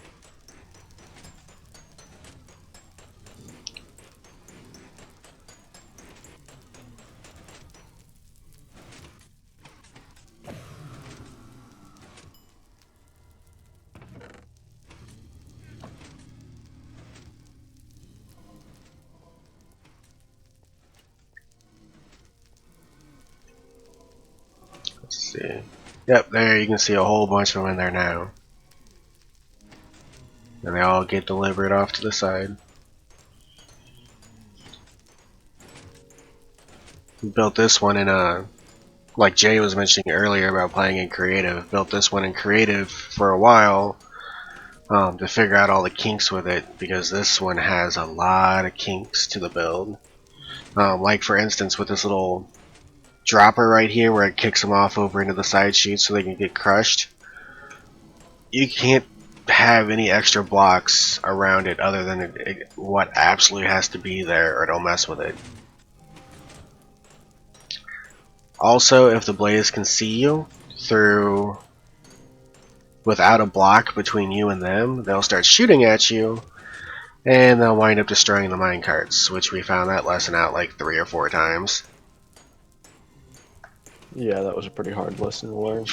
Speaker 2: Let's see. Yep, there you can see a whole bunch of them in there now. And they all get delivered off to the side. built this one in like Jay was mentioning earlier about playing in creative. Built this one in creative for a while to figure out all the kinks with it, because this one has a lot of kinks to the build. Like for instance, with this little dropper right here where it kicks them off over into the side chutes so they can get crushed. You can't have any extra blocks around it other than what absolutely has to be there, or it'll mess with it. Also, if the blades can see you through without a block between you and them, they'll start shooting at you and they'll wind up destroying the minecarts, which we found that lesson out like 3 or 4 times.
Speaker 1: Yeah, that was a pretty hard lesson to learn.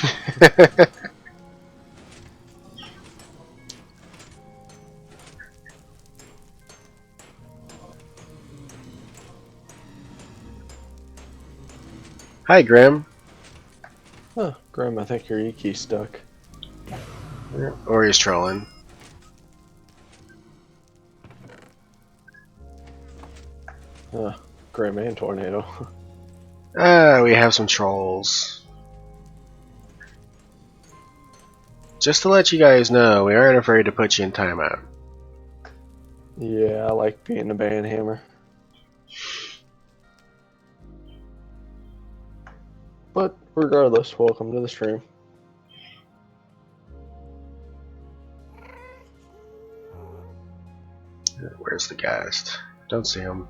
Speaker 2: Hi, Grim.
Speaker 1: Huh, Grim, I think your E-key's stuck.
Speaker 2: Or he's trolling.
Speaker 1: Grim and Tornado.
Speaker 2: We have some trolls. Just to let you guys know, we aren't afraid to put you in timeout.
Speaker 1: Yeah, I like being a banhammer. But regardless, welcome to the stream.
Speaker 2: Where's the ghast? Don't see him.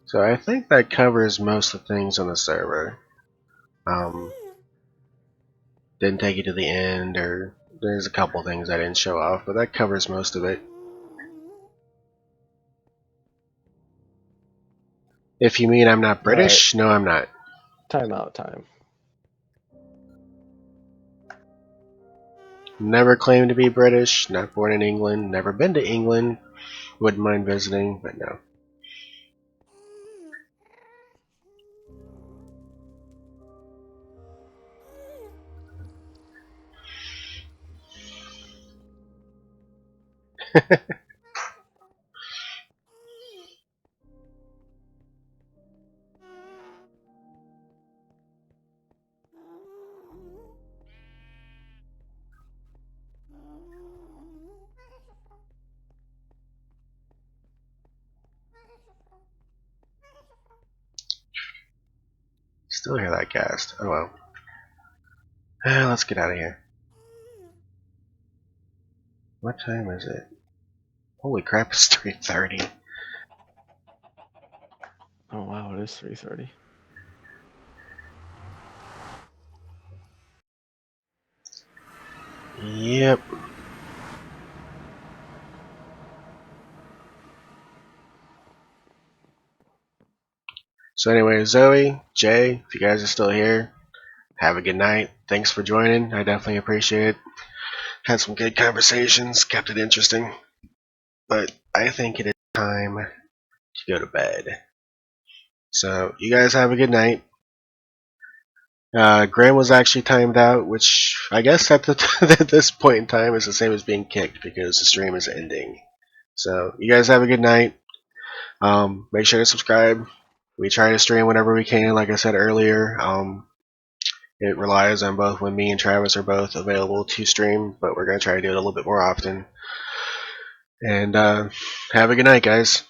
Speaker 2: So I think that covers most of the things on the server. Didn't take you to the end, or there's a couple things I didn't show off, but that covers most of it. If you mean I'm not British, no, I'm not.
Speaker 1: Timeout time.
Speaker 2: Never claimed to be British, not born in England, never been to England, wouldn't mind visiting, but no. Still hear that ghast. Oh well. Let's get out of here. What time is it? Holy crap, it's 3:30.
Speaker 1: Oh wow, it is 3:30.
Speaker 2: Yep. So anyway, Zoe, Jay, if you guys are still here, have a good night. Thanks for joining. I definitely appreciate it. Had some good conversations, kept it interesting. But I think it is time to go to bed. So you guys have a good night. Graham was actually timed out, which I guess at this point in time is the same as being kicked because the stream is ending. So you guys have a good night. Make sure to subscribe. We try to stream whenever we can, like I said earlier. It relies on both when me and Travis are both available to stream, but we're going to try to do it a little bit more often. And have a good night, guys.